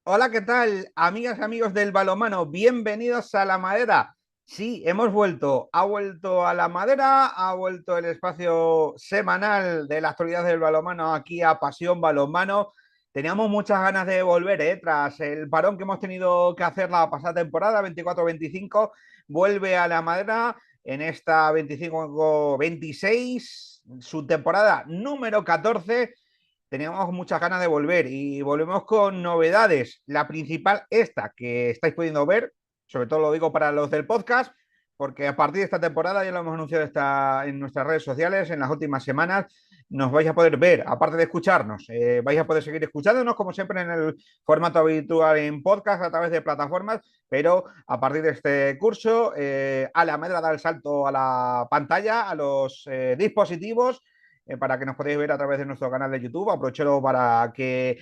Hola, ¿qué tal? Amigas y amigos del balonmano, bienvenidos a La Madera. Sí, hemos vuelto. Ha vuelto a La Madera, ha vuelto el espacio semanal de la actualidad del balonmano aquí a Pasión Balonmano. Teníamos muchas ganas de volver, tras el parón que hemos tenido que hacer la pasada temporada, 24-25, vuelve a La Madera en esta 25-26, su temporada número 14. Teníamos muchas ganas de volver y volvemos con novedades. La principal, esta que estáis pudiendo ver, sobre todo lo digo para los del podcast, porque a partir de esta temporada, ya lo hemos anunciado en nuestras redes sociales en las últimas semanas, nos vais a poder ver, aparte de escucharnos, vais a poder seguir escuchándonos como siempre en el formato habitual en podcast a través de plataformas, pero a partir de este curso, a la medra da el salto a la pantalla, a los dispositivos, para que nos podáis ver a través de nuestro canal de YouTube. Aprovecho para que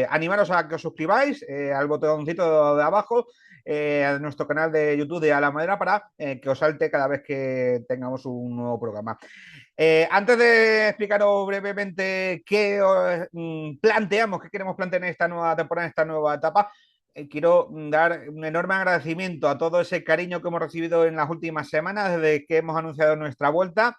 animaros a que os suscribáis al botoncito de abajo, a nuestro canal de YouTube de A la Madera, para que os salte cada vez que tengamos un nuevo programa. Antes de explicaros brevemente qué planteamos, qué queremos plantear en esta nueva temporada, en esta nueva etapa, quiero dar un enorme agradecimiento a todo ese cariño que hemos recibido en las últimas semanas desde que hemos anunciado nuestra vuelta,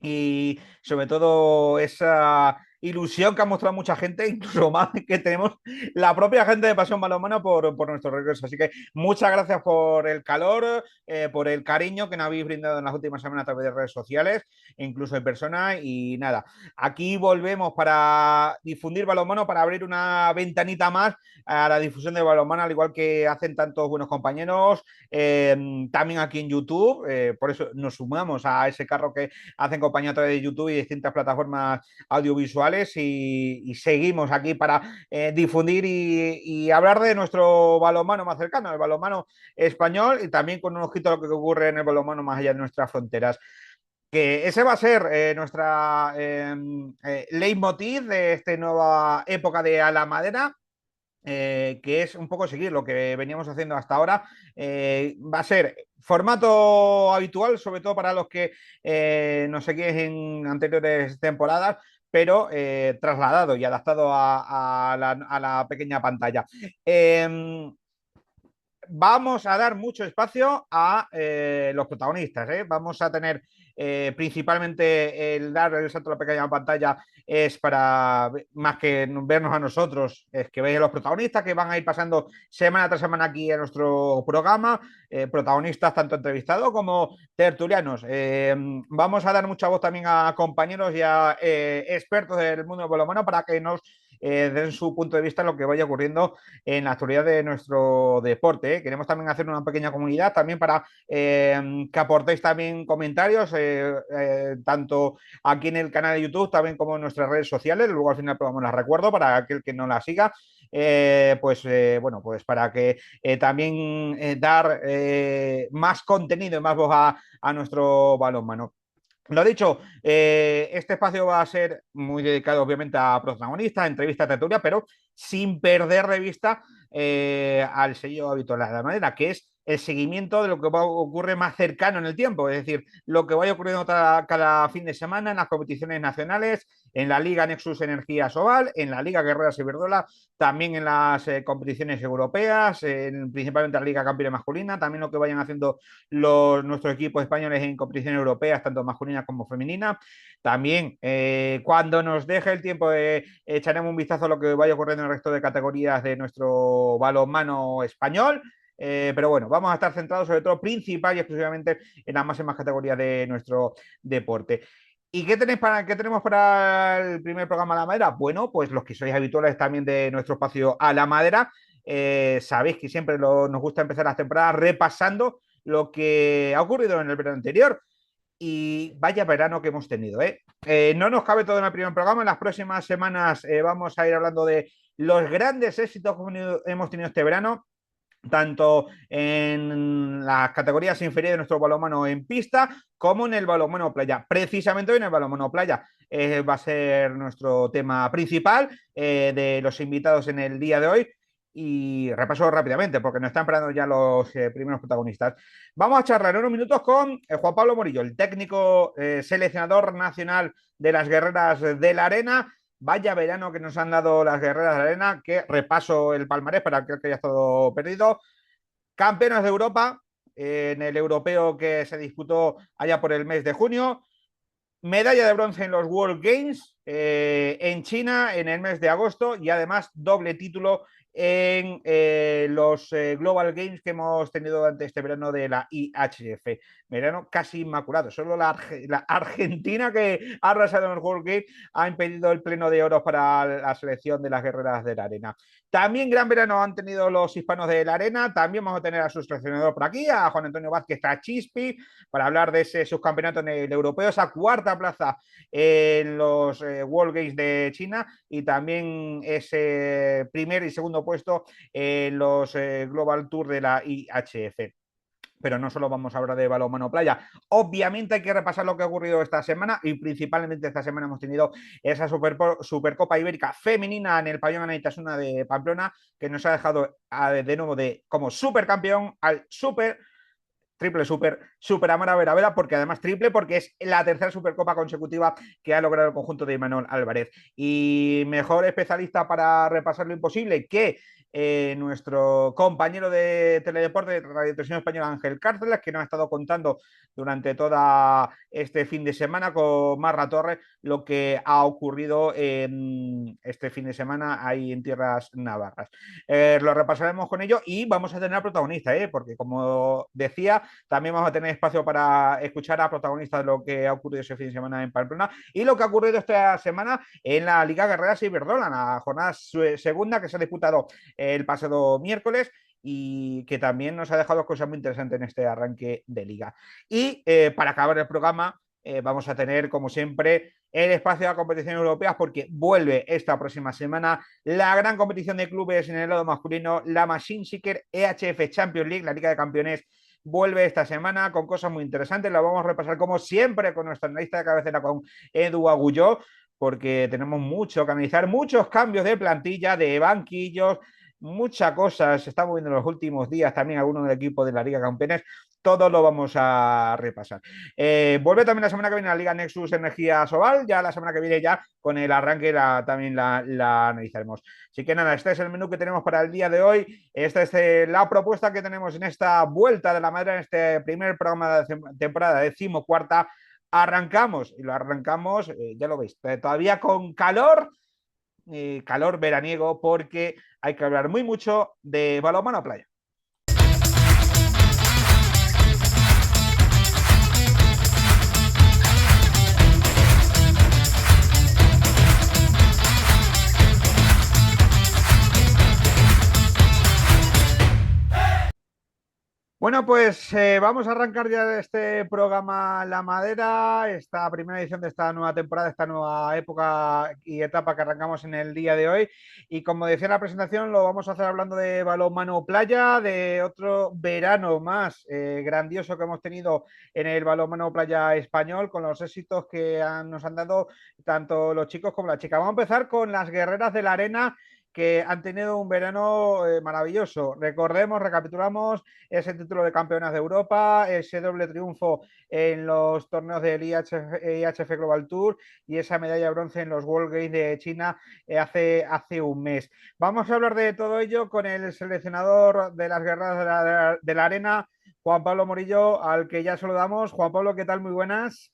y sobre todo esa ilusión que ha mostrado mucha gente, incluso más que tenemos la propia gente de Pasión Balonmano por nuestro regreso. Así que muchas gracias por el calor, por el cariño que nos habéis brindado en las últimas semanas a través de redes sociales, e incluso en persona. Y nada, aquí volvemos para difundir balonmano, para abrir una ventanita más a la difusión de balonmano, al igual que hacen tantos buenos compañeros, también aquí en YouTube. Por eso nos sumamos a ese carro que hacen compañía a través de YouTube y distintas plataformas audiovisuales, y seguimos aquí para difundir y hablar de nuestro balonmano más cercano, el balonmano español, y también con un ojito a lo que ocurre en el balonmano más allá de nuestras fronteras. Que ese va a ser nuestra leitmotiv de esta nueva época de A la Madera, que es un poco seguir lo que veníamos haciendo hasta ahora. Va a ser formato habitual, sobre todo para los que nos seguís en anteriores temporadas, pero trasladado y adaptado a la pequeña pantalla. Vamos a dar mucho espacio a los protagonistas, ¿eh? Vamos a tener principalmente el dar el salto a la pequeña pantalla es para, más que vernos a nosotros, es que veis a los protagonistas que van a ir pasando semana tras semana aquí en nuestro programa, protagonistas tanto entrevistados como tertulianos. Vamos a dar mucha voz también a compañeros y a expertos del mundo del balonmano para que nos den su punto de vista en lo que vaya ocurriendo en la actualidad de nuestro deporte. Queremos también hacer una pequeña comunidad también para que aportéis también comentarios, tanto aquí en el canal de YouTube también como en nuestras redes sociales. Luego al final pues, las recuerdo para aquel que no la siga. Bueno, pues para que también dar más contenido y más voz a nuestro balonmano. Lo dicho, este espacio va a ser muy dedicado obviamente a protagonistas, entrevistas, tertulia, pero sin perder de vista al sello habitual de la manera, que es el seguimiento de lo que va a ocurre más cercano en el tiempo, es decir, lo que vaya ocurriendo cada fin de semana en las competiciones nacionales, en la Liga Nexus Energía Sobal, en la Liga Guerreras Iberdrola, también en las competiciones europeas, principalmente la Liga Campeona Masculina, también lo que vayan haciendo nuestros equipos españoles en competiciones europeas, tanto masculinas como femeninas. También, cuando nos deje el tiempo, echaremos un vistazo a lo que vaya ocurriendo en el resto de categorías de nuestro balonmano español. Pero bueno, vamos a estar centrados sobre todo principal y exclusivamente en las máximas categorías de nuestro deporte. ¿Y qué tenemos para el primer programa a la madera? Bueno, pues los que sois habituales también de nuestro espacio a la madera, sabéis que siempre nos gusta empezar las temporadas repasando lo que ha ocurrido en el verano anterior. Y vaya verano que hemos tenido, ¿eh? No nos cabe todo en el primer programa. En las próximas semanas vamos a ir hablando de los grandes éxitos que hemos tenido este verano, tanto en las categorías inferiores de nuestro balonmano en pista como en el balonmano playa. Precisamente hoy en el balonmano playa va a ser nuestro tema principal de los invitados en el día de hoy. Y repaso rápidamente porque nos están esperando ya los primeros protagonistas. Vamos a charlar en unos minutos con Juan Pablo Morillo, el técnico seleccionador nacional de las Guerreras de la Arena, Vaya verano que nos han dado las guerreras de arena, que repaso el palmarés para aquel que haya estado perdido. Campeones de Europa en el europeo que se disputó allá por el mes de junio. Medalla de bronce en los World Games en China en el mes de agosto y además doble título en los Global Games que hemos tenido durante este verano de la IHF. Verano casi inmaculado. Solo la Argentina, que ha arrasado en los World Games, ha impedido el pleno de oro para la selección de las guerreras de la arena. También gran verano han tenido los hispanos de la arena. También vamos a tener a su seleccionador por aquí, a Juan Antonio Vázquez, a Chispi, para hablar de ese subcampeonato en el europeo, esa cuarta plaza en los World Games de China y también ese primer y segundo puesto en los Global Tour de la IHF. Pero no solo vamos a hablar de balonmano playa. Obviamente hay que repasar lo que ha ocurrido esta semana y principalmente esta semana hemos tenido esa Supercopa Ibérica femenina en el pabellón Anaitasuna de Pamplona, que nos ha dejado de nuevo como supercampeón al triple super Amara Veravera, porque además triple, porque es la tercera Supercopa consecutiva que ha logrado el conjunto de Imanol Álvarez. Y mejor especialista para repasar lo imposible que nuestro compañero de Teledeporte de Radio Televisión Española, Ángel Cárceles, que nos ha estado contando durante todo este fin de semana con Marra Torres lo que ha ocurrido en este fin de semana ahí en tierras navarras. Lo repasaremos con ello y vamos a tener a protagonista, porque como decía, también vamos a tener espacio para escuchar a protagonistas de lo que ha ocurrido ese fin de semana en Pamplona y lo que ha ocurrido esta semana en la Liga Guerreras Iberdrola, la jornada segunda que se ha disputado el pasado miércoles y que también nos ha dejado cosas muy interesantes en este arranque de liga. Y para acabar el programa, vamos a tener, como siempre, el espacio de la competición europea porque vuelve esta próxima semana la gran competición de clubes en el lado masculino, la Machine Seeker EHF Champions League, la Liga de Campeones. Vuelve esta semana con cosas muy interesantes. Lo vamos a repasar como siempre con nuestra analista de cabecera, con Edu Agulló, porque tenemos mucho que analizar, muchos cambios de plantilla, de banquillos, muchas cosas se están moviendo en los últimos días, también algunos del equipo de la Liga Campeones, todo lo vamos a repasar. Vuelve también la semana que viene la Liga Nexus Energía Sobal, ya la semana que viene ya con el arranque también la analizaremos. Así que nada, este es el menú que tenemos para el día de hoy, esta es la propuesta que tenemos en esta vuelta de la madre, en este primer programa de temporada, 14ª. Arrancamos, y lo arrancamos, ya lo veis, todavía con calor veraniego, porque hay que hablar muy mucho de balonmano playa. Bueno, pues vamos a arrancar ya este programa La Madera, esta primera edición de esta nueva temporada, esta nueva época y etapa que arrancamos en el día de hoy. Y como decía en la presentación, lo vamos a hacer hablando de balonmano playa, de otro verano más grandioso que hemos tenido en el balonmano playa español, con los éxitos que nos han dado tanto los chicos como las chicas. Vamos a empezar con las guerreras de la arena, que han tenido un verano maravilloso. Recordemos, recapitulamos ese título de campeonas de Europa, ese doble triunfo en los torneos del IHF Global Tour y esa medalla de bronce en los World Games de China hace un mes. Vamos a hablar de todo ello con el seleccionador de las guerras de la arena, Juan Pablo Morillo, al que ya saludamos. Juan Pablo, ¿qué tal? Muy buenas.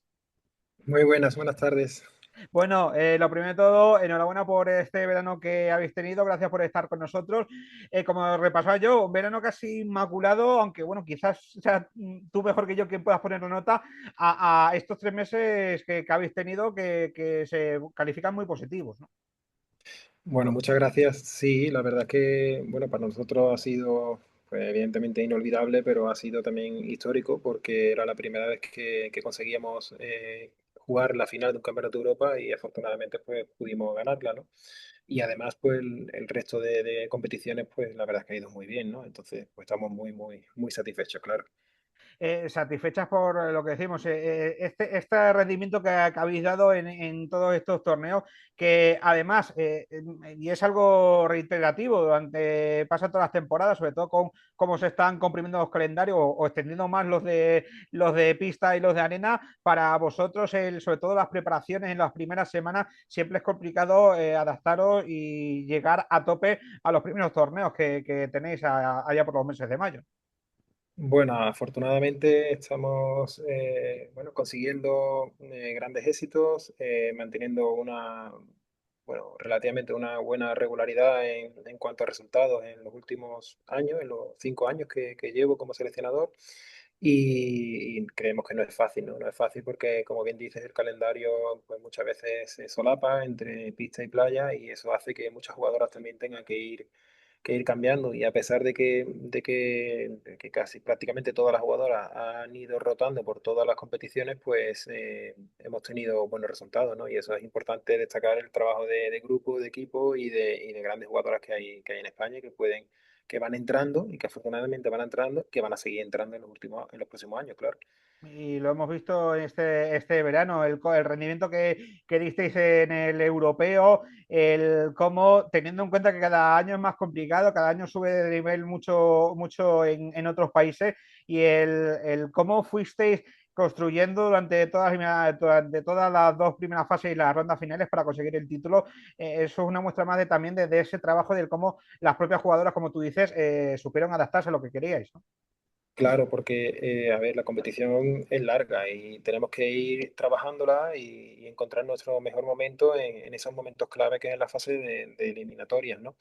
Muy buenas, buenas tardes. Bueno, lo primero de todo, enhorabuena por este verano que habéis tenido, gracias por estar con nosotros. Como repasaba yo, un verano casi inmaculado, aunque bueno, quizás sea tú mejor que yo quien puedas poner la nota a estos 3 meses que habéis tenido que se califican muy positivos, ¿no? Bueno, muchas gracias. Sí, la verdad que, bueno, para nosotros ha sido, pues, evidentemente inolvidable, pero ha sido también histórico porque era la primera vez que conseguíamos jugar la final de un Campeonato de Europa y afortunadamente pues pudimos ganarla, ¿no? Y además, pues el resto de competiciones, pues la verdad es que ha ido muy bien, ¿no? Entonces, pues estamos muy, muy, muy satisfechos, claro. satisfechas por lo que decimos, este rendimiento que habéis dado en todos estos torneos, que además, y es algo reiterativo, durante pasa todas las temporadas, sobre todo con cómo se están comprimiendo los calendarios o extendiendo más los de pista y los de arena, para vosotros, sobre todo las preparaciones en las primeras semanas, siempre es complicado adaptaros y llegar a tope a los primeros torneos que tenéis allá por los meses de mayo. Bueno, afortunadamente estamos bueno, consiguiendo grandes éxitos, manteniendo bueno, relativamente una buena regularidad en cuanto a resultados en los últimos años, en los 5 años que llevo como seleccionador. Y creemos que no es fácil, ¿no? No es fácil porque, como bien dices, el calendario pues muchas veces se solapa entre pista y playa y eso hace que muchas jugadoras también tengan que ir cambiando. Y a pesar de que casi prácticamente todas las jugadoras han ido rotando por todas las competiciones, pues hemos tenido buenos resultados, ¿no? Y eso es importante destacar el trabajo de grupo, de equipo y de grandes jugadoras que hay en España que van entrando y que afortunadamente van entrando, que van a seguir entrando en los próximos años, claro. Y lo hemos visto en este verano, el rendimiento que disteis en el europeo, el cómo, teniendo en cuenta que cada año es más complicado, cada año sube de nivel mucho, mucho en otros países, y el cómo fuisteis construyendo durante todas las dos primeras fases y las rondas finales para conseguir el título. Eso es una muestra más también de ese trabajo, de cómo las propias jugadoras, como tú dices, supieron adaptarse a lo que queríais, ¿no? Claro, porque, a ver, la competición es larga y tenemos que ir trabajándola y encontrar nuestro mejor momento en esos momentos clave que es la fase de eliminatorias, ¿no?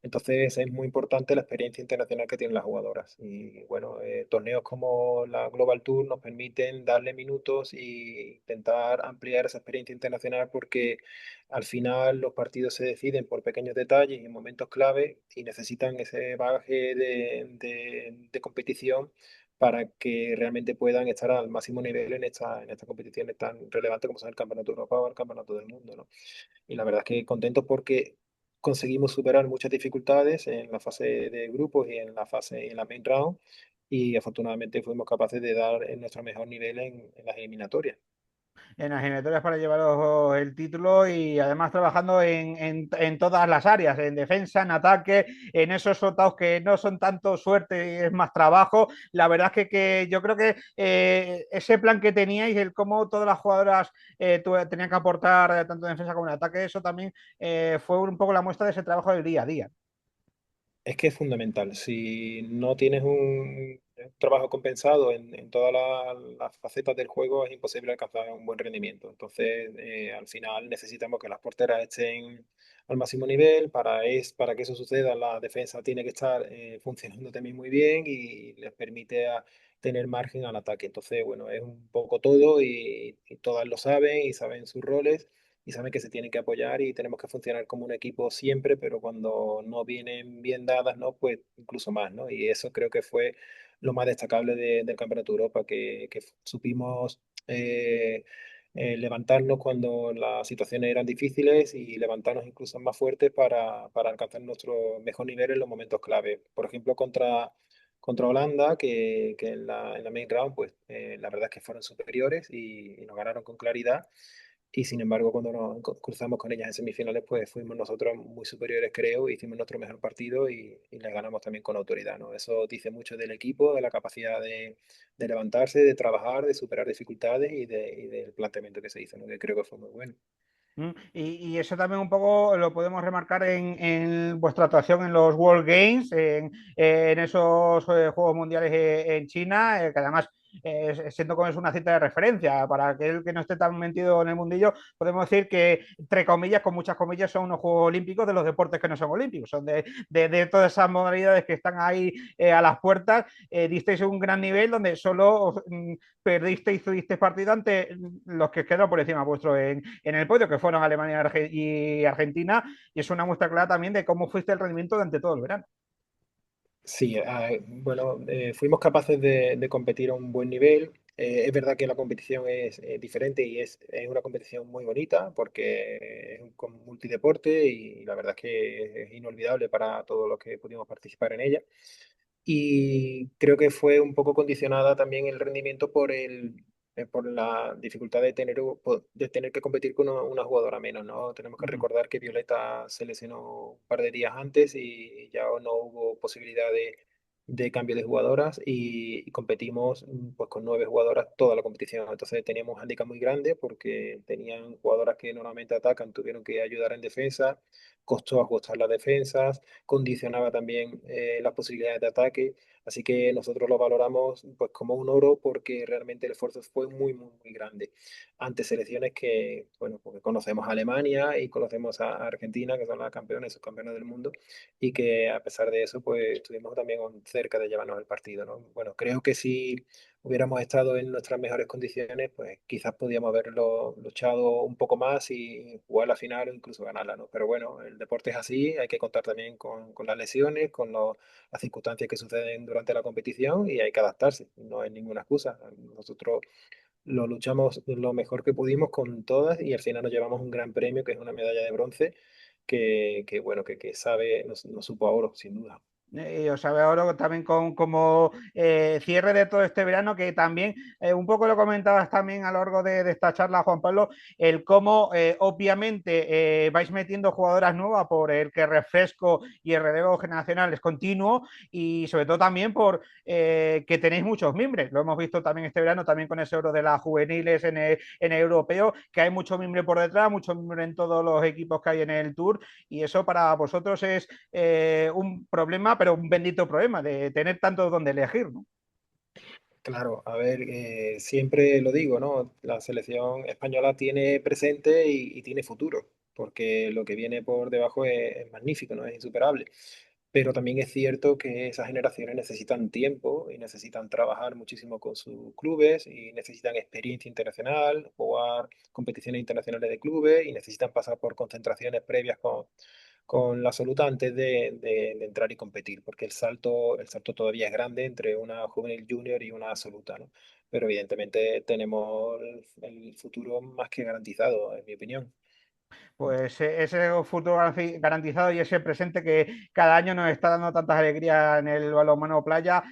Entonces es muy importante la experiencia internacional que tienen las jugadoras. Y bueno, torneos como la Global Tour nos permiten darle minutos e intentar ampliar esa experiencia internacional porque al final los partidos se deciden por pequeños detalles y en momentos clave y necesitan ese bagaje de competición para que realmente puedan estar al máximo nivel en estas competiciones tan relevantes como son el Campeonato de Europa o el Campeonato del Mundo, ¿no? Y la verdad es que contento porque conseguimos superar muchas dificultades en la fase de grupos y en la main round y afortunadamente fuimos capaces de dar nuestro mejor nivel en las eliminatorias. En las eliminatorias para llevaros el título, y además trabajando en todas las áreas, en defensa, en ataque, en esos soldados que no son tanto suerte y es más trabajo. La verdad es que yo creo que ese plan que teníais, el cómo todas las jugadoras tenían que aportar tanto en defensa como en ataque, eso también fue un poco la muestra de ese trabajo del día a día. Es que es fundamental. Si no tienes un trabajo compensado en todas las facetas del juego, es imposible alcanzar un buen rendimiento. Entonces, al final necesitamos que las porteras estén al máximo nivel. Para que eso suceda, la defensa tiene que estar funcionando también muy bien y les permite tener margen al ataque. Entonces, bueno, es un poco todo y todas lo saben y saben sus roles y saben que se tienen que apoyar y tenemos que funcionar como un equipo siempre, pero cuando no vienen bien dadas, ¿no? Pues incluso más, ¿no? Y eso creo que fue lo más destacable del Campeonato de Europa, que supimos levantarnos cuando las situaciones eran difíciles y levantarnos incluso más fuertes para alcanzar nuestro mejor nivel en los momentos clave. Por ejemplo, contra Holanda, que en la main round, pues la verdad es que fueron superiores y nos ganaron con claridad. Y sin embargo, cuando nos cruzamos con ellas en semifinales, pues fuimos nosotros muy superiores, creo, hicimos nuestro mejor partido y les ganamos también con autoridad, ¿no? Eso dice mucho del equipo, de la capacidad de levantarse, de trabajar, de superar dificultades y del planteamiento que se hizo, ¿no? Que creo que fue muy bueno. Y eso también un poco lo podemos remarcar en vuestra actuación en los World Games, en esos Juegos Mundiales en China, que además, siendo como es una cita de referencia para aquel que no esté tan metido en el mundillo, podemos decir que, entre comillas, con muchas comillas, son unos Juegos Olímpicos de los deportes que no son olímpicos, son de todas esas modalidades que están ahí a las puertas. Disteis un gran nivel donde solo perdisteis, tuvisteis partido ante los que quedaron por encima vuestro en el podio, que fueron Alemania y Argentina, y es una muestra clara también de cómo fuiste el rendimiento durante todo el verano. Sí, bueno, fuimos capaces de competir a un buen nivel. Es verdad que la competición es diferente y es una competición muy bonita porque es un multideporte y la verdad es que es inolvidable para todos los que pudimos participar en ella. y creo que fue un poco condicionada también el rendimiento por la dificultad de de tener que competir con una jugadora menos, ¿no? Tenemos que Ujú. recordar que Violeta se lesionó un par de días antes y ya no hubo posibilidad de cambio de jugadoras y competimos pues con 9 jugadoras toda la competición. Entonces teníamos un handicap muy grande porque tenían jugadoras que normalmente atacan, tuvieron que ayudar en defensa, costó ajustar las defensas, condicionaba también las posibilidades de ataque. Así que nosotros lo valoramos pues como un oro porque realmente el esfuerzo fue muy grande ante selecciones que, bueno, porque conocemos a Alemania y conocemos a Argentina, que son las campeones, subcampeones del mundo, y que a pesar de eso, pues estuvimos también cerca de llevarnos el partido, ¿no? Bueno, creo que si hubiéramos estado en nuestras mejores condiciones, pues quizás podíamos haberlo luchado un poco más y jugar la final o incluso ganarla, ¿no? Pero bueno, el deporte es así, hay que contar también con las lesiones, las circunstancias que suceden durante la competición y hay que adaptarse, no hay ninguna excusa. Nosotros lo luchamos lo mejor que pudimos con todas y al final nos llevamos un gran premio que es una medalla de bronce que bueno, que sabe, nos supo a oro, sin duda. Y os sabe ahora también con, como cierre de todo este verano, que también un poco lo comentabas también a lo largo de esta charla, Juan Pablo, el cómo obviamente vais metiendo jugadoras nuevas por el que refresco y el relevo generacional es continuo y sobre todo también por que tenéis muchos miembros. Lo hemos visto también este verano, también con ese oro de las juveniles en el europeo, que hay mucho miembro por detrás, mucho miembro en todos los equipos que hay en el Tour y eso para vosotros es un problema, pero un bendito problema de tener tanto donde elegir, ¿no? Claro, a ver, siempre lo digo, ¿no? La selección española tiene presente y tiene futuro, porque lo que viene por debajo es magnífico, ¿no? Es insuperable. Pero también es cierto que esas generaciones necesitan tiempo y necesitan trabajar muchísimo con sus clubes y necesitan experiencia internacional, jugar competiciones internacionales de clubes y necesitan pasar por concentraciones previas con la absoluta antes de entrar y competir, porque el salto todavía es grande entre una juvenil junior y una absoluta, ¿no? Pero evidentemente tenemos el futuro más que garantizado, en mi opinión. Pues ese futuro garantizado y ese presente que cada año nos está dando tantas alegrías en el balonmano playa,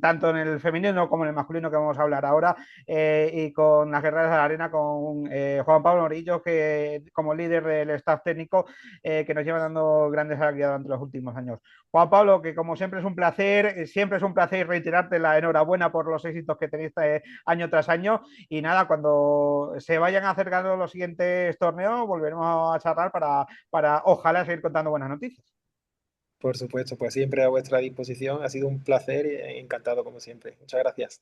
tanto en el femenino como en el masculino que vamos a hablar ahora, y con las guerreras de la arena, con Juan Pablo Morillo, que como líder del staff técnico, que nos lleva dando grandes alegrías durante los últimos años. Juan Pablo, que como siempre es un placer reiterarte la enhorabuena por los éxitos que tenéis año tras año y nada, cuando se vayan acercando los siguientes torneos, volveremos a charlar para ojalá seguir contando buenas noticias. Por supuesto, pues siempre a vuestra disposición. Ha sido un placer y encantado como siempre. Muchas gracias.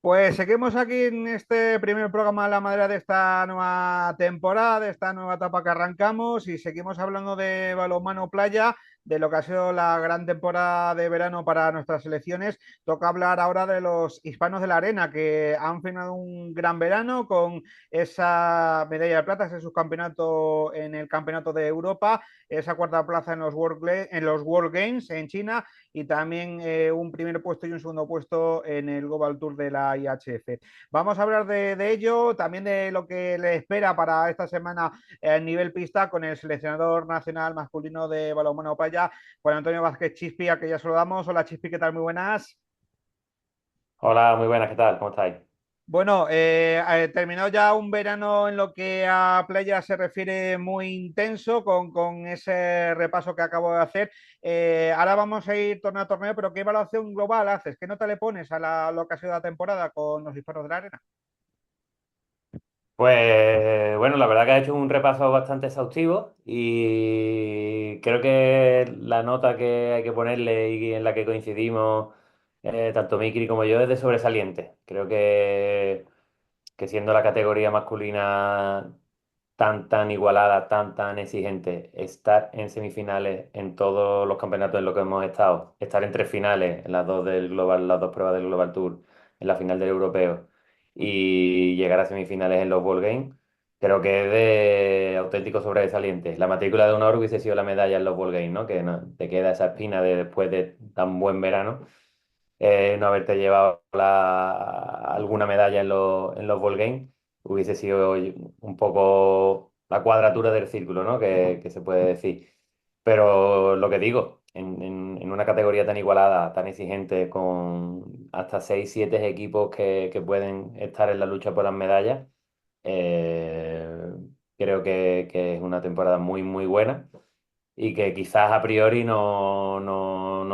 Pues seguimos aquí en este primer programa de la madera de esta nueva temporada, de esta nueva etapa que arrancamos y seguimos hablando de balonmano playa, de lo que ha sido la gran temporada de verano para nuestras selecciones. Toca hablar ahora de los hispanos de la arena que han firmado un gran verano con esa medalla de plata, ese subcampeonato en el Campeonato de Europa, esa cuarta plaza en los World Games en China y también un primer puesto y un segundo puesto en el Global Tour de la IHF. Vamos a hablar de ello, también de lo que le espera para esta semana a nivel pista con el seleccionador nacional masculino de balonmano playa, Juan Antonio Vázquez Chispi, a que ya saludamos. Hola Chispi, ¿qué tal? Muy buenas. Hola, muy buenas, ¿qué tal? ¿Cómo estáis? Bueno, terminado ya un verano en lo que a playa se refiere muy intenso con ese repaso que acabo de hacer. Ahora vamos a ir torneo a torneo, pero ¿qué evaluación global haces? ¿Qué nota le pones a lo que ha sido la temporada con los disparos de la arena? Pues bueno, la verdad que ha hecho un repaso bastante exhaustivo y creo que la nota que hay que ponerle y en la que coincidimos, tanto Mikri como yo, es de sobresaliente. Creo que siendo la categoría masculina tan igualada, tan exigente, estar en semifinales en todos los campeonatos en los que hemos estado, estar en tres finales, en las dos del Global, las dos pruebas del Global Tour, en la final del Europeo y llegar a semifinales en los World Games, creo que es de auténtico sobresaliente. La matrícula de honor hubiese sido la medalla en los World Games, ¿no? Que te queda esa espina de después de tan buen verano, no haberte llevado alguna medalla en los World Games. Hubiese sido un poco la cuadratura del círculo, ¿no? Que se puede decir. Pero lo que digo, en una categoría tan igualada, tan exigente, con hasta 6 7 equipos que pueden estar en la lucha por las medallas, eh, creo que es una temporada muy, muy buena y que quizás a priori no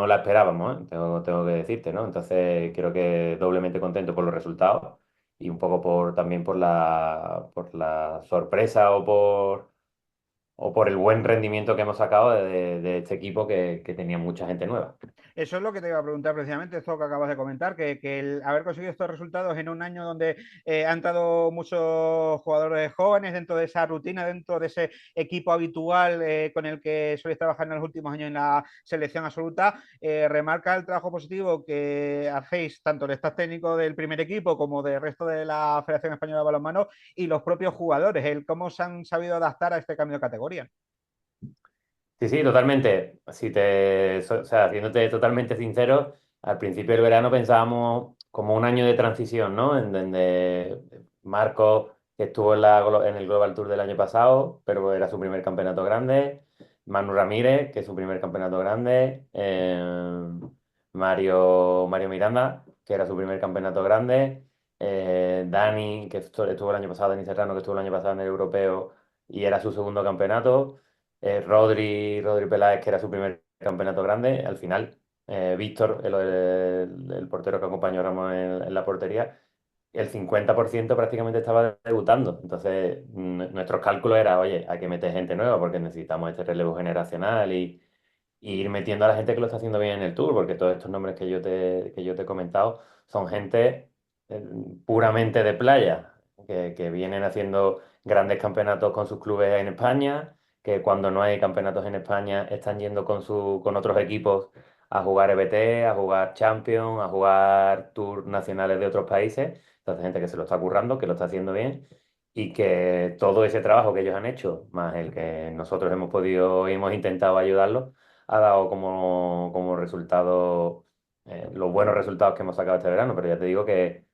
la esperábamos, ¿eh? Tengo que decirte, ¿no? Entonces creo que doblemente contento por los resultados y un poco también por la sorpresa o por el buen rendimiento que hemos sacado de este equipo que tenía mucha gente nueva. Eso es lo que te iba a preguntar precisamente, esto que acabas de comentar, que el haber conseguido estos resultados en un año donde han entrado muchos jugadores jóvenes dentro de esa rutina, dentro de ese equipo habitual con el que sois trabajar en los últimos años en la selección absoluta, remarca el trabajo positivo que hacéis tanto el staff técnico del primer equipo como del resto de la Federación Española de Balonmano y los propios jugadores, el cómo se han sabido adaptar a este cambio de categoría. Sí, sí, totalmente. O sea, haciéndote totalmente sincero, al principio del verano pensábamos como un año de transición, ¿no? En donde Marco, que estuvo en el Global Tour del año pasado, pero era su primer campeonato grande. Manu Ramírez, que es su primer campeonato grande. Mario Miranda, que era su primer campeonato grande. Dani, que estuvo el año pasado, Dani Serrano, que estuvo el año pasado en el europeo y era su segundo campeonato. Rodri Peláez, que era su primer campeonato grande, al final, Víctor, el portero que acompañó a Ramos en la portería, el 50% prácticamente estaba debutando. Entonces, nuestros cálculos era, oye, hay que meter gente nueva porque necesitamos este relevo generacional y ir metiendo a la gente que lo está haciendo bien en el Tour, porque todos estos nombres que yo te he comentado son gente eh, puramente de playa, que vienen haciendo grandes campeonatos con sus clubes en España, que cuando no hay campeonatos en España están yendo con otros equipos a jugar EBT, a jugar Champions, a jugar Tours nacionales de otros países. Entonces, gente que se lo está currando, que lo está haciendo bien y que todo ese trabajo que ellos han hecho, más el que nosotros hemos podido y hemos intentado ayudarlos, ha dado como resultado los buenos resultados que hemos sacado este verano. Pero ya te digo que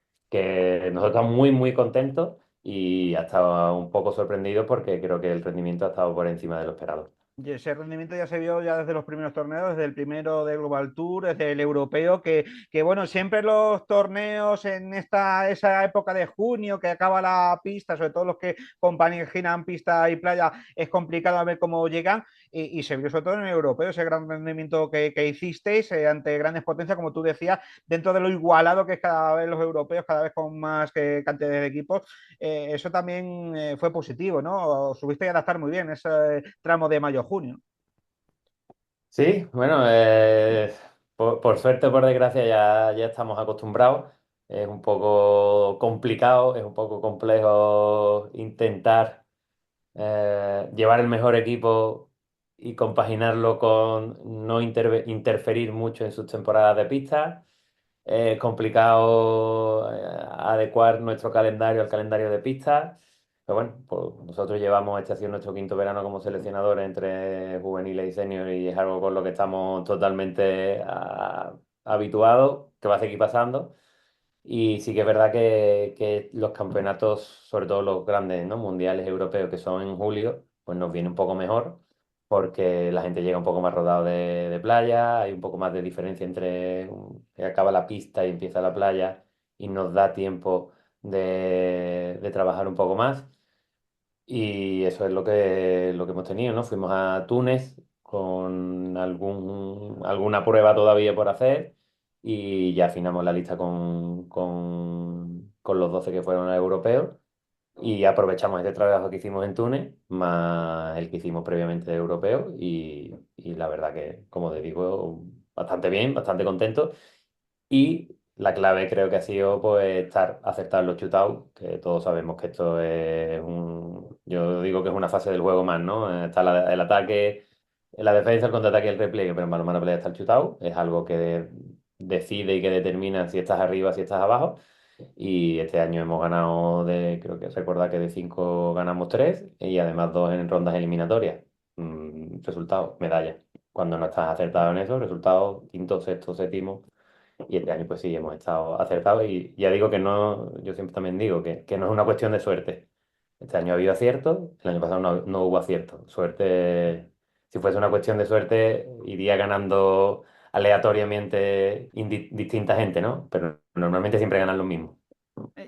nosotros estamos muy, muy contentos y hasta un poco sorprendidos porque creo que el rendimiento ha estado por encima de lo esperado. Y ese rendimiento ya se vio ya desde los primeros torneos, desde el primero del Global Tour, desde el europeo, que bueno, siempre los torneos en esa época de junio que acaba la pista, sobre todo los que compaginan pista y playa, es complicado a ver cómo llegan. Y se vio sobre todo en el europeo ese gran rendimiento que hicisteis ante grandes potencias, como tú decías, dentro de lo igualado que es cada vez los europeos, cada vez con más cantidad de equipos. Eso también fue positivo, ¿no? Os subisteis a adaptar muy bien ese tramo de mayo-junio. Sí, bueno, por suerte o por desgracia ya estamos acostumbrados. Es un poco complicado, es un poco complejo intentar llevar el mejor equipo y compaginarlo con no interferir mucho en sus temporadas de pista. Es complicado adecuar nuestro calendario al calendario de pista. Pero bueno, pues nosotros llevamos este ha sido nuestro quinto verano como seleccionadores entre juveniles y senior y es algo con lo que estamos totalmente habituados, que va a seguir pasando. Y sí que es verdad que los campeonatos, sobre todo los grandes, ¿no? Mundiales europeos que son en julio, pues nos viene un poco mejor porque la gente llega un poco más rodado de playa, hay un poco más de diferencia entre que acaba la pista y empieza la playa y nos da tiempo de trabajar un poco más. Y eso es lo que hemos tenido, ¿no? Fuimos a Túnez con alguna prueba todavía por hacer y ya afinamos la lista con los 12 que fueron a europeos y aprovechamos este trabajo que hicimos en Túnez más el que hicimos previamente de europeo y la verdad que, como te digo, bastante bien, bastante contento. Y la clave creo que ha sido pues estar acertar en los shootouts, que todos sabemos que esto es yo digo que es una fase del juego más, ¿no? Está el ataque, la defensa, el contraataque y el repliegue, pero en balonmano playa está el shootout, es algo que decide y que determina si estás arriba, si estás abajo. Y este año hemos ganado creo que recordar que de 5 ganamos 3 y además 2 en rondas eliminatorias. Resultado, medalla. Cuando no estás acertado en eso, resultado quinto, sexto, séptimo. Y este año pues sí, hemos estado acertados y ya digo que no, yo siempre también digo que no es una cuestión de suerte. Este año ha habido aciertos, el año pasado no hubo aciertos. Suerte, si fuese una cuestión de suerte, iría ganando aleatoriamente distinta gente, ¿no? Pero normalmente siempre ganan los mismos.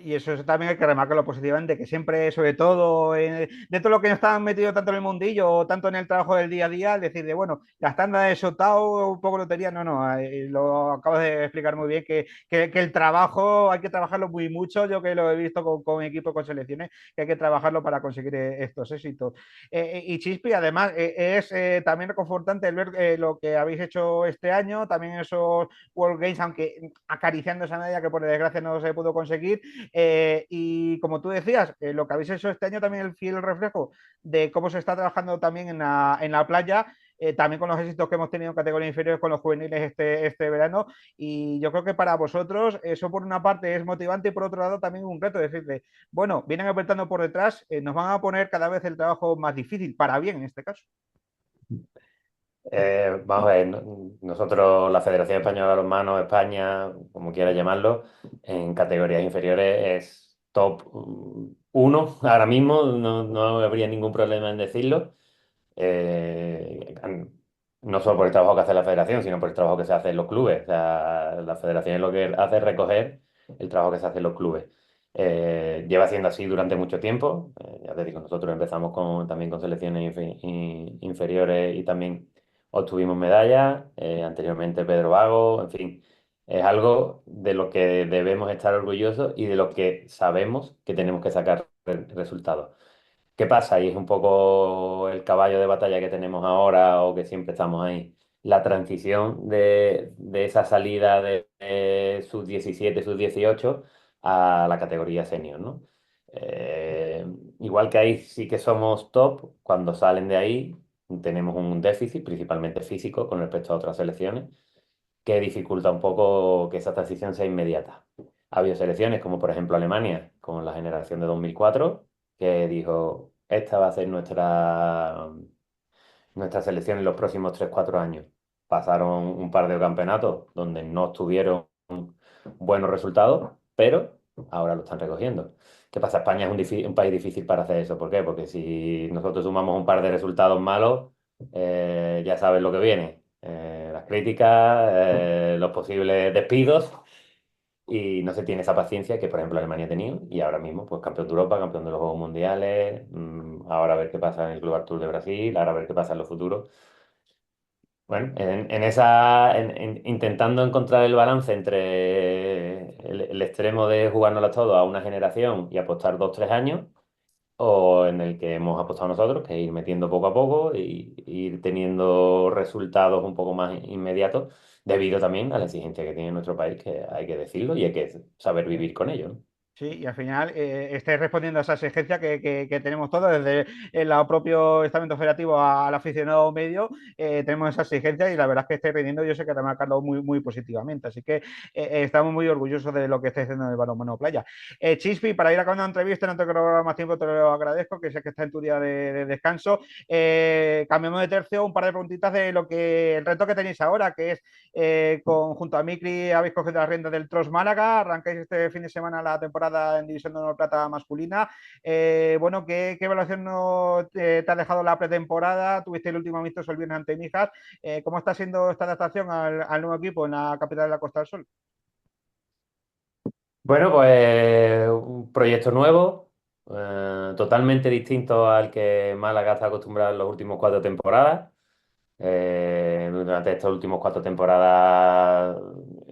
Y eso también hay que remarcarlo positivamente, que siempre, sobre todo, dentro de lo que no están metidos tanto en el mundillo o tanto en el trabajo del día a día, decir de, bueno, las tandas de Shotao, un poco lotería, no, lo acabas de explicar muy bien, que el trabajo hay que trabajarlo muy mucho, yo que lo he visto con mi equipo, con selecciones, que hay que trabajarlo para conseguir estos éxitos. Y Chispi, además, es también reconfortante el ver lo que habéis hecho este año, también esos World Games, aunque acariciando esa medalla que por desgracia no se pudo conseguir. Y como tú decías, lo que habéis hecho este año también es el fiel reflejo de cómo se está trabajando también en la playa, también con los éxitos que hemos tenido en categorías inferiores con los juveniles este verano. Y yo creo que para vosotros eso por una parte es motivante y por otro lado también un reto, decirle, bueno, vienen apretando por detrás, nos van a poner cada vez el trabajo más difícil, para bien en este caso. Vamos a ver, nosotros, la Federación Española de Balonmano, España, como quiera llamarlo, en categorías inferiores es top 1 ahora mismo, no habría ningún problema en decirlo. Eh, no solo por el trabajo que hace la federación, sino por el trabajo que se hace en los clubes. O sea, la federación es lo que hace es recoger el trabajo que se hace en los clubes. Lleva siendo así durante mucho tiempo. Ya te digo, nosotros empezamos también con selecciones inferiores y también obtuvimos medallas. Anteriormente Pedro Vago, en fin. Es algo de lo que debemos estar orgullosos y de lo que sabemos que tenemos que sacar resultados. ¿Qué pasa? Y es un poco el caballo de batalla que tenemos ahora o que siempre estamos ahí. La transición de esa salida de sub-17, sub-18 a la categoría senior, ¿no? Eh, Igual que ahí sí que somos top, cuando salen de ahí tenemos un déficit, principalmente físico, con respecto a otras selecciones, que dificulta un poco que esa transición sea inmediata. Ha habido selecciones como por ejemplo Alemania, con la generación de 2004 que dijo, esta va a ser nuestra selección en los próximos 3 4 años. Pasaron un par de campeonatos donde no tuvieron buenos resultados, pero ahora lo están recogiendo. ¿Qué pasa? España es un país difícil para hacer eso. ¿Por qué? Porque si nosotros sumamos un par de resultados malos, ya sabes lo que viene. Las críticas, los posibles despidos y no se tiene esa paciencia que, por ejemplo, Alemania ha tenido y ahora mismo, pues campeón de Europa, campeón de los Juegos Mundiales, ahora a ver qué pasa en el Club Tour de Brasil, ahora a ver qué pasa en los futuros. Bueno, intentando encontrar el balance entre el extremo de jugárnoslas todo a una generación y apostar 2 3 años, o en el que hemos apostado nosotros, que es ir metiendo poco a poco y ir teniendo resultados un poco más inmediatos, debido también a la exigencia que tiene nuestro país, que hay que decirlo y hay que saber vivir con ello, ¿no? Sí, y al final estáis respondiendo a esa exigencia que tenemos todos, desde el lado propio estamento federativo al aficionado medio, tenemos esa exigencia y la verdad es que estáis rindiendo, yo sé que remarcarlo muy, muy positivamente, así que estamos muy orgullosos de lo que estáis haciendo en el balonmano playa. Chispi, para ir acabando la entrevista, no te quiero robar más tiempo, te lo agradezco, que sé que está en tu día de descanso. Cambiamos de tercio, un par de preguntitas de lo que el reto que tenéis ahora, que es junto a Micri habéis cogido las riendas del Tros Málaga, arrancáis este fin de semana la temporada en División de Honor Plata masculina. Bueno, ¿qué evaluación te ha dejado la pretemporada? Tuviste el último amistoso el viernes ante Mijas. ¿Cómo está siendo esta adaptación al nuevo equipo en la capital de la Costa del Sol? Bueno, pues un proyecto nuevo, totalmente distinto al que Málaga está acostumbrado en las últimas 4 temporadas. Durante estas últimas 4 temporadas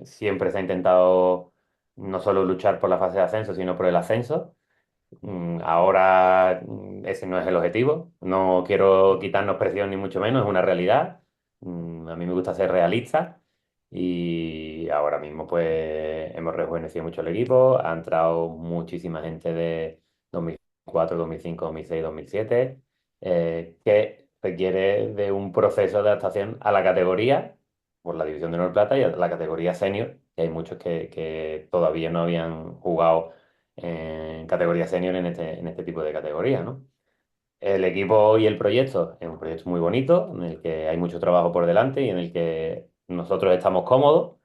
siempre se ha intentado no solo luchar por la fase de ascenso, sino por el ascenso. Ahora ese no es el objetivo. No quiero quitarnos presión ni mucho menos, es una realidad. A mí me gusta ser realista y ahora mismo pues hemos rejuvenecido mucho el equipo. Ha entrado muchísima gente de 2004, 2005, 2006, 2007 que requiere de un proceso de adaptación a la categoría por la División de Honor Plata y a la categoría senior que hay muchos que todavía no habían jugado en categoría senior en este tipo de categorías, ¿no? El equipo y el proyecto es un proyecto muy bonito, en el que hay mucho trabajo por delante y en el que nosotros estamos cómodos.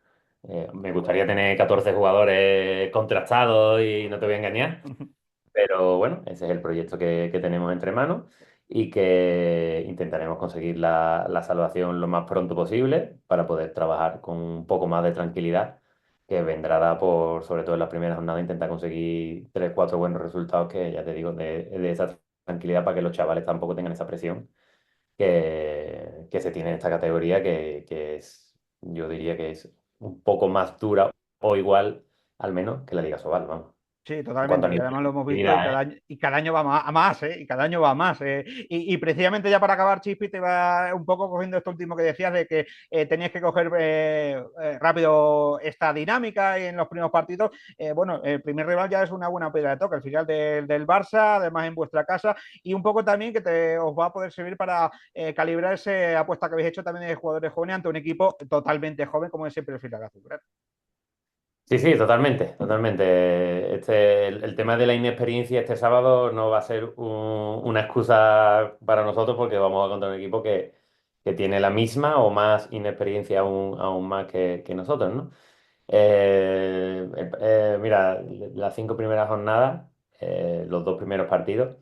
Me gustaría tener 14 jugadores contrastados y no te voy a engañar, pero bueno, ese es el proyecto que tenemos entre manos y que intentaremos conseguir la salvación lo más pronto posible para poder trabajar con un poco más de tranquilidad, que vendrá dada por, sobre todo en las primeras jornadas, intentar conseguir 3, 4 buenos resultados que, ya te digo, de esa tranquilidad para que los chavales tampoco tengan esa presión que se tiene en esta categoría, que es, yo diría que es un poco más dura o igual, al menos, que la Liga Sobal, vamos. Sí, En cuanto totalmente, a que nivel además lo hemos de visto actividad, ¿eh? y cada año va a más, ¿eh? Y cada año va a más. Y precisamente ya para acabar, Chispi, te va un poco cogiendo esto último que decías de que tenías que coger rápido esta dinámica en los primeros partidos. Bueno, el primer rival ya es una buena piedra de toque, el final del Barça, además en vuestra casa, y un poco también que os va a poder servir para calibrar esa apuesta que habéis hecho también de jugadores jóvenes ante un equipo totalmente joven como es siempre el Filaga Azul. Sí, sí, totalmente, totalmente. El tema de la inexperiencia este sábado no va a ser una excusa para nosotros porque vamos a contra un equipo que tiene la misma o más inexperiencia aún más que nosotros, ¿no? Mira, las 5 primeras jornadas, los 2 primeros partidos,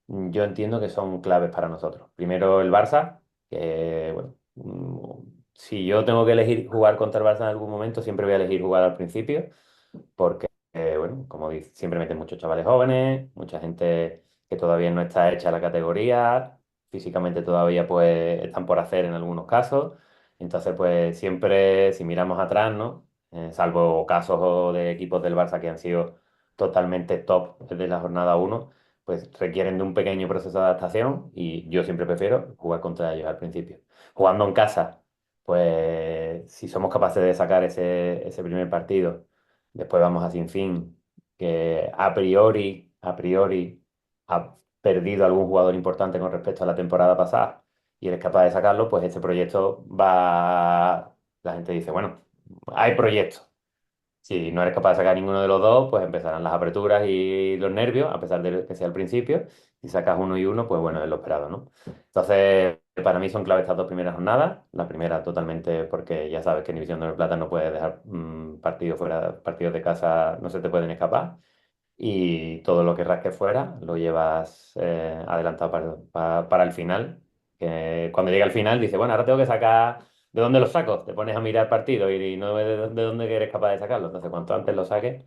yo entiendo que son claves para nosotros. Primero el Barça, que bueno, si yo tengo que elegir jugar contra el Barça en algún momento, siempre voy a elegir jugar al principio, porque bueno, como dice, siempre meten muchos chavales jóvenes, mucha gente que todavía no está hecha la categoría, físicamente todavía pues están por hacer en algunos casos. Entonces, pues siempre, si miramos atrás, ¿no? Salvo casos de equipos del Barça que han sido totalmente top desde la jornada 1, pues requieren de un pequeño proceso de adaptación y yo siempre prefiero jugar contra ellos al principio. Jugando en casa, pues si somos capaces de sacar ese primer partido, después vamos a Sinfín, que a priori ha perdido algún jugador importante con respecto a la temporada pasada y eres capaz de sacarlo, pues este proyecto va, la gente dice, bueno, hay proyecto. Si no eres capaz de sacar ninguno de los dos, pues empezarán las aperturas y los nervios, a pesar de que sea al principio. Si sacas uno y uno, pues bueno, es lo esperado, ¿no? Entonces, para mí son clave estas 2 primeras jornadas. La primera totalmente porque ya sabes que en División de Honor Plata no puedes dejar partidos fuera, partidos de casa no se te pueden escapar. Y todo lo que rasques fuera lo llevas adelantado para el final. Que cuando llega el final dices, bueno, ahora tengo que sacar. ¿De dónde lo saco? Te pones a mirar el partido y no ves de dónde eres capaz de sacarlo. Entonces, cuanto antes lo saques,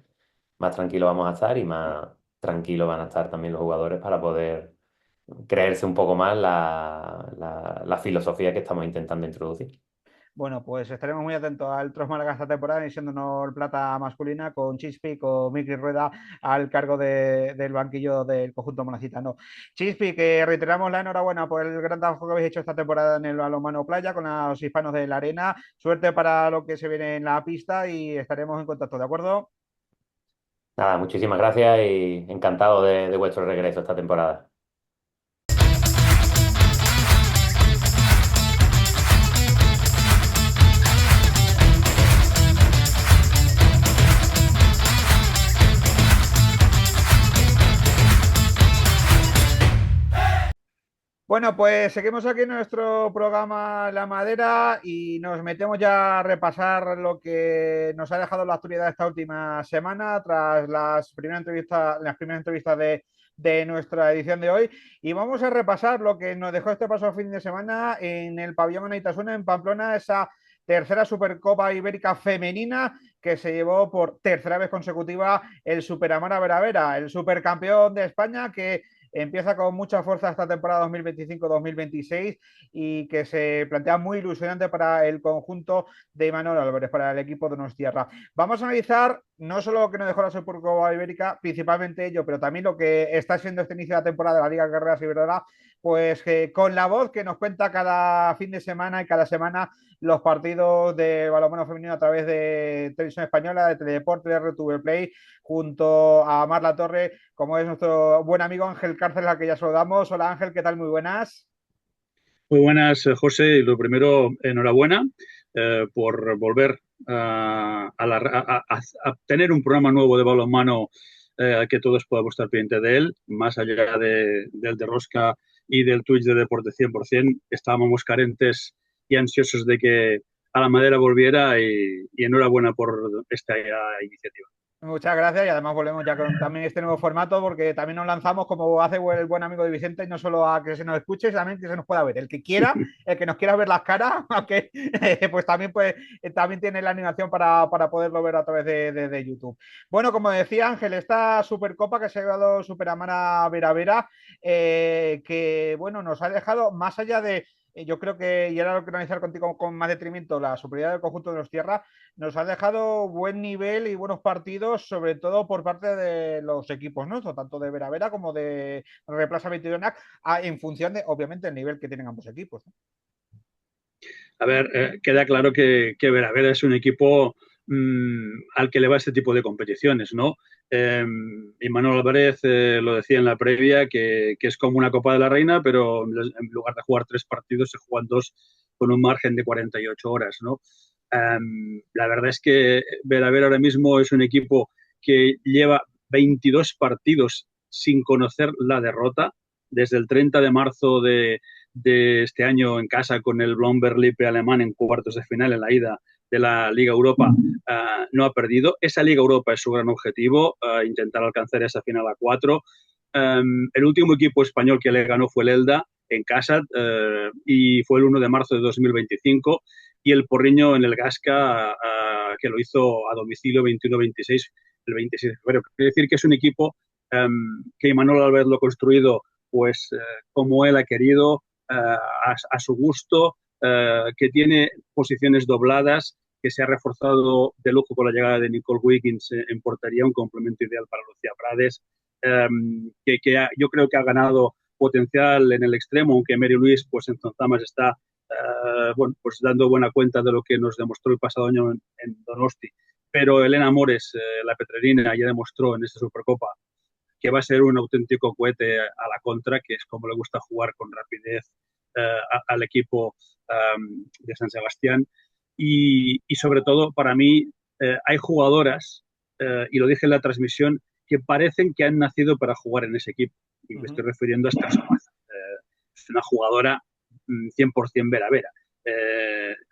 más tranquilo vamos a estar y más tranquilos van a estar también los jugadores para poder creerse un poco más la filosofía que estamos intentando introducir. Bueno, pues estaremos muy atentos al Tros Málaga esta temporada, iniciando plata masculina con Chispi, con Miki Rueda al cargo del banquillo del conjunto monacitano. Chispi, que reiteramos la enhorabuena por el gran trabajo que habéis hecho esta temporada en el balonmano playa con los hispanos de la arena. Suerte para lo que se viene en la pista y estaremos en contacto, ¿de acuerdo? Nada, muchísimas gracias y encantado de vuestro regreso esta temporada. Bueno, pues seguimos aquí en nuestro programa La Madera y nos metemos ya a repasar lo que nos ha dejado la actualidad esta última semana tras las primeras entrevistas de nuestra edición de hoy. Y vamos a repasar lo que nos dejó este pasado fin de semana en el pabellón Anaitasuna en Pamplona, esa tercera Supercopa Ibérica femenina que se llevó por tercera vez consecutiva el Superamara Veravera, el supercampeón de España que empieza con mucha fuerza esta temporada 2025-2026 y que se plantea muy ilusionante para el conjunto de Imanol Álvarez, para el equipo de Donostierra. Vamos a analizar no solo lo que nos dejó la Supercopa Ibérica, principalmente ello, pero también lo que está siendo este inicio de la temporada de la Liga Carreras Iberdrola, pues con la voz que nos cuenta cada fin de semana y cada semana los partidos de balonmano femenino a través de Televisión Española, de Teledeporte, de RTV Play, junto a Marla Torre, como es nuestro buen amigo Ángel Cárcel, al que ya saludamos. Hola Ángel, ¿qué tal? Muy buenas. Muy buenas, José. Lo primero, enhorabuena por volver a tener un programa nuevo de balonmano que todos podamos estar pendientes de él, más allá del de Rosca y del Twitch de Deporte 100%. Estábamos carentes y ansiosos de que a la Madera volviera y enhorabuena por esta iniciativa. Muchas gracias y además volvemos ya con también este nuevo formato porque también nos lanzamos como hace el buen amigo de Vicente y no solo a que se nos escuche, sino también que se nos pueda ver. El que quiera, el que nos quiera ver las caras, aunque pues también tiene la animación para poderlo ver a través de YouTube. Bueno, como decía Ángel, esta Supercopa que se ha llevado Superamara Vera Vera, que bueno, nos ha dejado más allá de yo creo que, y ahora lo quiero analizar contigo con más detrimento, la superioridad del conjunto de los tierras nos ha dejado buen nivel y buenos partidos, sobre todo por parte de los equipos, ¿no? Tanto de Vera Vera como de Replaza 22 NAC, en función de, obviamente, el nivel que tienen ambos equipos, ¿no? A ver, queda claro que Vera Vera es un equipo al que le va este tipo de competiciones, ¿no? Y Manuel Álvarez lo decía en la previa, que es como una Copa de la Reina, pero en lugar de jugar 3 partidos, se juegan 2 con un margen de 48 horas, ¿no? La verdad es que Vera Vera ahora mismo es un equipo que lleva 22 partidos sin conocer la derrota, desde el 30 de marzo de este año en casa con el Blomberg Lippe alemán en cuartos de final en la ida de la Liga Europa, no ha perdido. Esa Liga Europa es su gran objetivo, intentar alcanzar esa final a 4. El último equipo español que le ganó fue el Elda en casa y fue el 1 de marzo de 2025 y el Porriño en el Gasca que lo hizo a domicilio 21-26 el 26 de febrero. Quiere decir que es un equipo que Imanol Álvarez lo ha construido pues como él ha querido, a su gusto, que tiene posiciones dobladas, que se ha reforzado de lujo con la llegada de Nicole Wiggins en portería, un complemento ideal para Lucía Prades, yo creo que ha ganado potencial en el extremo, aunque Mary Louise pues en Zonzamas está bueno, pues dando buena cuenta de lo que nos demostró el pasado año en Donosti. Pero Elena Mores, la petrerina, ya demostró en esta Supercopa que va a ser un auténtico cohete a la contra, que es como le gusta jugar con rapidez al equipo de San Sebastián. Y sobre todo, para mí, hay jugadoras, y lo dije en la transmisión, que parecen que han nacido para jugar en ese equipo. Y me estoy refiriendo a esta Somaza. Es una jugadora 100% Vera Vera.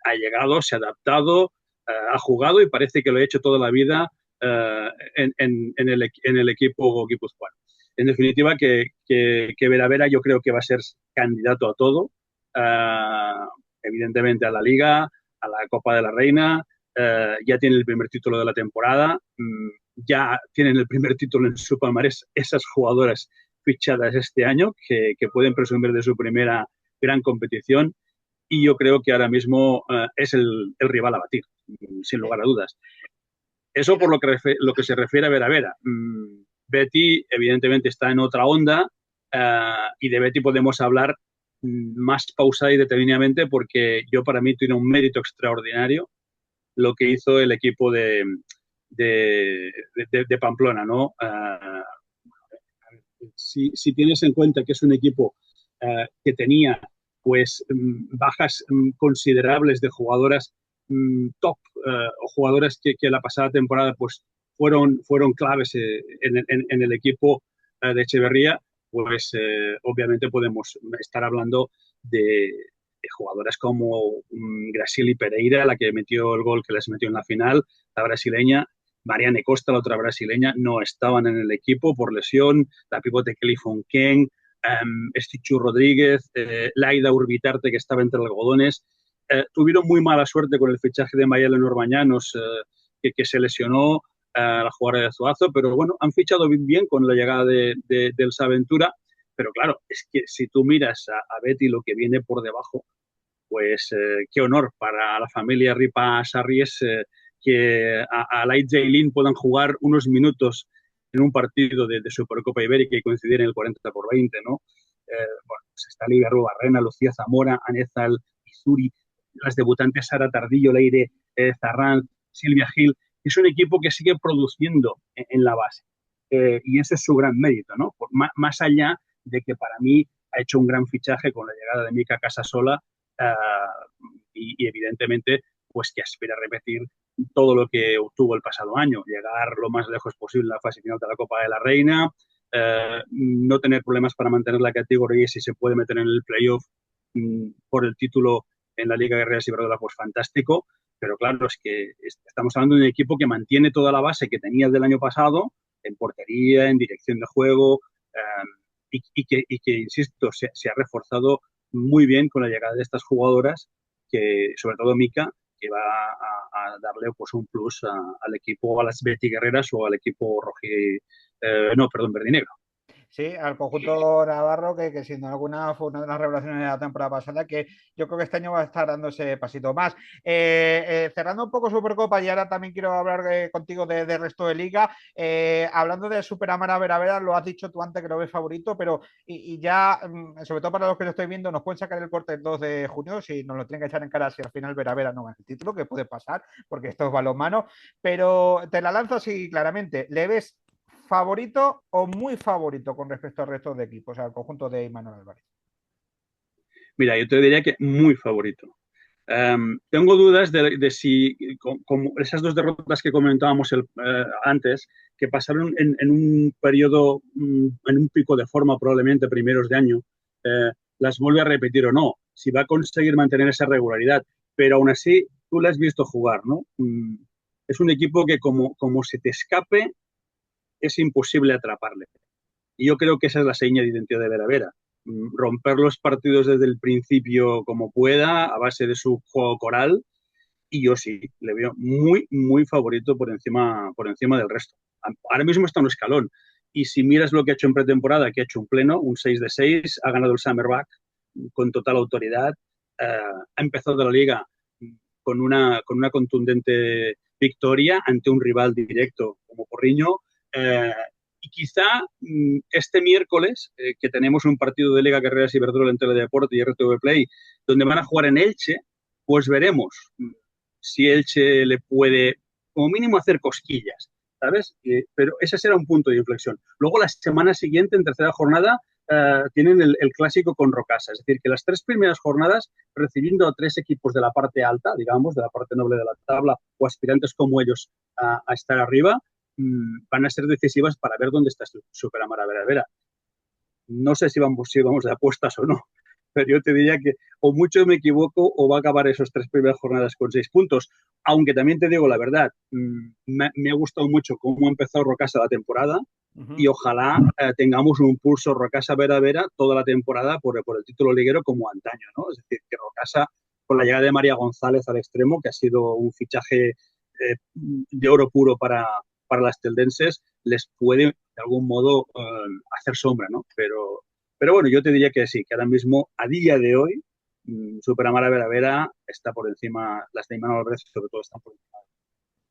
Ha llegado, se ha adaptado, ha jugado y parece que lo ha hecho toda la vida en el equipo guipuzcoano. En definitiva, que Vera Vera yo creo que va a ser candidato a todo, evidentemente a la Liga, a la Copa de la Reina, ya tiene el primer título de la temporada, ya tienen el primer título en su palmarés esas jugadoras fichadas este año que pueden presumir de su primera gran competición y yo creo que ahora mismo es el rival a batir, sin lugar a dudas. Eso por lo que se refiere a Vera Vera. Betty, evidentemente, está en otra onda y de Betty podemos hablar más pausada y determinadamente porque para mí tiene un mérito extraordinario lo que hizo el equipo de Pamplona, ¿no? Si tienes en cuenta que es un equipo que tenía pues bajas considerables de jugadoras top o jugadoras que la pasada temporada pues fueron claves en el equipo de Echeverría, pues obviamente podemos estar hablando de jugadoras como Gracieli Pereira, la que metió el gol que les metió en la final, la brasileña, Mariane Costa, la otra brasileña, no estaban en el equipo por lesión, la pivote Kelly Fonquén, Estichu Rodríguez, Laida Urbitarte, que estaba entre algodones. Tuvieron muy mala suerte con el fichaje de Mayela Normañanos, que se lesionó la jugadora de Azuazo, pero bueno, han fichado bien con la llegada del Saventura, pero claro, es que si tú miras a Betty lo que viene por debajo, pues qué honor para la familia Ripa Sarries que a Light Jaylin puedan jugar unos minutos en un partido de Supercopa Ibérica y coincidir en el 40/20, ¿no? Bueno, pues está Liga Rubarrena, Lucía Zamora, Anezal, Izuri, las debutantes Sara Tardillo, Leire Zarrán, Silvia Gil. Es un equipo que sigue produciendo en la base. Y ese es su gran mérito, ¿no? Más allá de que para mí ha hecho un gran fichaje con la llegada de Mica Casasola y evidentemente pues que aspira a repetir todo lo que obtuvo el pasado año, llegar lo más lejos posible en la fase final de la Copa de la Reina, no tener problemas para mantener la categoría y si se puede meter en el playoff por el título en la Liga Guerreras Iberdrola, pues fantástico. Pero claro, es que estamos hablando de un equipo que mantiene toda la base que tenía del año pasado, en portería, en dirección de juego, y que, insisto, se ha reforzado muy bien con la llegada de estas jugadoras, que sobre todo Mica, que va a darle pues un plus al equipo, a las Betty Guerreras o al equipo verdinegro. Sí, al conjunto navarro, que sin duda alguna fue una de las revelaciones de la temporada pasada, que yo creo que este año va a estar dando ese pasito más. Cerrando un poco Supercopa, y ahora también quiero hablar contigo de resto de liga. Hablando de Super Amara Veravera, lo has dicho tú antes que lo ves favorito, pero y ya, sobre todo para los que lo estoy viendo, nos pueden sacar el corte el 2 de junio, si nos lo tienen que echar en cara si al final Veravera no gana el título, que puede pasar, porque esto es balonmano, pero te la lanzo así claramente. ¿Le ves favorito o muy favorito con respecto al resto de equipos, al conjunto de Imanol Álvarez? Mira, yo te diría que muy favorito. Tengo dudas de si, como esas dos derrotas que comentábamos antes, que pasaron en un periodo, en un pico de forma probablemente primeros de año, las vuelve a repetir o no, si va a conseguir mantener esa regularidad, pero aún así tú la has visto jugar, ¿no? Es un equipo que como se te escape, es imposible atraparle. Y yo creo que esa es la seña de identidad de Vera Vera. Romper los partidos desde el principio como pueda, a base de su juego coral, y yo sí, le veo muy, muy favorito por encima del resto. Ahora mismo está en un escalón, y si miras lo que ha hecho en pretemporada, que ha hecho un pleno, un 6 de 6, ha ganado el Summerback con total autoridad, ha empezado la liga con una contundente victoria ante un rival directo como Porriño, y quizá este miércoles, que tenemos un partido de Liga Guerreras Iberdrola en Teledeporte y RTV Play, donde van a jugar en Elche, pues veremos si Elche le puede, como mínimo, hacer cosquillas, ¿sabes? Pero ese será un punto de inflexión. Luego, la semana siguiente, en tercera jornada, tienen el clásico con Rocasa. Es decir, que las 3 primeras jornadas, recibiendo a 3 equipos de la parte alta, digamos, de la parte noble de la tabla, o aspirantes como ellos a estar arriba, van a ser decisivas para ver dónde está Super Amara Veravera. No sé si vamos de apuestas o no, pero yo te diría que o mucho me equivoco o va a acabar esas 3 primeras jornadas con 6 puntos. Aunque también te digo la verdad, me ha gustado mucho cómo ha empezado Rocasa la temporada, y ojalá tengamos un pulso Rocasa Veravera toda la temporada por el título liguero como antaño, ¿no? Es decir, que Rocasa, con la llegada de María González al extremo, que ha sido un fichaje de oro puro para las teldenses, les puede de algún modo hacer sombra, ¿no? Pero bueno, yo te diría que sí, que ahora mismo, a día de hoy, Super Amara Veravera está por encima, las de Imanol Álvarez sobre todo están por encima.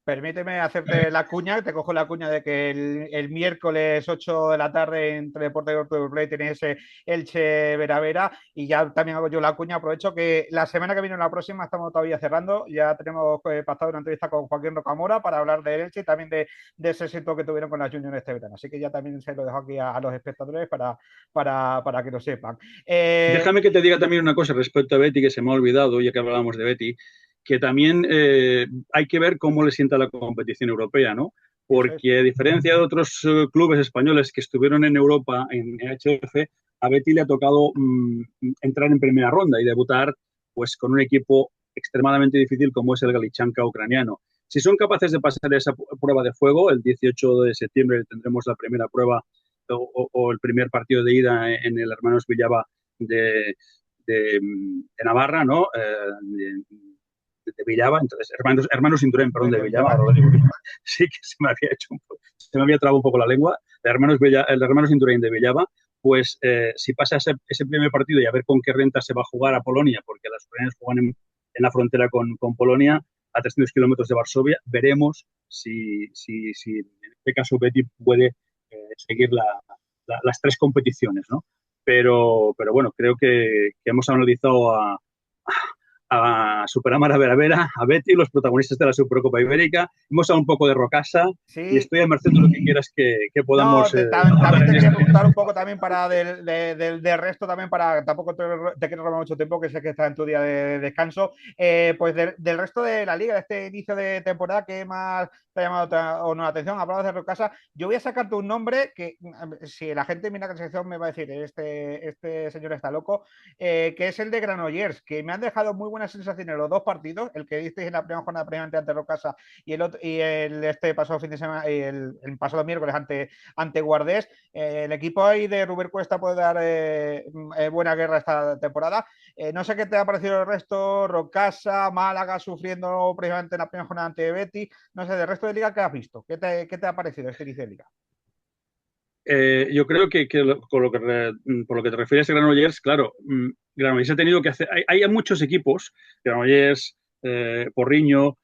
Permíteme hacerte la cuña, te cojo la cuña de que el miércoles 8 de la tarde en Teledeporte y RTV Play tenéis Elche Veravera, y ya también hago yo la cuña, aprovecho que la semana que viene, la próxima, estamos todavía cerrando, ya tenemos pactado una entrevista con Joaquín Rocamora para hablar de Elche y también de ese éxito que tuvieron con las juniors este verano, así que ya también se lo dejo aquí a los espectadores para que lo sepan. Déjame que te diga también una cosa respecto a Betty, que se me ha olvidado, ya que hablábamos de Betty, que también hay que ver cómo le sienta la competición europea, ¿no? Porque a diferencia de otros clubes españoles que estuvieron en Europa, en EHF, a Betty le ha tocado entrar en primera ronda y debutar pues con un equipo extremadamente difícil como es el Galichanka ucraniano. Si son capaces de pasar esa prueba de fuego, el 18 de septiembre tendremos la primera prueba o el primer partido de ida en el Hermanos Villaba de Navarra, ¿no? De Villaba, entonces, hermanos Indurain, perdón, de Villaba, ahora lo digo bien. Sí que se me había trabado un poco la lengua, el hermanos Indurain de Villaba, pues si pasa ese primer partido y a ver con qué renta se va a jugar a Polonia, porque las ucranianas juegan en la frontera con Polonia, a 300 kilómetros de Varsovia, veremos si en este caso Betty puede seguir las 3 competiciones, ¿no? Pero bueno, creo que hemos analizado a Superamara Vera, a Betty, los protagonistas de la Supercopa Ibérica. Hemos hablado un poco de Rocasa y Sí. estoy a merced de lo que quieras que No, podamos también hablar te en quería este. preguntar un poco también para del resto, también para, tampoco te quiero robar mucho tiempo, que sé que estás en tu día de descanso, pues del resto de la liga, de este inicio de temporada, ¿qué más te ha llamado o no la atención? Hablabas de Rocasa, yo voy a sacarte un nombre que si la gente mira la sección me va a decir, este señor está loco, que es el de Granollers, que me han dejado muy buenas sensaciones los dos partidos, el que disteis en la primera jornada previamente ante Rocasa y el este pasado fin de semana, el pasado miércoles ante Guardés. El equipo ahí de Rubén Cuesta puede dar buena guerra esta temporada. No sé qué te ha parecido el resto, Rocasa, Málaga sufriendo precisamente en la primera jornada ante Betis. No sé, del resto de liga, ¿qué has visto? ¿Qué te ha parecido este inicio de liga? Yo creo que por lo que te refieres a Granollers, claro, Granollers ha tenido que hacer. Hay muchos equipos, Granollers, Porriño,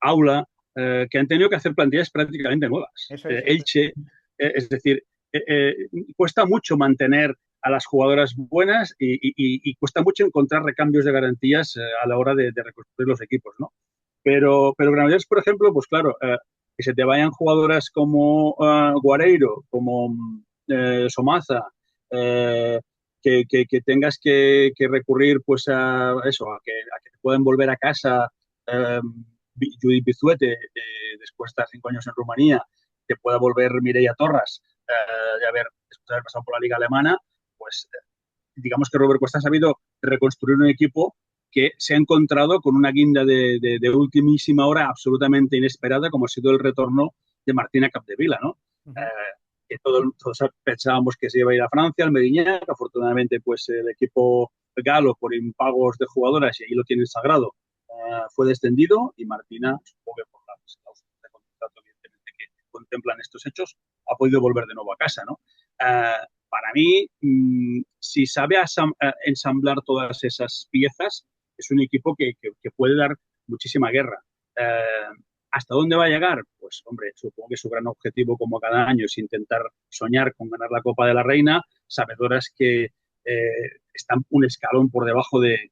Aula, que han tenido que hacer plantillas prácticamente nuevas. Eso es. Elche, es decir, cuesta mucho mantener a las jugadoras buenas y cuesta mucho encontrar recambios de garantías a la hora de reconstruir los equipos, ¿no? Pero Granollers, por ejemplo, pues claro, que se te vayan jugadoras como Guareiro, como Somaza, eh, que tengas que recurrir pues a eso, a que puedan volver a casa Judith Bizuete, después de estar 5 años en Rumanía, que pueda volver Mireia Torras, después de haber pasado por la liga alemana, pues digamos que Robert Cuesta ha sabido reconstruir un equipo que se ha encontrado con una guinda de ultimísima hora absolutamente inesperada, como ha sido el retorno de Martina Capdevila, ¿no? Que todos pensábamos que se iba a ir a Francia, al Mediñac, afortunadamente pues el equipo galo por impagos de jugadoras, y ahí lo tienen sagrado, fue descendido y Martina, supongo que por la ausencia de contrato evidentemente que contemplan estos hechos, ha podido volver de nuevo a casa, ¿no? Para mí, si sabe ensamblar todas esas piezas, es un equipo que puede dar muchísima guerra. ¿Hasta dónde va a llegar? Pues, hombre, supongo que su gran objetivo, como cada año, es intentar soñar con ganar la Copa de la Reina, sabedoras que están un escalón por debajo de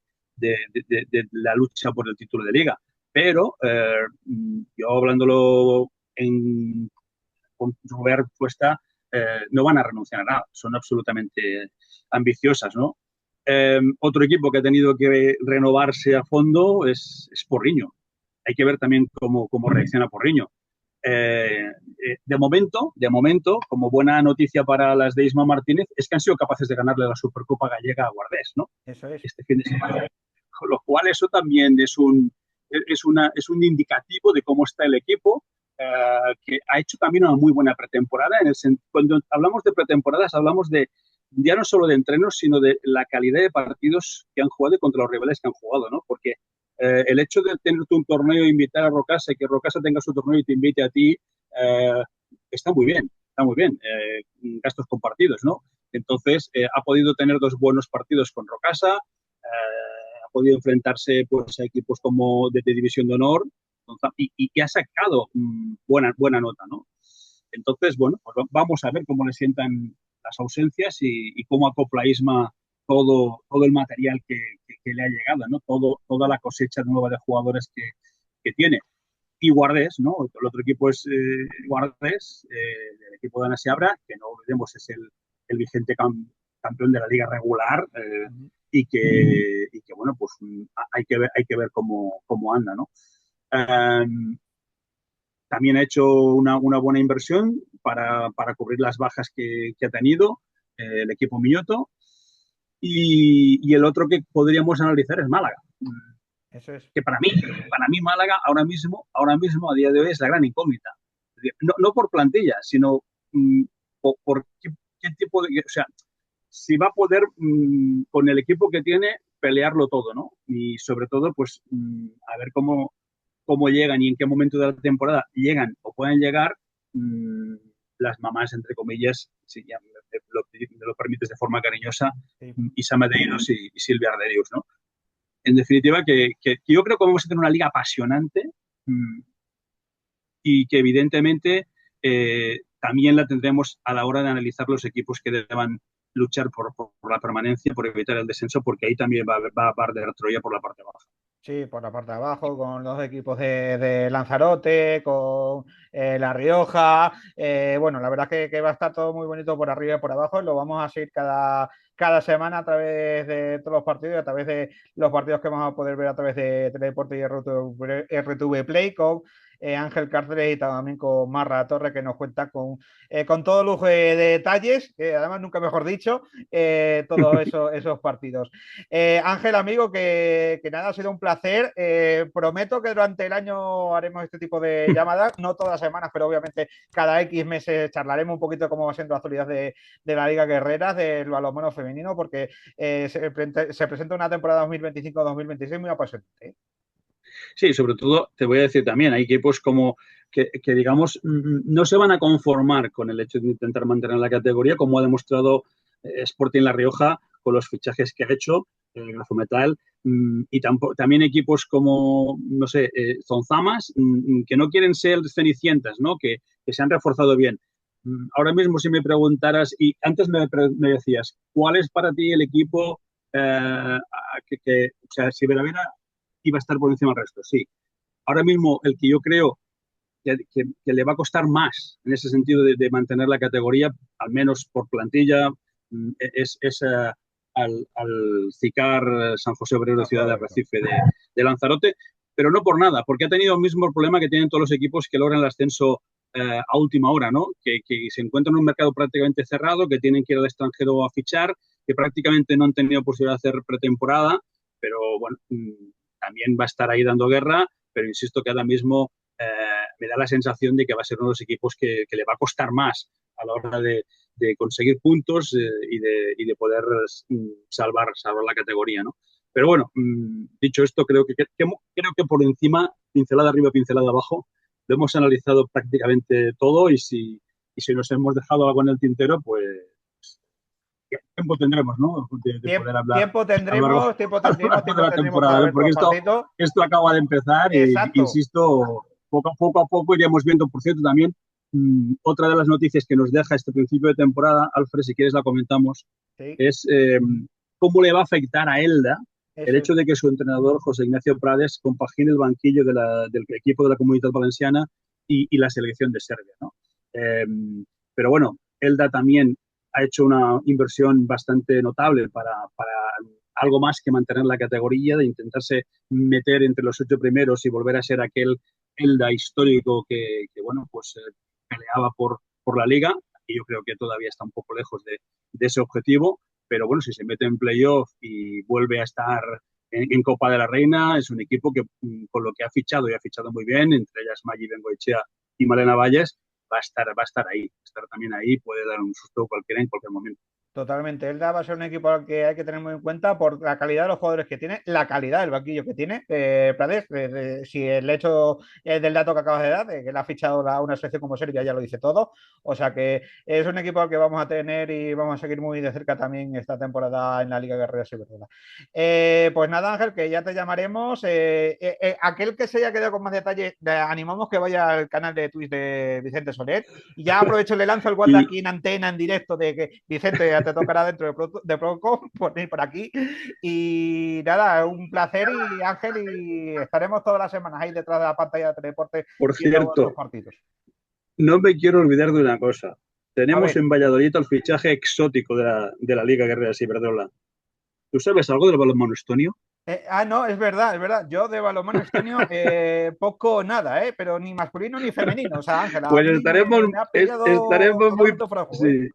la lucha por el título de liga. Pero yo hablándolo con Robert Cuesta, no van a renunciar a nada, son absolutamente ambiciosas, ¿no? Otro equipo que ha tenido que renovarse a fondo es Porriño. Hay que ver también cómo reacciona Porriño. De momento, como buena noticia para las de Isma Martínez, es que han sido capaces de ganarle la Supercopa Gallega a Guardés, ¿no? Eso es. Este fin de semana. Con lo cual, eso también es un indicativo de cómo está el equipo, que ha hecho también una muy buena pretemporada. Cuando hablamos de pretemporadas, hablamos ya no solo de entrenos, sino de la calidad de partidos que han jugado y contra los rivales que han jugado, ¿no? Porque el hecho de tener un torneo e invitar a Rocasa y que Rocasa tenga su torneo y te invite a ti, está muy bien, gastos compartidos, ¿no? Entonces, ha podido tener 2 buenos partidos con Rocasa, ha podido enfrentarse pues, a equipos como de División de Honor y ha sacado buena nota, ¿no? Entonces, bueno, pues vamos a ver cómo le sientan las ausencias y cómo acopla Isma todo el material que le ha llegado, ¿no? Toda la cosecha nueva de jugadores que tiene. Y Guardés, ¿no? El otro equipo es Guardés, el equipo de Ana Seabra, que no olvidemos es el vigente campeón de la liga regular, y que bueno, pues hay que ver cómo anda, ¿no? También ha hecho una buena inversión para cubrir las bajas que ha tenido el equipo Miñoto. Y el otro que podríamos analizar es Málaga. Eso es. Que para mí Málaga ahora mismo, a día de hoy, es la gran incógnita. No por plantilla, sino por qué tipo de... O sea, si va a poder, con el equipo que tiene, pelearlo todo, ¿no? Y sobre todo, pues, a ver cómo llegan y en qué momento de la temporada llegan o pueden llegar las mamás, entre comillas, si ya me lo permites de forma cariñosa, Sí. Isa Medeiros y Silvia Arderius, ¿no? En definitiva, que yo creo que vamos a tener una liga apasionante y que evidentemente también la tendremos a la hora de analizar los equipos que deban luchar por la permanencia, por evitar el descenso, porque ahí también va a arder Troya por la parte baja. Sí, por la parte de abajo, con los equipos de Lanzarote, con La Rioja. Bueno, la verdad que va a estar todo muy bonito por arriba y por abajo. Lo vamos a seguir cada semana a través de todos los partidos y a través de los partidos que vamos a poder ver a través de Teledeporte y RTV Play con Ángel Cárceles y también con Marra Torre, que nos cuenta con todo lujo de detalles, además nunca mejor dicho, todos esos partidos. Ángel, amigo, que nada, ha sido un placer. Prometo que durante el año haremos este tipo de llamadas, no todas las semanas, pero obviamente cada X meses charlaremos un poquito de cómo va siendo la actualidad de la Liga Guerreras, del balonmano femenino, porque se presenta una temporada 2025-2026 muy apasionante. Sí, sobre todo, te voy a decir también, hay equipos como que digamos, no se van a conformar con el hecho de intentar mantener la categoría, como ha demostrado Sporting La Rioja con los fichajes que ha hecho, el Grafometal, y también equipos como, no sé, Zonzamas, que no quieren ser cenicientas, ¿no? Que se han reforzado bien. Ahora mismo, si me preguntaras, y antes me decías, ¿cuál es para ti el equipo o sea, si Veravera iba a estar por encima del resto? Sí. Ahora mismo, el que yo creo que le va a costar más en ese sentido de mantener la categoría, al menos por plantilla, es al CICAR San José Obrero Ciudad de Arrecife de Lanzarote, pero no por nada, porque ha tenido el mismo problema que tienen todos los equipos que logran el ascenso a última hora, ¿no? Que se encuentran en un mercado prácticamente cerrado, que tienen que ir al extranjero a fichar, que prácticamente no han tenido posibilidad de hacer pretemporada, pero bueno, también va a estar ahí dando guerra, pero insisto que ahora mismo me da la sensación de que va a ser uno de los equipos que le va a costar más a la hora de conseguir puntos y de poder salvar la categoría, ¿no? Pero bueno, dicho esto, creo que por encima, pincelada arriba, pincelada abajo, lo hemos analizado prácticamente todo y si nos hemos dejado algo en el tintero, pues tiempo tendremos, ¿no? De poder hablar. Tiempo tendremos de la temporada, porque esto acaba de empezar y, insisto, poco a poco iremos viendo. Por cierto, también otra de las noticias que nos deja este principio de temporada, Alfred, si quieres la comentamos, sí, es cómo le va a afectar a Elda el hecho de que su entrenador, José Ignacio Prades, compagine el banquillo del equipo de la Comunitat Valenciana y la selección de Serbia, ¿no? Pero bueno, Elda también ha hecho una inversión bastante notable para algo más que mantener la categoría, de intentarse meter entre los 8 primeros y volver a ser aquel Elda histórico que bueno, pues peleaba por la Liga, y yo creo que todavía está un poco lejos de ese objetivo, pero bueno, si se mete en playoff y vuelve a estar en Copa de la Reina, es un equipo que con lo que ha fichado, y ha fichado muy bien, entre ellas Maggi Bengoechea y Malena Valles, va a estar también ahí, puede dar un susto cualquiera en cualquier momento. Totalmente. Elda va a ser un equipo al que hay que tener muy en cuenta por la calidad de los jugadores que tiene, la calidad del banquillo que tiene. Prades, si el hecho del dato que acabas de dar, de que le ha fichado una selección como Serbia, ya lo dice todo. O sea que es un equipo al que vamos a tener y vamos a seguir muy de cerca también esta temporada en la Liga Guerrera Ciberdrola. Pues nada, Ángel, que ya te llamaremos. Aquel que se haya quedado con más detalles, animamos que vaya al canal de Twitch de Vicente Soler. Y ya aprovecho, le lanzo el guante aquí en antena, en directo, de que Vicente, te tocará dentro de Procom por venir por aquí. Y nada, un placer, y Ángel, y estaremos todas las semanas ahí detrás de la pantalla de Teledeporte. Por cierto, no me quiero olvidar de una cosa. Tenemos en Valladolid el fichaje exótico de la Liga Guerrera Ciberdrola. ¿Tú sabes algo del balonmano estonio? No, es verdad. Yo de balonmano estonio poco nada, pero ni masculino ni femenino. O sea, Ángel, pues estaremos muy... Sí.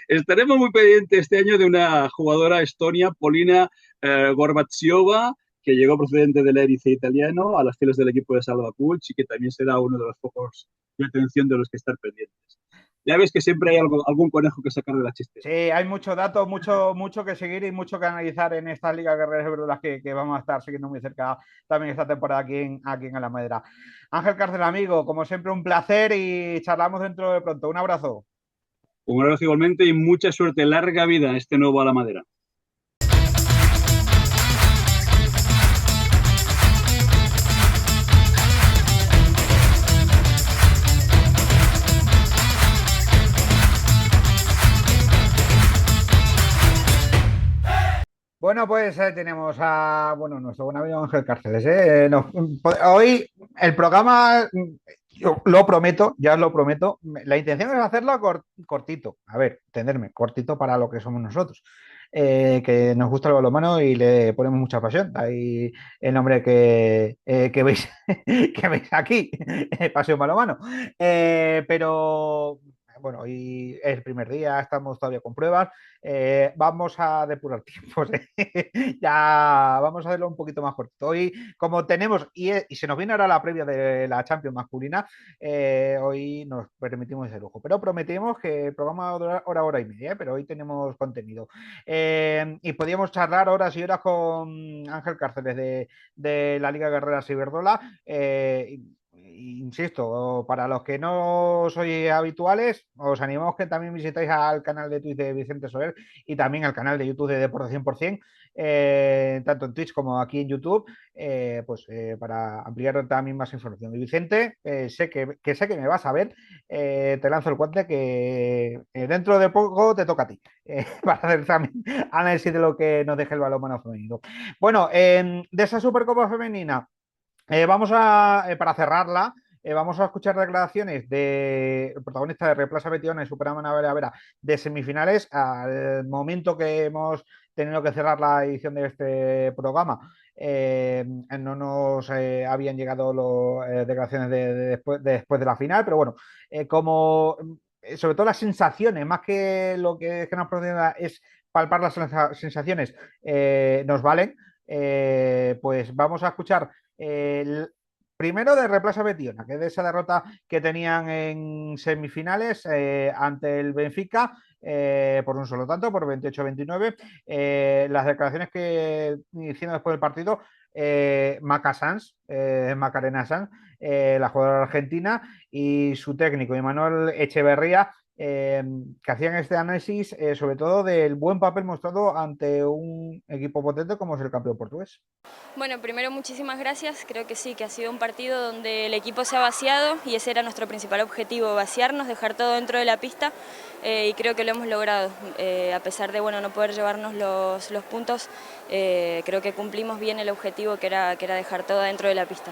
Estaremos muy pendientes este año de una jugadora estonia, Polina Gorbatsiova, que llegó procedente del Erice italiano a las filas del equipo de Salva Puig, y que también será uno de los focos de atención de los que estar pendientes. Ya ves que siempre hay algún conejo que sacar de la chistera. Sí, hay mucho dato, mucho que seguir y mucho que analizar en estas ligas guerreras que vamos a estar siguiendo muy cerca también esta temporada aquí en Alamadera. Ángel Cárcel, amigo, como siempre, un placer, y charlamos dentro de pronto. Un abrazo. Un abrazo igualmente y mucha suerte. Larga vida este nuevo Alamadera. Bueno, pues tenemos a nuestro buen amigo Ángel Cárceles. Hoy el programa, yo lo prometo, ya os lo prometo. La intención es hacerlo cortito. A ver, entenderme, cortito para lo que somos nosotros. Que nos gusta el balonmano y le ponemos mucha pasión. Ahí el nombre que veis, que veis aquí, Pasión Balonmano. Pero bueno, hoy es el primer día, estamos todavía con pruebas. Vamos a depurar tiempos. Ya vamos a hacerlo un poquito más corto. Hoy, como tenemos, y se nos viene ahora la previa de la Champions masculina, hoy nos permitimos ese lujo. Pero prometimos que el programa va a durar hora y media, pero hoy tenemos contenido. Y podíamos charlar horas y horas con Ángel Cárceles de la Liga Guerrera Ciberdola. Insisto, para los que no sois habituales, os animamos que también visitéis al canal de Twitch de Vicente Soler y también al canal de YouTube de Deporte 100%, tanto en Twitch como aquí en YouTube, para ampliar también más información. Y Vicente, sé que me vas a ver, te lanzo el guante que dentro de poco te toca a ti, para hacer también análisis de lo que nos deje el balonmano femenino. Bueno, de esa Supercopa femenina. Para cerrarla, vamos a escuchar declaraciones del protagonista de Replaza Betiona y Superamana Vera Vera de semifinales al momento que hemos tenido que cerrar la edición de este programa. No nos habían llegado las declaraciones después de la final, pero bueno, sobre todo las sensaciones, más que lo que nos procede es palpar las sensaciones, nos valen. Pues vamos a escuchar primero de Replaza Betiona, que es de esa derrota que tenían en semifinales ante el Benfica por un solo tanto, por 28-29. Las declaraciones que hicieron después del partido, Macarena Sanz, la jugadora argentina, y su técnico, Imanol Echeverría, que hacían este análisis sobre todo del buen papel mostrado ante un equipo potente como es el campeón portugués. Bueno, primero muchísimas gracias, creo que sí, que ha sido un partido donde el equipo se ha vaciado y ese era nuestro principal objetivo, vaciarnos, dejar todo dentro de la pista y creo que lo hemos logrado, a pesar de no poder llevarnos los puntos, creo que cumplimos bien el objetivo que era dejar todo dentro de la pista.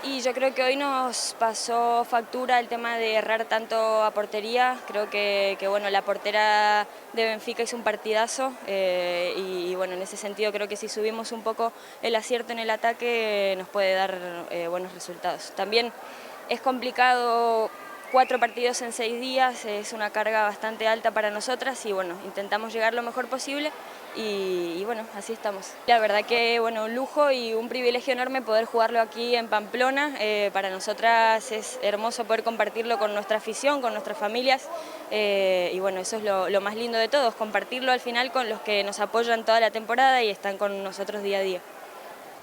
Y yo creo que hoy nos pasó factura el tema de errar tanto a portería. Creo que la portera de Benfica hizo un partidazo y en ese sentido creo que si subimos un poco el acierto en el ataque nos puede dar buenos resultados. También es complicado 4 partidos en 6 días, es una carga bastante alta para nosotras y intentamos llegar lo mejor posible y así estamos. La verdad que un lujo y un privilegio enorme poder jugarlo aquí en Pamplona. Para nosotras es hermoso poder compartirlo con nuestra afición, con nuestras familias y eso es lo más lindo de todo, compartirlo al final con los que nos apoyan toda la temporada y están con nosotros día a día.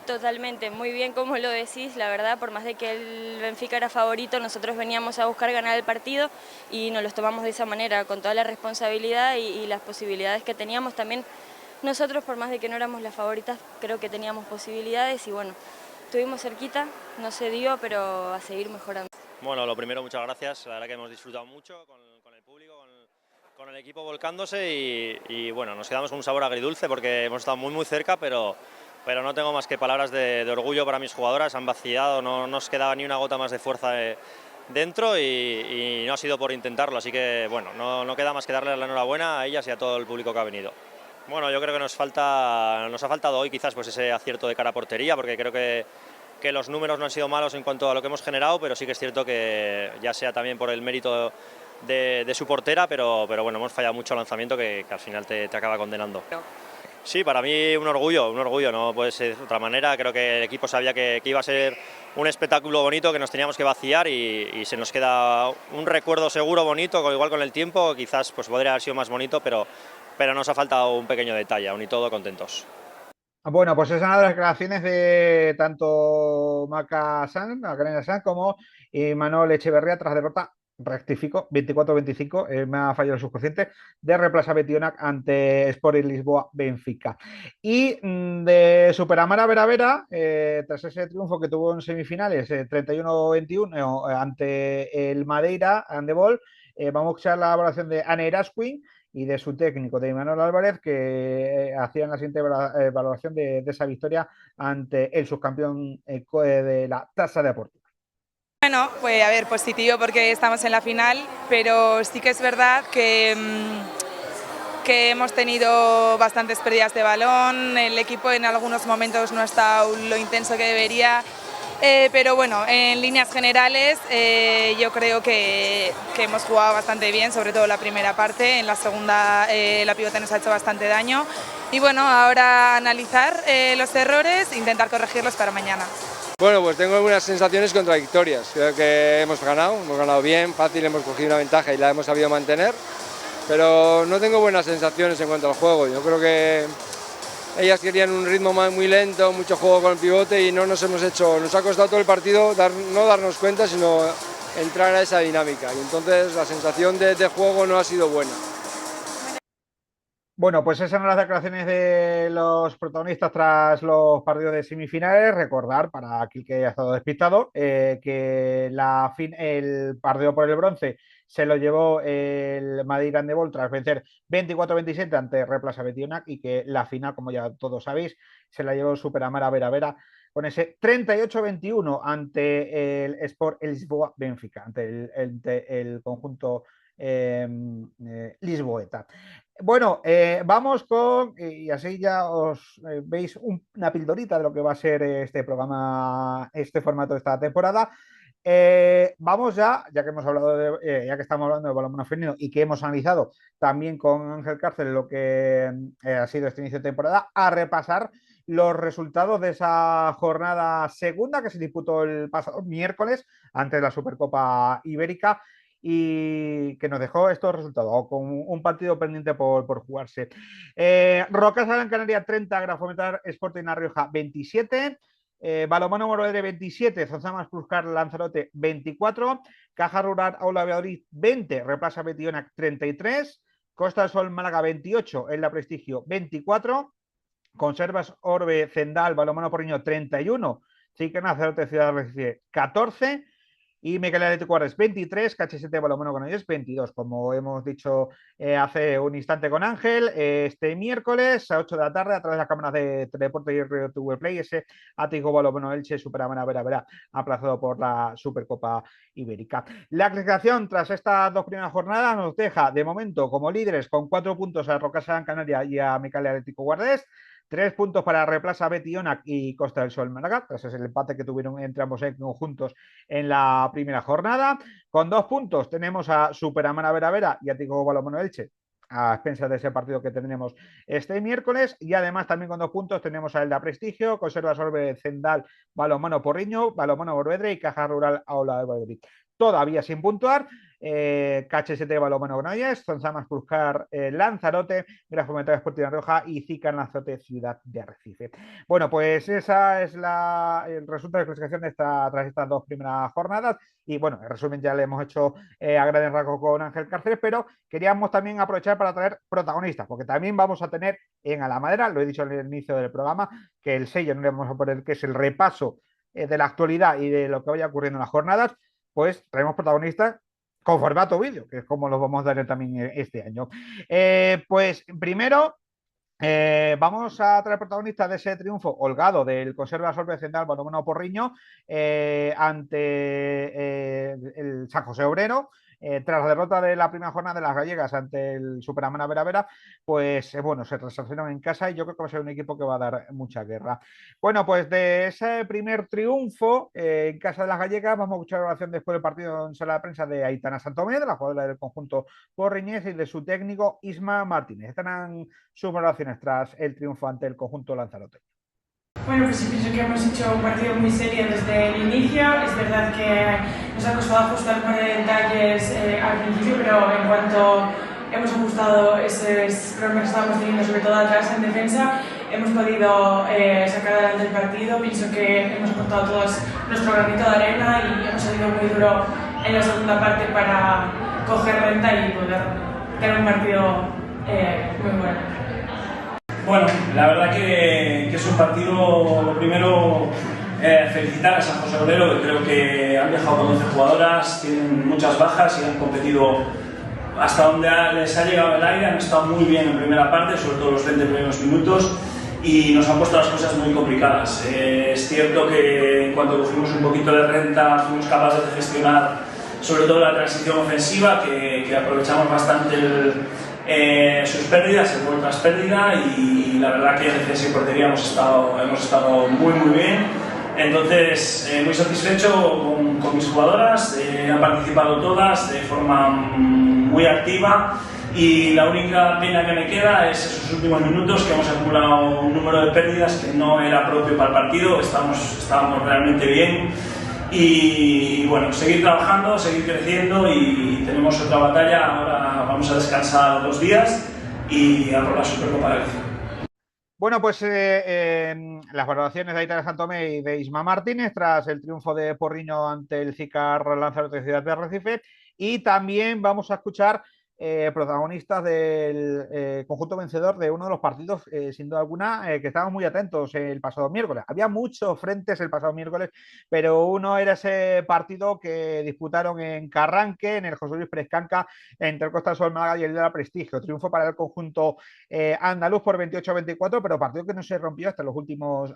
Totalmente, muy bien como lo decís, la verdad, por más de que el Benfica era favorito, nosotros veníamos a buscar ganar el partido y nos los tomamos de esa manera, con toda la responsabilidad y las posibilidades que teníamos también. Nosotros, por más de que no éramos las favoritas, creo que teníamos posibilidades y estuvimos cerquita, no se dio, pero a seguir mejorando. Bueno, lo primero, muchas gracias, la verdad que hemos disfrutado mucho con el público, con el equipo volcándose y nos quedamos con un sabor agridulce porque hemos estado muy cerca, pero no tengo más que palabras de orgullo para mis jugadoras, han vaciado, no nos quedaba ni una gota más de fuerza dentro y no ha sido por intentarlo, así que no queda más que darle la enhorabuena a ellas y a todo el público que ha venido. Bueno, yo creo que nos ha faltado hoy quizás ese acierto de cara a portería, porque creo que los números no han sido malos en cuanto a lo que hemos generado, pero sí que es cierto que ya sea también por el mérito de su portera, pero hemos fallado mucho el lanzamiento que al final te acaba condenando. Sí, para mí un orgullo, no puede ser de otra manera. Creo que el equipo sabía que iba a ser un espectáculo bonito, que nos teníamos que vaciar y se nos queda un recuerdo seguro bonito, igual con el tiempo, quizás podría haber sido más bonito, pero nos ha faltado un pequeño detalle, aún y todo contentos. Bueno, pues esas son las declaraciones de tanto Macarena Sanz como Imanol Echeverría tras derrota, rectifico, 24-25, me ha fallado el subconsciente, de Replaza Betiona ante Sporting Lisboa Benfica. Y de Superamara Vera Vera, tras ese triunfo que tuvo en semifinales, 31-21 ante el Madeira Handebol, vamos a escuchar la evaluación de Anne Erasquin y de su técnico, de Imanol Álvarez, que hacían la siguiente valoración de esa victoria ante el subcampeón de la Tasa Deportiva. Bueno, pues a ver, positivo porque estamos en la final, pero sí que es verdad que hemos tenido bastantes pérdidas de balón, el equipo en algunos momentos no ha estado lo intenso que debería, pero bueno, en líneas generales yo creo que hemos jugado bastante bien, sobre todo la primera parte, en la segunda la pivote nos ha hecho bastante daño y bueno, ahora analizar los errores e intentar corregirlos para mañana. Bueno, pues tengo algunas sensaciones contradictorias. Creo que hemos ganado bien, fácil, hemos cogido una ventaja y la hemos sabido mantener, pero no tengo buenas sensaciones en cuanto al juego. Yo creo que ellas querían un ritmo muy lento, mucho juego con el pivote y no nos ha costado todo el partido no darnos cuenta, sino entrar a esa dinámica. Y entonces la sensación de juego no ha sido buena. Bueno, pues esas son las declaraciones de los protagonistas tras los partidos de semifinales. Recordar, para aquel que haya estado despistado, que el partido por el bronce se lo llevó el Madrid Handebol tras vencer 24-27 ante Replaza Betionac y que la final, como ya todos sabéis, se la llevó Superamara Vera con ese 38-21 ante el Sport Lisboa Benfica, ante el conjunto lisboeta. Bueno, vamos con, y así ya os veis una pildorita de lo que va a ser este programa, este formato de esta temporada. Vamos ya que hemos hablado ya que estamos hablando de balonmano femenino y que hemos analizado también con Ángel Cárcel lo que ha sido este inicio de temporada, a repasar los resultados de esa jornada segunda que se disputó el pasado miércoles antes de la Supercopa Ibérica y que nos dejó estos resultados, con un partido pendiente por jugarse. Rocasa Gran Canaria 30, Grafometal Sporting La Rioja 27, Balonmano Morvedre 27, Zonzamas Pluscar Lanzarote 24, Caja Rural Aula Valladolid 20, Replaza Betionac 33, Costa del Sol Málaga 28, en la Prestigio 24, Conservas Orbe Zendal Balonmano Porriño 31, Chica Lanzarote Ciudad Recife 14, y Miquel Atlético Guardes 23, KH7 Balonmano Granollers 22, como hemos dicho hace un instante con Ángel, este miércoles a 8 de la tarde a través de las cámaras de Teledeporte y RTV Play, ese Atlético Balonmano Elche Superamana Vera aplazado por la Supercopa Ibérica. La clasificación tras estas dos primeras jornadas nos deja de momento como líderes con 4 puntos a Rocasa Gran Canaria y a Miquel Atlético Guardes, 3 puntos para Replaza Betionac y Costa del Sol Málaga, tras el empate que tuvieron entre ambos conjuntos en la primera jornada. Con 2 puntos tenemos a Superamana Vera y Atlético Balonmano Elche, a expensas de ese partido que tendremos este miércoles, y además también con 2 puntos tenemos a Elda Prestigio, Conservas Orbe Zendal Balonmano Porriño, Balonmano Morvedre y Caja Rural Aula de Valladolid. Todavía sin puntuar, KH7 Balonmano Granollers, Zonzamas Pluscar Lanzarote, Grafometal Sporting La Rioja y Zica Lanzarote Ciudad de Arrecife. Bueno, pues esa es el resultado de clasificación tras estas dos primeras jornadas. Y bueno, el resumen ya le hemos hecho a grandes rasgos con Ángel Cárceles, pero queríamos también aprovechar para traer protagonistas, porque también vamos a tener en A la Madera, lo he dicho al inicio del programa, que el sello no le vamos a poner, que es el repaso de la actualidad y de lo que vaya ocurriendo en las jornadas, pues traemos protagonistas con formato vídeo, que es como los vamos a dar también este año. Pues primero vamos a traer protagonistas de ese triunfo holgado del Conservas Orbe Zendal Balonmano Porriño ante el San José Obrero. Tras la derrota de la primera jornada de las gallegas ante el Superamana Vera, pues bueno, se resarcieron en casa y yo creo que va a ser un equipo que va a dar mucha guerra. Bueno, pues de ese primer triunfo en casa de las gallegas vamos a escuchar la oración después del partido en sala de prensa de Aitana Santomé, de la jugadora del conjunto porriñés, y de su técnico Isma Martínez. Estarán sus valoraciones tras el triunfo ante el conjunto lanzarote. Bueno, pues sí pienso que hemos hecho un partido muy serio desde el inicio. Es verdad que nos ha costado ajustar un par de detalles al principio, pero en cuanto hemos ajustado esos problemas que estábamos teniendo, sobre todo atrás en defensa, hemos podido sacar adelante el partido. Pienso que hemos aportado todos nuestro granito de arena y hemos salido muy duro en la segunda parte para coger renta y poder tener un partido muy bueno. Bueno, la verdad que es un partido, lo primero, felicitar a San José Obrero, que creo que han viajado con 11 jugadoras, tienen muchas bajas y han competido hasta donde les ha llegado el aire, han estado muy bien en primera parte, sobre todo los 20 primeros minutos, y nos han puesto las cosas muy complicadas. Es cierto que en cuanto cogimos un poquito de renta fuimos capaces de gestionar sobre todo la transición ofensiva, que aprovechamos bastante sus pérdidas, el gol tras pérdida, y la verdad que en defensa y portería hemos estado muy bien. Entonces, muy satisfecho con mis jugadoras, han participado todas de forma muy activa, y la única pena que me queda es esos últimos minutos, que hemos acumulado un número de pérdidas que no era propio para el partido. Estábamos realmente bien, y bueno, seguir trabajando, seguir creciendo, y tenemos otra batalla. Ahora vamos a descansar 2 días y a por la Supercopa de Galicia. Bueno, pues las valoraciones de Aitana Santomé y de Isma Martínez tras el triunfo de Porriño ante el CICAR Lanzarote de Ciudad de Arrecife, y también vamos a escuchar protagonistas del conjunto vencedor de uno de los partidos, sin duda alguna, que estábamos muy atentos el pasado miércoles. Había muchos frentes el pasado miércoles, pero uno era ese partido que disputaron en Carranque, en el José Luis Pérez Canca, entre el Costa del Sol Málaga y el de la Prestigio. Triunfo para el conjunto andaluz por 28-24, pero partido que no se rompió hasta los últimos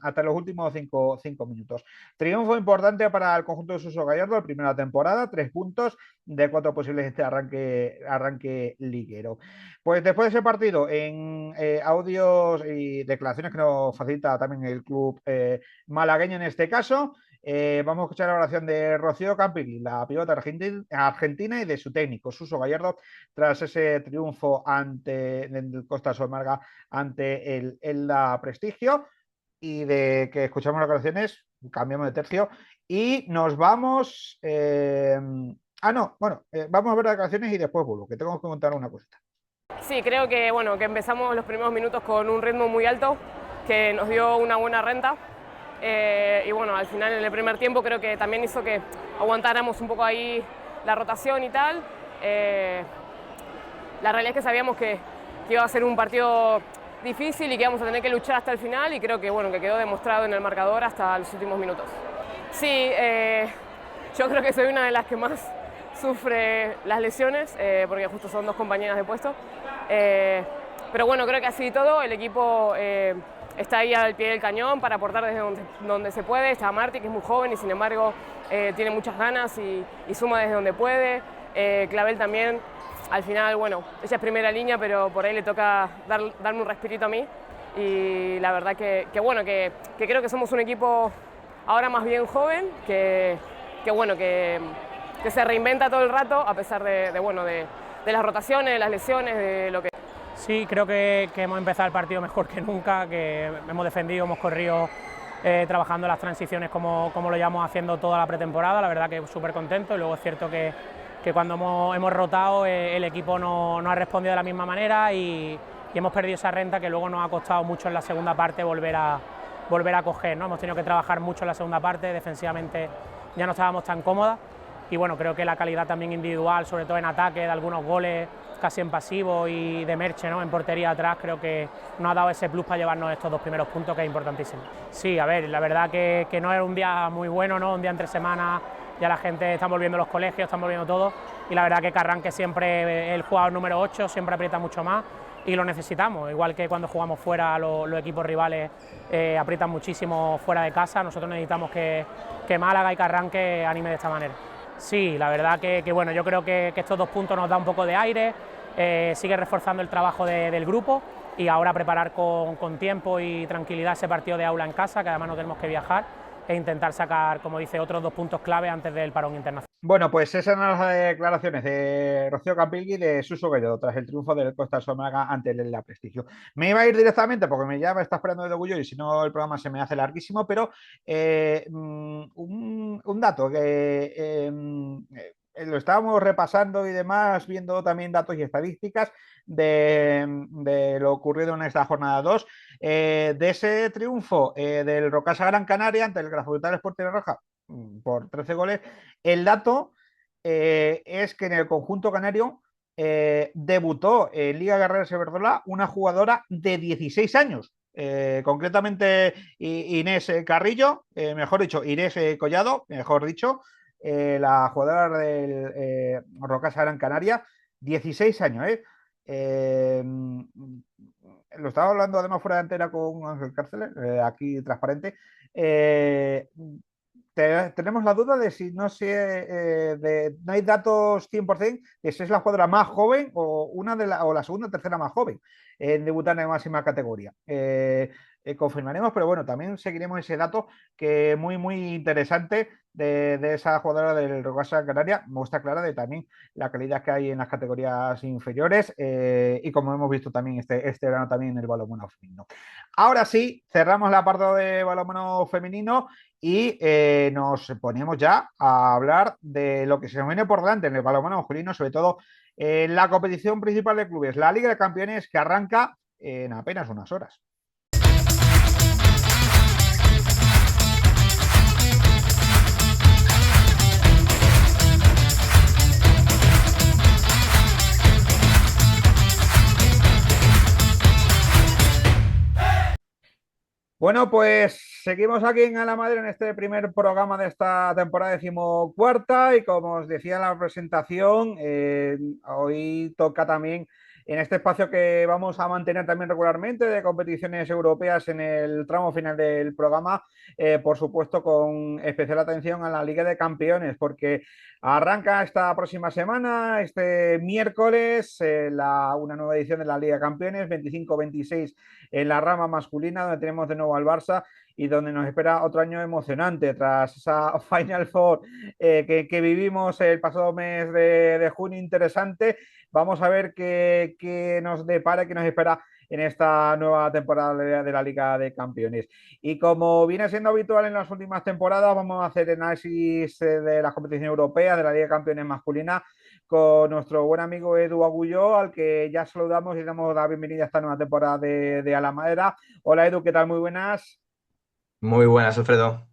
5 minutos. Triunfo importante para el conjunto de Suso Gallardo, la primera temporada, 3 puntos de 4 posibles este arranque liguero. Pues después de ese partido, en audios y declaraciones que nos facilita también el club malagueño en este caso, vamos a escuchar la oración de Rocío Campilli, la pivota argentina, y de su técnico, Suso Gallardo, tras ese triunfo ante el Costa Sol Málaga ante el La Prestigio. Y de que escuchamos las declaraciones, cambiamos de tercio y nos vamos... vamos a ver las declaraciones y después vuelvo, que tengo que contar una cosita. Sí, creo que, que empezamos los primeros minutos con un ritmo muy alto, que nos dio una buena renta. Y al final en el primer tiempo creo que también hizo que aguantáramos un poco ahí la rotación y tal. La realidad es que sabíamos que iba a ser un partido difícil y que íbamos a tener que luchar hasta el final, y creo que, que quedó demostrado en el marcador hasta los últimos minutos. Sí, yo creo que soy una de las que más sufre las lesiones, porque justo son 2 compañeras de puesto. Pero creo que así y todo, el equipo está ahí al pie del cañón para aportar desde donde se puede. Está Marti, que es muy joven y sin embargo tiene muchas ganas y suma desde donde puede. Clavel también, al final, ella es primera línea, pero por ahí le toca darme un respirito a mí. Y la verdad que creo que somos un equipo ahora más bien joven, que se reinventa todo el rato, a pesar de las rotaciones, de las lesiones, de lo que... Sí, creo que hemos empezado el partido mejor que nunca, que hemos defendido, hemos corrido trabajando las transiciones como lo llevamos haciendo toda la pretemporada. La verdad que súper contento, y luego es cierto que cuando hemos rotado el equipo no ha respondido de la misma manera, y hemos perdido esa renta que luego nos ha costado mucho en la segunda parte volver a coger, ¿no? Hemos tenido que trabajar mucho en la segunda parte, defensivamente ya no estábamos tan cómodas, y creo que la calidad también individual, sobre todo en ataque, de algunos goles casi en pasivo, y de Merche, ¿no?, en portería atrás, creo que nos ha dado ese plus para llevarnos estos 2 primeros puntos, que es importantísimo. Sí, a ver, la verdad que no era un día muy bueno, ¿no?, un día entre semana, ya la gente está volviendo a los colegios, están volviendo todo, y la verdad que Carranque siempre, el jugador número 8, siempre aprieta mucho más, y lo necesitamos, igual que cuando jugamos fuera, los equipos rivales aprietan muchísimo fuera de casa. Nosotros necesitamos que Málaga y Carranque anime de esta manera. Sí, la verdad que yo creo que estos 2 puntos nos da un poco de aire, sigue reforzando el trabajo del grupo, y ahora preparar con tiempo y tranquilidad ese partido de aula en casa, que además no tenemos que viajar, e intentar sacar, como dice, otros 2 puntos clave antes del parón internacional. Bueno, pues esas eran las declaraciones de Rocío Campilli y de Suso Gallardo tras el triunfo del Costa del Sol Málaga ante el La Prestigio. Me iba a ir directamente porque ya me está esperando de orgullo y si no el programa se me hace larguísimo, pero un dato que lo estábamos repasando y demás, viendo también datos y estadísticas de lo ocurrido en esta jornada 2, de ese triunfo del Rocasa Gran Canaria ante el Grafutales Portería Roja por 13 goles. El dato es que en el conjunto canario debutó en Liga Guerrera Iberdrola una jugadora de 16 años, concretamente Inés Carrillo, mejor dicho, Inés Collado, mejor dicho, la jugadora del Rocasa Gran Canaria, 16 años, ¿eh? Lo estaba hablando además fuera de antena con Ángel Cárceles, aquí transparente. Tenemos la duda de si no no hay datos 100% de si es la jugadora más joven o o la segunda o tercera más joven en debutar en máxima categoría. Confirmaremos, pero bueno, también seguiremos ese dato que es muy, muy interesante de esa jugadora del Rocasa Canaria. Muestra clara de también la calidad que hay en las categorías inferiores y como hemos visto también este verano también en el balonmano femenino. Ahora sí, cerramos la parte de balonmano femenino y nos ponemos ya a hablar de lo que se nos viene por delante en el balonmano masculino, sobre todo en la competición principal de clubes, la Liga de Campeones, que arranca en apenas unas horas. Bueno, pues seguimos aquí en A la Madre en este primer programa de esta temporada 14ª y como os decía en la presentación, hoy toca también en este espacio que vamos a mantener también regularmente de competiciones europeas en el tramo final del programa, por supuesto con especial atención a la Liga de Campeones, porque arranca esta próxima semana, este miércoles, una nueva edición de la Liga de Campeones, 25-26 en la rama masculina, donde tenemos de nuevo al Barça y donde nos espera otro año emocionante tras esa Final Four que vivimos el pasado mes de junio interesante. Vamos a ver qué nos depara, qué nos espera en esta nueva temporada de la Liga de Campeones. Y como viene siendo habitual en las últimas temporadas, vamos a hacer análisis de las competiciones europeas, de la Liga de Campeones masculina, con nuestro buen amigo Edu Agulló, al que ya saludamos y damos la bienvenida a esta nueva temporada de A la Madera. Hola Edu, ¿qué tal? Muy buenas. Muy buenas, Alfredo.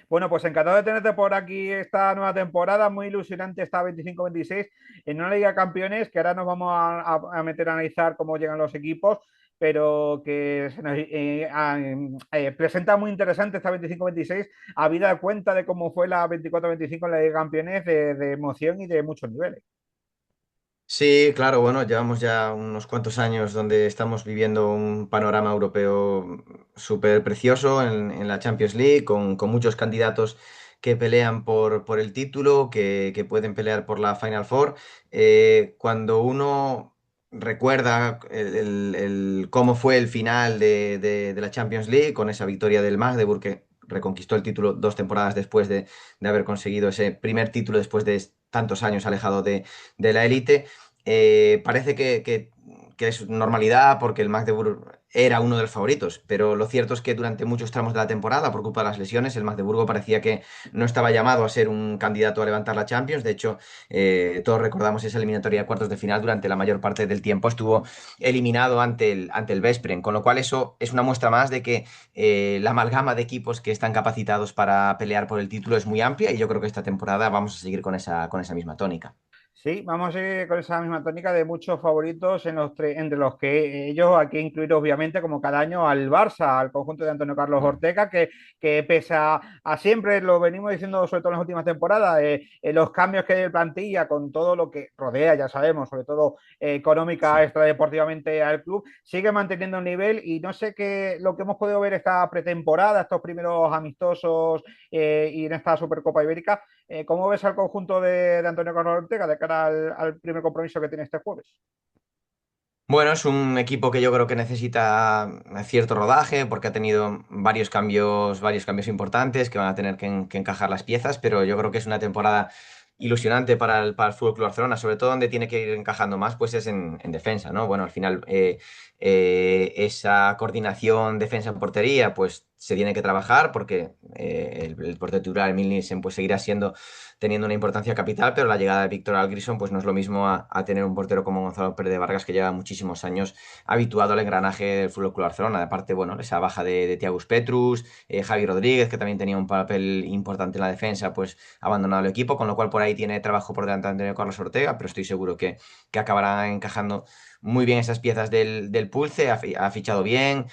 Bueno, pues encantado de tenerte por aquí esta nueva temporada, muy ilusionante esta 25-26 en una Liga de Campeones, que ahora nos vamos a meter a analizar cómo llegan los equipos, pero que se nos presenta muy interesante esta 25-26, habida cuenta de cómo fue la 24-25 en la Liga de Campeones, de emoción y de muchos niveles. Sí, claro, bueno, llevamos ya unos cuantos años donde estamos viviendo un panorama europeo súper precioso en la Champions League, con muchos candidatos que pelean por el título, que pueden pelear por la Final Four. Cuando uno recuerda cómo fue el final de la Champions League, con esa victoria del Magdeburg, que reconquistó el título 2 temporadas después de haber conseguido ese primer título después de tantos años alejado de la élite. Parece que es normalidad porque el Magdeburg era uno de los favoritos, pero lo cierto es que durante muchos tramos de la temporada, por culpa de las lesiones, el Magdeburgo parecía que no estaba llamado a ser un candidato a levantar la Champions. De hecho, todos recordamos esa eliminatoria de cuartos de final. Durante la mayor parte del tiempo estuvo eliminado ante el Veszprém, con lo cual eso es una muestra más de que la amalgama de equipos que están capacitados para pelear por el título es muy amplia, y yo creo que esta temporada vamos a seguir con esa misma tónica. Sí, vamos a ir con esa misma tónica de muchos favoritos entre los que ellos hay que incluir obviamente como cada año al Barça, al conjunto de Antonio Carlos Ortega, que pese a siempre, lo venimos diciendo sobre todo en las últimas temporadas, los cambios que hay de plantilla con todo lo que rodea, ya sabemos, sobre todo económica, extradeportivamente al club, sigue manteniendo un nivel y no sé lo que hemos podido ver esta pretemporada, estos primeros amistosos y en esta Supercopa Ibérica, ¿cómo ves al conjunto de Antonio Carlos Ortega de cara al primer compromiso que tiene este jueves? Bueno, es un equipo que yo creo que necesita cierto rodaje porque ha tenido varios cambios importantes que van a tener que encajar las piezas, pero yo creo que es una temporada ilusionante para el Fútbol Club Barcelona, sobre todo donde tiene que ir encajando más, pues es en defensa, ¿no? Bueno, al final esa coordinación defensa en portería, pues se tiene que trabajar porque el portero titular, Emil Nielsen, pues seguirá teniendo una importancia capital, pero la llegada de Víctor Algrisson pues no es lo mismo a tener un portero como Gonzalo Pérez de Vargas, que lleva muchísimos años habituado al engranaje del Fútbol Club Barcelona. Aparte, bueno, esa baja de Thiagus Petrus, Javi Rodríguez, que también tenía un papel importante en la defensa, pues ha abandonado el equipo, con lo cual por ahí tiene trabajo por delante de Antonio Carlos Ortega, pero estoy seguro que acabará encajando muy bien esas piezas del Pulce, ha fichado bien,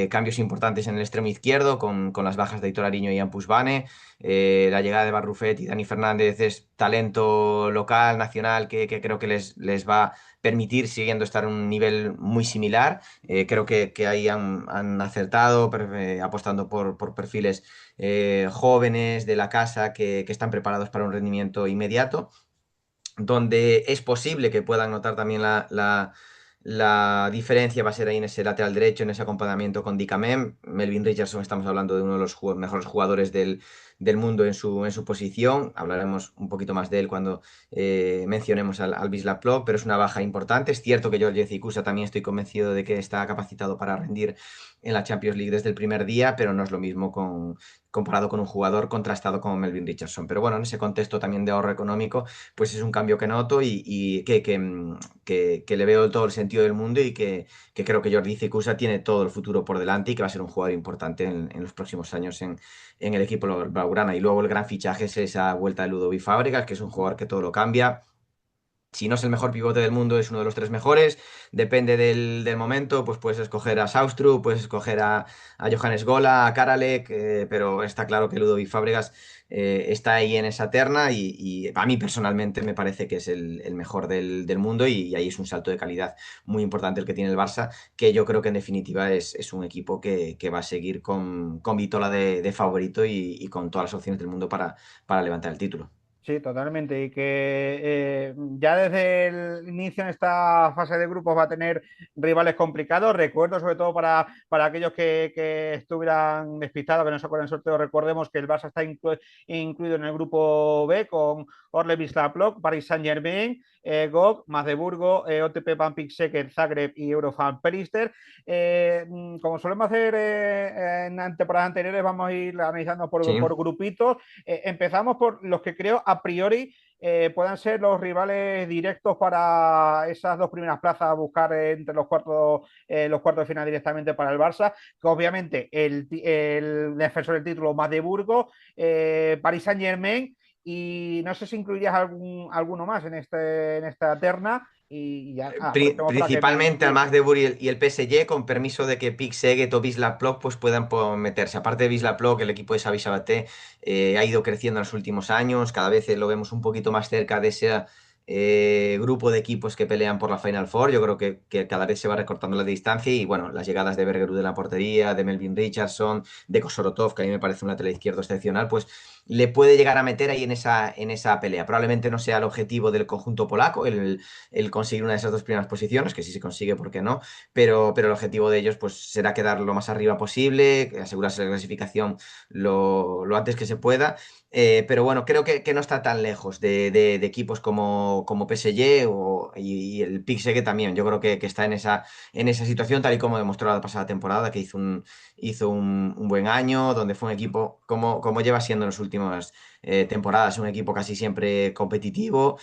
cambios importantes en el extremo izquierdo con las bajas de Aitor Ariño y Ampus Bane. La llegada de Barrufet y Dani Fernández es talento local, nacional, que creo que les va a permitir siguiendo estar a un nivel muy similar. Creo que ahí han acertado, apostando por perfiles jóvenes de la casa que están preparados para un rendimiento inmediato, donde es posible que puedan notar también la diferencia va a ser ahí en ese lateral derecho, en ese acompañamiento con Dicamem. Melvin Richardson, estamos hablando de uno de los mejores jugadores del mundo en su posición. Hablaremos un poquito más de él cuando mencionemos al Wisła Plock, pero es una baja importante. Es cierto que George Zikusa también estoy convencido de que está capacitado para rendir en la Champions League desde el primer día, pero no es lo mismo comparado con un jugador contrastado como Melvin Richardson. Pero bueno, en ese contexto también de ahorro económico, pues es un cambio que noto y que le veo todo el sentido del mundo y que creo que Jordi Zikusa tiene todo el futuro por delante y que va a ser un jugador importante en los próximos años en el equipo blaugrana. Y luego el gran fichaje es esa vuelta de Ludovic Fábregas, que es un jugador que todo lo cambia. Si no es el mejor pivote del mundo, es uno de los 3 mejores. Depende del momento, pues puedes escoger a Saustru, puedes escoger a Johannes Gola, a Karalek, pero está claro que Ludovic Fábregas está ahí en esa terna y a mí personalmente me parece que es el mejor del mundo y ahí es un salto de calidad muy importante el que tiene el Barça, que yo creo que en definitiva es un equipo que va a seguir con Vitola de favorito y con todas las opciones del mundo para levantar el título. Sí, totalmente. Y que ya desde el inicio en esta fase de grupos va a tener rivales complicados. Recuerdo, sobre todo para aquellos que estuvieran despistados, que no se acuerdan del sorteo, recordemos que el Barça está incluido en el grupo B con Orle Wisła Plock, Paris Saint-Germain, GOG, Magdeburgo, OTP Pampik Szeged, Zagreb y Eurofan Perister. Como solemos hacer en temporadas anteriores, vamos a ir analizando por grupitos. Empezamos por los que creo a priori puedan ser los rivales directos para esas 2 primeras plazas a buscar entre los cuartos de final directamente para el Barça, que obviamente el defensor del título Magdeburgo, Paris Saint-Germain, y no sé si incluirías alguno más en esta terna. Y ya, principalmente al Magdeburg y el PSG, con permiso de que Pick Szeged o Wisła Plock pues puedan meterse. Aparte de Wisła Plock, el equipo de Xavi Sabaté ha ido creciendo en los últimos años, cada vez lo vemos un poquito más cerca de ese grupo de equipos que pelean por la Final Four. Yo creo que cada vez se va recortando la distancia y bueno, las llegadas de Bergerud de la portería, de Melvin Richardson, de Kosorotov, que a mí me parece un lateral izquierdo excepcional, pues le puede llegar a meter ahí en esa pelea. Probablemente no sea el objetivo del conjunto polaco el conseguir una de esas 2 primeras posiciones, que si se consigue, ¿por qué no? Pero el objetivo de ellos pues será quedar lo más arriba posible, asegurarse la clasificación lo antes que se pueda. Pero bueno, creo que no está tan lejos de equipos como PSG y el Pick Szeged también. Yo creo que está en esa situación, tal y como demostró la pasada temporada, que hizo un buen año, donde fue un equipo como lleva siendo en las últimas temporadas, un equipo casi siempre competitivo.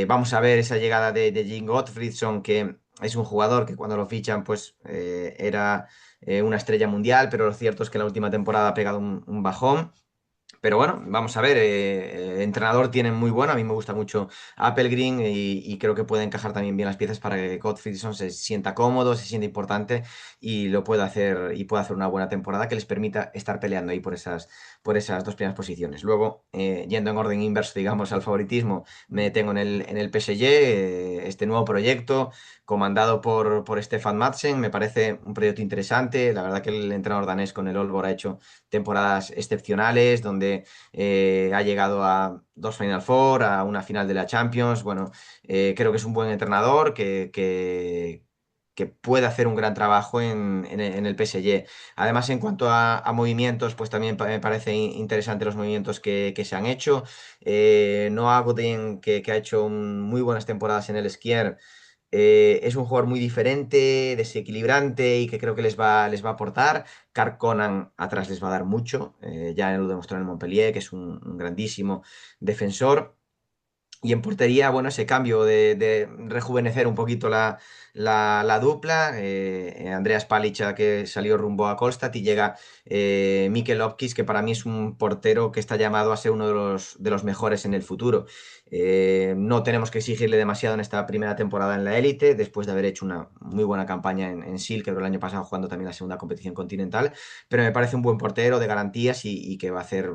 Vamos a ver esa llegada de Jim Gottfriedson, que es un jugador que cuando lo fichan pues era una estrella mundial, pero lo cierto es que la última temporada ha pegado un bajón. Pero bueno, vamos a ver, entrenador tienen muy bueno, a mí me gusta mucho Appelgren y creo que puede encajar también bien las piezas para que Gottfriedson se sienta cómodo, se sienta importante y lo pueda hacer una buena temporada que les permita estar peleando ahí por esas 2 primeras posiciones. Luego, yendo en orden inverso, digamos, al favoritismo, me detengo en el PSG, este nuevo proyecto comandado por Stefan Madsen, me parece un proyecto interesante. La verdad que el entrenador danés con el Aalborg ha hecho temporadas excepcionales, donde ha llegado a 2 Final Four, a una final de la Champions. Bueno, creo que es un buen entrenador que puede hacer un gran trabajo en el PSG. Además, en cuanto a movimientos, pues también me parece interesante los movimientos que se han hecho. Noah Godin, que ha hecho muy buenas temporadas en el Skier, es un jugador muy diferente, desequilibrante y que creo que les va a aportar. Karl Conan atrás les va a dar mucho, ya lo demostró en el Montpellier, que es un grandísimo defensor. Y en portería, bueno, ese cambio de rejuvenecer un poquito la dupla. Andreas Palica, que salió rumbo a Kolstad, y llega Mikel Opkis, que para mí es un portero que está llamado a ser uno de los mejores en el futuro. No tenemos que exigirle demasiado en esta primera temporada en la élite, después de haber hecho una muy buena campaña en SIL, que el año pasado jugando también la segunda competición continental, pero me parece un buen portero de garantías y que va a hacer...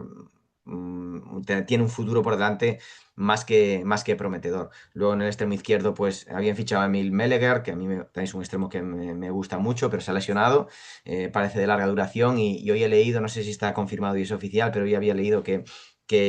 tiene un futuro por delante más que prometedor. Luego en el extremo izquierdo, pues habían fichado a Emil Melleger, que a mí también es un extremo que me gusta mucho, pero se ha lesionado, parece de larga duración, y hoy he leído, no sé si está confirmado y es oficial, pero hoy había leído que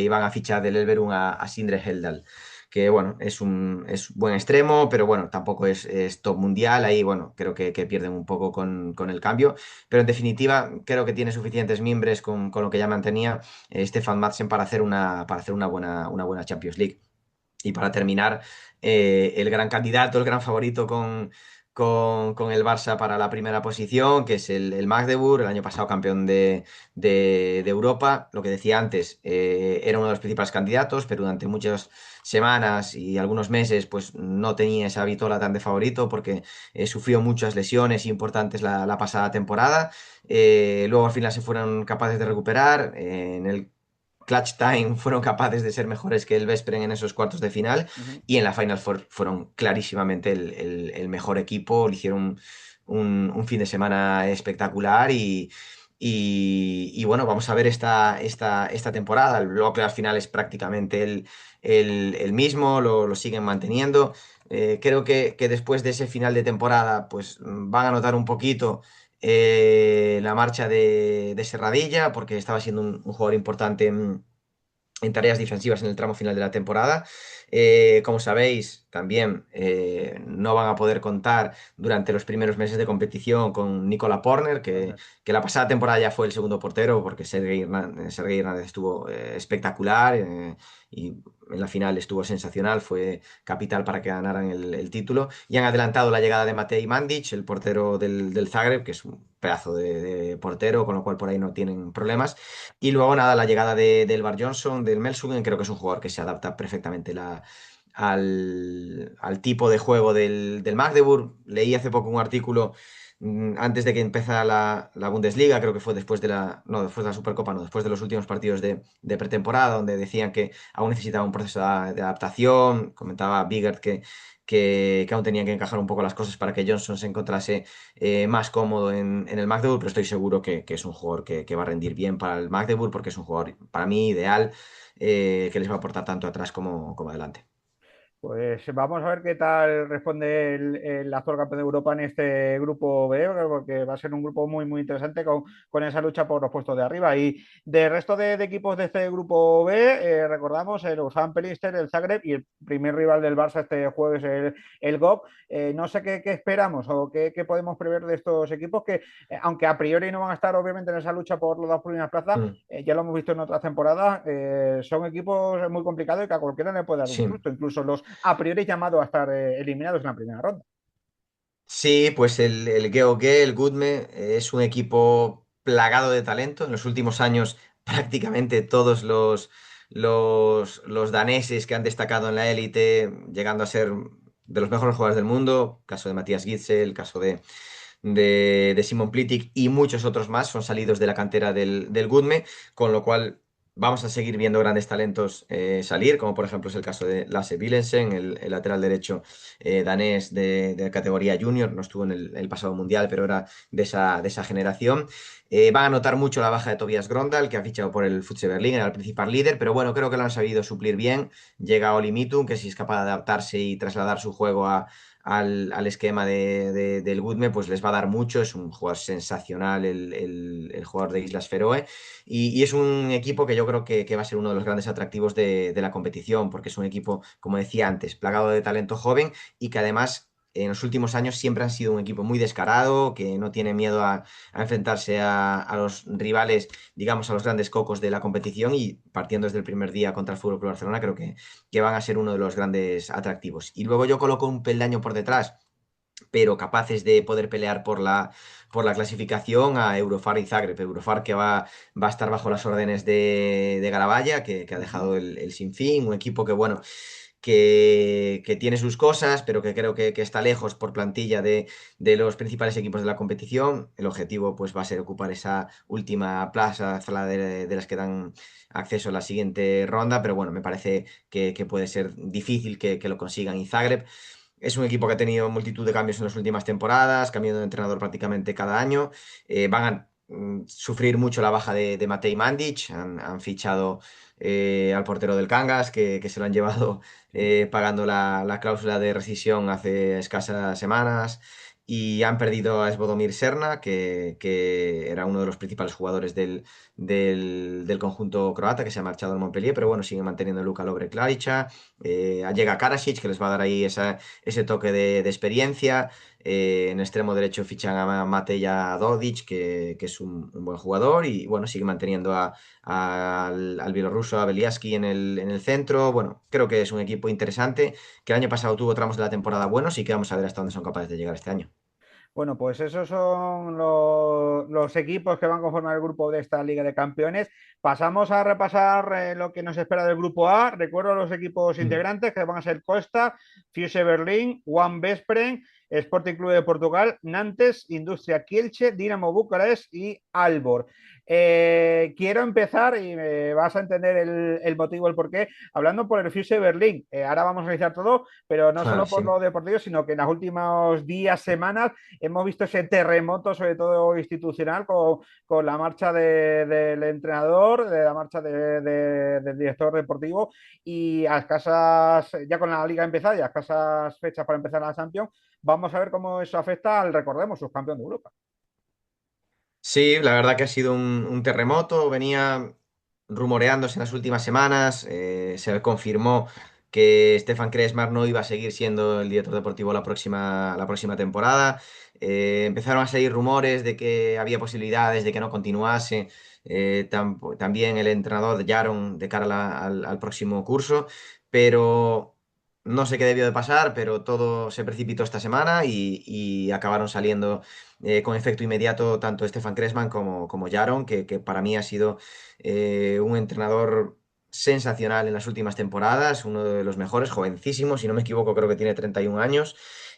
iban a fichar del Elverum a Sindre Heldal, que bueno, es buen extremo, pero bueno, tampoco es top mundial. Ahí, bueno, creo que pierden un poco con el cambio, pero en definitiva creo que tiene suficientes mimbres con lo que ya mantenía Stefan Madsen para hacer una buena Champions League. Y para terminar, el gran candidato, el gran favorito con el Barça para la primera posición, que es el Magdeburg, el año pasado campeón de Europa. Lo que decía antes, era uno de los principales candidatos, pero durante muchas semanas y algunos meses pues no tenía esa vitola tan de favorito, porque sufrió muchas lesiones importantes la pasada temporada. Luego al final se fueron capaces de recuperar. En el Clutch Time fueron capaces de ser mejores que el Veszprém en esos cuartos de final, y en la Final Four fueron clarísimamente el mejor equipo. Le hicieron un fin de semana espectacular, y bueno, vamos a ver esta temporada. El bloque al final es prácticamente el mismo, lo siguen manteniendo. Creo que después de ese final de temporada pues van a notar un poquito la marcha de Serradilla, porque estaba siendo un jugador importante en tareas defensivas en el tramo final de la temporada. Como sabéis, también no van a poder contar durante los primeros meses de competición con Nicola Porner, que la pasada temporada ya fue el segundo portero, porque Sergei Hernández estuvo espectacular, y en la final estuvo sensacional, fue capital para que ganaran el título. Y han adelantado la llegada de Matej Mandic, el portero del Zagreb, que es un pedazo de portero, con lo cual por ahí no tienen problemas. Y luego nada, la llegada de Elvar Johnson del Melsungen. Creo que es un jugador que se adapta perfectamente al tipo de juego del Magdeburg. Leí hace poco un artículo antes de que empezara la Bundesliga, creo que fue después después de la Supercopa, no, después de los últimos partidos de pretemporada, donde decían que aún necesitaba un proceso de adaptación. Comentaba Bigert que aún tenían que encajar un poco las cosas para que Johnson se encontrase más cómodo en el Magdeburg, pero estoy seguro que es un jugador que va a rendir bien para el Magdeburg, porque es un jugador para mí ideal, que les va a aportar tanto atrás como adelante. Pues vamos a ver qué tal responde el actual campeón de Europa en este grupo B, porque va a ser un grupo muy interesante con esa lucha por los puestos de arriba. Y del resto de equipos de este grupo B, recordamos el Uzan Pelister, el Zagreb, y el primer rival del Barça este jueves, el GOP. No sé qué esperamos o qué podemos prever de estos equipos que, aunque a priori no van a estar obviamente en esa lucha por las dos primeras plazas, ya lo hemos visto en otras temporadas, son equipos muy complicados y que a cualquiera le puede dar un susto, incluso los a priori llamados a estar eliminados en la primera ronda. Sí, pues el GOG, el Gudme, es un equipo plagado de talento. En los últimos años, prácticamente todos los daneses que han destacado en la élite, llegando a ser de los mejores jugadores del mundo, caso de Matías Gitzel, el caso de Simon Plitic y muchos otros más, son salidos de la cantera del Gudme, con lo cual vamos a seguir viendo grandes talentos salir, como por ejemplo es el caso de Lasse Wilhelmsen, el lateral derecho danés de categoría junior. No estuvo en el pasado mundial, pero era de esa generación. Van a notar mucho la baja de Tobias Grondal, que ha fichado por el FC Berlín, era el principal líder, pero bueno, creo que lo han sabido suplir bien. Llega Oli Mitun, que si es capaz de adaptarse y trasladar su juego al esquema del Gudme, pues les va a dar mucho. Es un jugador sensacional, el jugador de Islas Feroe, y es un equipo que yo creo que va a ser uno de los grandes atractivos de la competición, porque es un equipo, como decía antes, plagado de talento joven, y que además en los últimos años siempre han sido un equipo muy descarado, que no tiene miedo a enfrentarse a los rivales, digamos, a los grandes cocos de la competición, y partiendo desde el primer día contra el FC Barcelona, creo que van a ser uno de los grandes atractivos. Y luego yo coloco un peldaño por detrás, pero capaces de poder pelear por la clasificación, a Eurofar y Zagreb. Eurofar, que va a estar bajo las órdenes de Garabaya, que ha dejado el Sinfín, un equipo que, bueno, que tiene sus cosas, pero que creo que está lejos por plantilla de los principales equipos de la competición. El objetivo pues va a ser ocupar esa última plaza, la de las que dan acceso a la siguiente ronda, pero bueno, me parece que puede ser difícil que lo consigan. Y Zagreb es un equipo que ha tenido multitud de cambios en las últimas temporadas, cambiando de entrenador prácticamente cada año. Van a sufrir mucho la baja de Matej Mandic. Han fichado al portero del Cangas, que se lo han llevado pagando la cláusula de rescisión hace escasas semanas. Y han perdido a Svodomir Serna, que era uno de los principales jugadores del conjunto croata, que se ha marchado al Montpellier, pero bueno, sigue manteniendo a Luka Lovre-Klarića. Llega Karasic, que les va a dar ahí ese toque de experiencia. En extremo derecho fichan a Mateja Dodic, que es un buen jugador, y bueno, sigue manteniendo al bielorruso, a Beliaski en el centro. Bueno, creo que es un equipo interesante, que el año pasado tuvo tramos de la temporada buenos y que vamos a ver hasta dónde son capaces de llegar este año. Bueno, pues esos son los equipos que van a conformar el grupo de esta Liga de Campeones. Pasamos a repasar lo que nos espera del grupo A. Recuerdo los equipos integrantes, que van a ser Costa, Fuse Berlín, One Veszprém, Sporting Clube de Portugal, Nantes, Industria Kielce, Dinamo Bucarest y Aalborg. Quiero empezar, y me vas a entender el motivo, el porqué, hablando por el Fuse Berlín. Ahora vamos a analizar todo, pero no solo por lo deportivo, sino que en los últimos días, semanas, hemos visto ese terremoto, sobre todo institucional, con la marcha del entrenador, de la marcha del director deportivo, y a escasas, ya con la liga empezada y a escasas fechas para empezar la Champions, vamos a ver cómo eso afecta al, recordemos, subcampeón de Europa. Sí, la verdad que ha sido un terremoto. Venía rumoreándose en las últimas semanas. Se confirmó que Stefan Kretschmar no iba a seguir siendo el director deportivo la próxima temporada. Empezaron a salir rumores de que había posibilidades de que no continuase. También el entrenador Jaron de cara al próximo curso, pero no sé qué debió de pasar, pero todo se precipitó esta semana y acabaron saliendo con efecto inmediato tanto Stefan Kretschmann como Jaron, que para mí ha sido un entrenador sensacional en las últimas temporadas, uno de los mejores, jovencísimo, si no me equivoco, creo que tiene 31 años.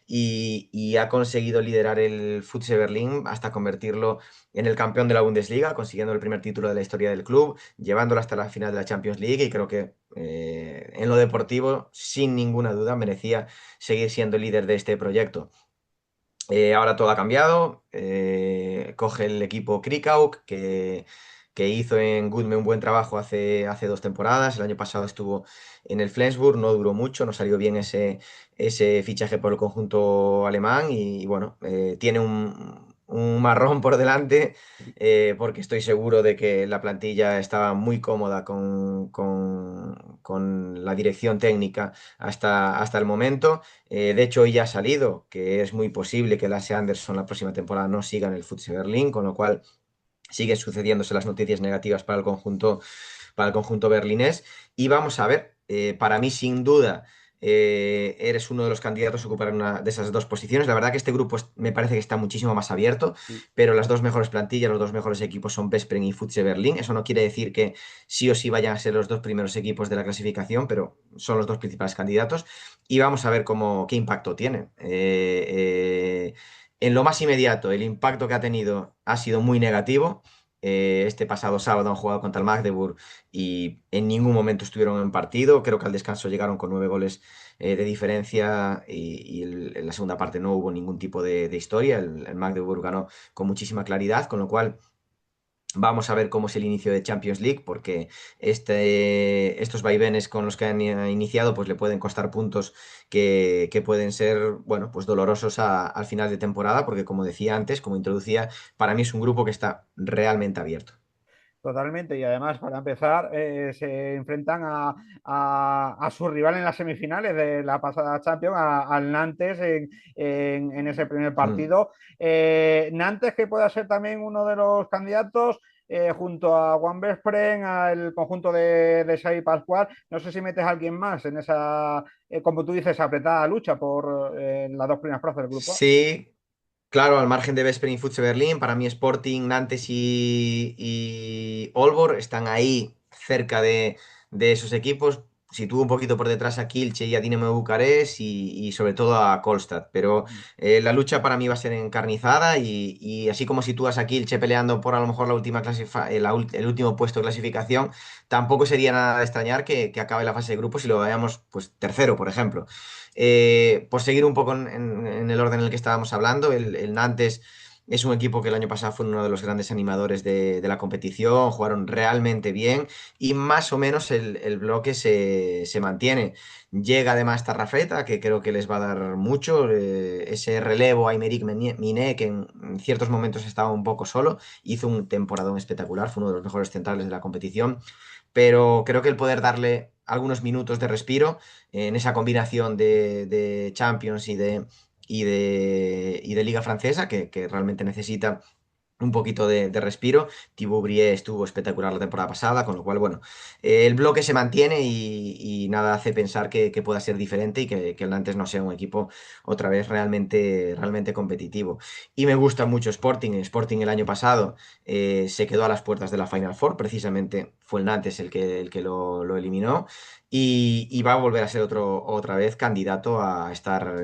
Y ha conseguido liderar el Futse Berlín hasta convertirlo en el campeón de la Bundesliga, consiguiendo el primer título de la historia del club, llevándolo hasta la final de la Champions League, y creo que en lo deportivo, sin ninguna duda, merecía seguir siendo líder de este proyecto. Ahora todo ha cambiado. Coge el equipo Krikauk, que hizo en Gudme un buen trabajo hace 2 temporadas. El año pasado estuvo en el Flensburg, no duró mucho, no salió bien ese fichaje por el conjunto alemán, y bueno, tiene un marrón por delante, porque estoy seguro de que la plantilla estaba muy cómoda con la dirección técnica hasta el momento. De hecho, hoy ya ha salido que es muy posible que Lasse Andersson la próxima temporada no siga en el Futse Berlín, con lo cual siguen sucediéndose las noticias negativas para el conjunto berlinés. Y vamos a ver, para mí sin duda eres uno de los candidatos a ocupar una de esas 2 posiciones. La verdad que este grupo me parece que está muchísimo más abierto, pero las 2 mejores plantillas, los 2 mejores equipos son Veszprém y Futse Berlín. Eso no quiere decir que sí o sí vayan a ser los 2 primeros equipos de la clasificación, pero son los 2 principales candidatos, y vamos a ver qué impacto tienen. En lo más inmediato, el impacto que ha tenido ha sido muy negativo. Este pasado sábado han jugado contra el Magdeburg y en ningún momento estuvieron en partido. Creo que al descanso llegaron con 9 goles de diferencia, y en la segunda parte no hubo ningún tipo de historia. El Magdeburg ganó con muchísima claridad, con lo cual vamos a ver cómo es el inicio de Champions League, porque estos vaivenes con los que han iniciado pues le pueden costar puntos que pueden ser, bueno, pues dolorosos al final de temporada, porque como decía antes, como introducía, para mí es un grupo que está realmente abierto. Totalmente, y además, para empezar, se enfrentan a su rival en las semifinales de la pasada Champions, al Nantes, en ese primer partido. Nantes, que pueda ser también uno de los candidatos, junto a One Veszprém, al conjunto de Xavi Pascual. No sé si metes a alguien más en esa, como tú dices, apretada lucha por las 2 primeras plazas del grupo. Sí. Claro, al margen de Veszprém y Futse Berlín, para mí Sporting, Nantes y Aalborg están ahí cerca de esos equipos. situó un poquito por detrás a Kielce y a Dinamo de Bucarest y sobre todo a Kolstad. Pero la lucha para mí va a ser encarnizada y así como sitúas a Kielce peleando por a lo mejor la última el último puesto de clasificación, tampoco sería nada de extrañar que acabe la fase de grupos y lo veamos pues tercero, por ejemplo. Por seguir un poco en el orden en el que estábamos hablando, el Nantes es un equipo que el año pasado fue uno de los grandes animadores de la competición, jugaron realmente bien y más o menos el bloque se mantiene. Llega además Tarrafeta, que creo que les va a dar mucho, ese relevo a Aymeric Miné, que en ciertos momentos estaba un poco solo, hizo un temporadón espectacular, fue uno de los mejores centrales de la competición, pero creo que el poder darle algunos minutos de respiro en esa combinación de Champions y de Liga Francesa, que realmente necesita un poquito de respiro. Thibaut Brie estuvo espectacular la temporada pasada, con lo cual, bueno, el bloque se mantiene y nada hace pensar que pueda ser diferente y que el Nantes no sea un equipo otra vez realmente competitivo. Y me gusta mucho Sporting. Sporting el año pasado se quedó a las puertas de la Final Four, precisamente fue el Nantes el que lo eliminó. Y va a volver a ser otra vez candidato a estar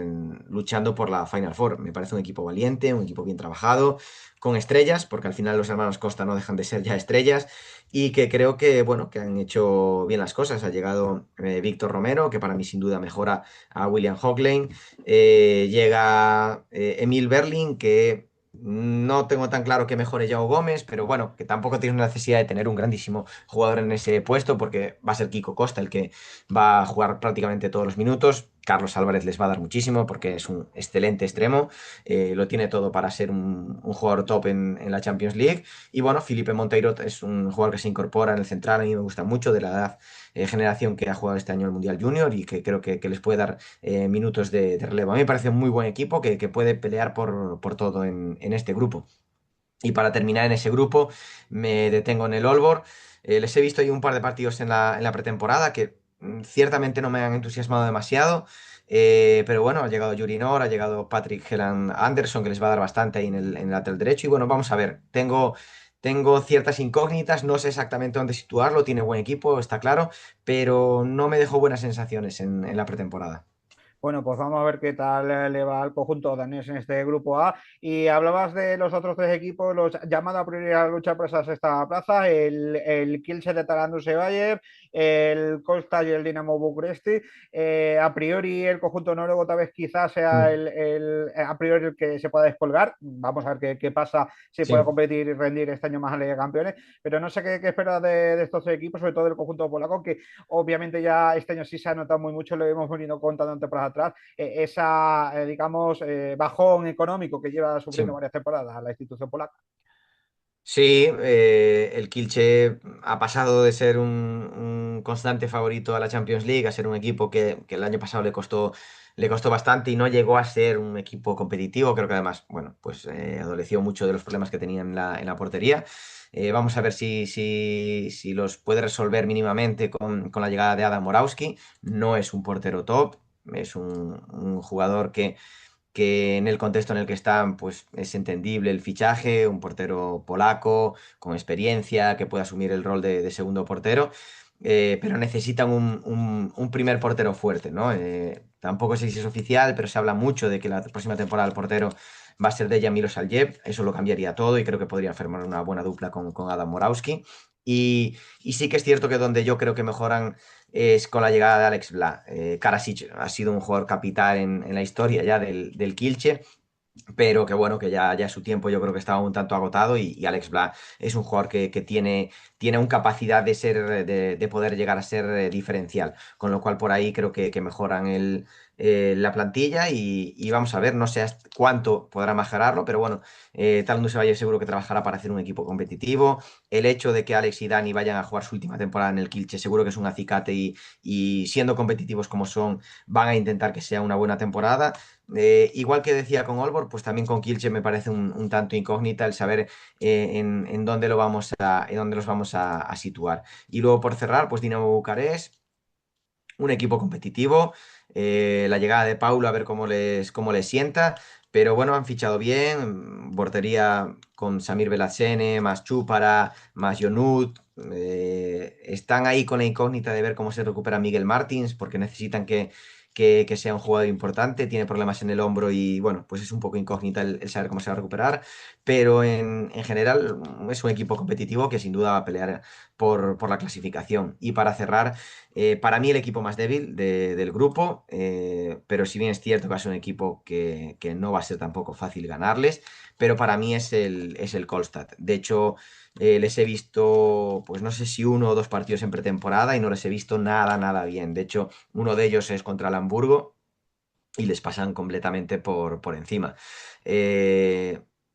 luchando por la Final Four. Me parece un equipo valiente, un equipo bien trabajado, con estrellas, porque al final los hermanos Costa no dejan de ser ya estrellas, y que creo que, bueno, que han hecho bien las cosas. Ha llegado Víctor Romero, que para mí sin duda mejora a William Hocklane. Llega Emil Berlin, que no tengo tan claro que mejore Yao Gómez, pero bueno, que tampoco tiene una necesidad de tener un grandísimo jugador en ese puesto, porque va a ser Kiko Costa el que va a jugar prácticamente todos los minutos. Carlos Álvarez les va a dar muchísimo porque es un excelente extremo, lo tiene todo para ser un jugador top en la Champions League. Y bueno, Felipe Monteiro es un jugador que se incorpora en el central, a mí me gusta mucho, de la edad generación que ha jugado este año el Mundial Junior y que creo que les puede dar minutos de relevo. A mí me parece un muy buen equipo que puede pelear por todo en este grupo. Y para terminar en ese grupo, me detengo en el Aalborg. Les he visto ahí un par de partidos en la pretemporada que ciertamente no me han entusiasmado demasiado. Pero bueno, ha llegado Yuri Nor, ha llegado Patrick Helland Anderson, que les va a dar bastante ahí en el lateral derecho. Y bueno, vamos a ver. Tengo ciertas incógnitas, no sé exactamente dónde situarlo. Tiene buen equipo, está claro, pero no me dejó buenas sensaciones en la pretemporada. Bueno, pues vamos a ver qué tal le va al conjunto danés en este grupo A. Y hablabas de los otros tres equipos, los llamados a priori a luchar por esa sexta plaza, el Kielce de Tarandos Bayer, el Kolstad y el Dinamo Bucaresti. A priori el conjunto noruego tal vez quizás sea a priori el que se pueda descolgar. Vamos a ver qué pasa, si puede competir y rendir este año más en la Liga de Campeones. Pero no sé qué esperar de estos tres equipos, sobre todo del conjunto polaco, que obviamente ya este año sí se ha notado muy mucho, lo hemos venido contando en temporadas atrás, digamos, bajón económico que lleva sufriendo varias temporadas a la institución polaca. Sí, el Kielce ha pasado de ser un constante favorito a la Champions League a ser un equipo que el año pasado le costó bastante y no llegó a ser un equipo competitivo. Creo que además, bueno, pues adoleció mucho de los problemas que tenía en la portería. Vamos a ver si los puede resolver mínimamente con la llegada de Adam Morawski. No es un portero top, es un jugador que en el contexto en el que están, pues es entendible el fichaje, un portero polaco con experiencia que puede asumir el rol de segundo portero, pero necesitan un primer portero fuerte, ¿no? Tampoco sé si es oficial, pero se habla mucho de que la próxima temporada el portero va a ser Dejan Milosaljev, eso lo cambiaría todo y creo que podría formar una buena dupla con Adam Morawski. Y sí que es cierto que donde yo creo que mejoran es con la llegada de Alex Bla. Karasic ha sido un jugador capital en la historia ya del Kielce, pero que bueno, que ya su tiempo yo creo que estaba un tanto agotado y Alex Bla es un jugador que tiene una capacidad de poder llegar a ser diferencial, con lo cual por ahí creo que mejoran la plantilla y vamos a ver, no sé cuánto podrá mejorarlo, pero bueno, Talandu Valle seguro que trabajará para hacer un equipo competitivo. El hecho de que Alex y Dani vayan a jugar su última temporada en el Kielce seguro que es un acicate y siendo competitivos como son, van a intentar que sea una buena temporada. Igual que decía con Aalborg, pues también con Kielce me parece un tanto incógnita el saber en dónde los vamos a situar. Y luego por cerrar, pues Dinamo Bucarest, un equipo competitivo, la llegada de Paulo a ver cómo les sienta, pero bueno, han fichado bien, portería con Samir Belatsene, más Chúpara, más Jonut, Están ahí con la incógnita de ver cómo se recupera Miguel Martins, porque necesitan que sea un jugador importante. Tiene problemas en el hombro y bueno, pues es un poco incógnita el saber cómo se va a recuperar. Pero en general es un equipo competitivo que sin duda va a pelear por la clasificación. Y para cerrar, para mí el equipo más débil del grupo, pero si bien es cierto que va a ser un equipo que no va a ser tampoco fácil ganarles, pero para mí es el Kolstad. De hecho, les he visto, pues no sé si 1 o 2 partidos en pretemporada y no les he visto nada, nada bien. De hecho, uno de ellos es contra el Hamburgo y les pasan completamente por encima.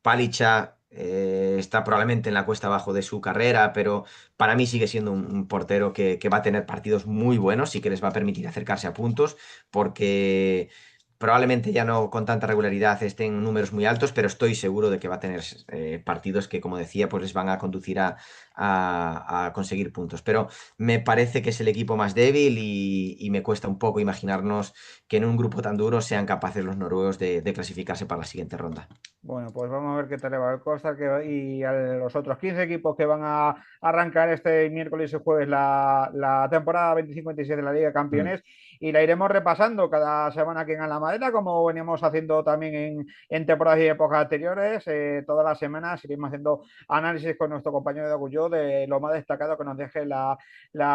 Palicha está probablemente en la cuesta abajo de su carrera, pero para mí sigue siendo un portero que va a tener partidos muy buenos y que les va a permitir acercarse a puntos, porque probablemente ya no con tanta regularidad estén en números muy altos, pero estoy seguro de que va a tener partidos que, como decía, pues les van a conducir a conseguir puntos. Pero me parece que es el equipo más débil y me cuesta un poco imaginarnos que en un grupo tan duro sean capaces los noruegos de clasificarse para la siguiente ronda. Bueno, pues vamos a ver qué tal le va al Costa y a los otros 15 equipos que van a arrancar este miércoles y jueves la temporada 25-26 de la Liga de Campeones y la iremos repasando cada semana aquí en La Madera, como veníamos haciendo también en temporadas y épocas anteriores. Todas las semanas iremos haciendo análisis con nuestro compañero de Agulló de lo más destacado que nos deje la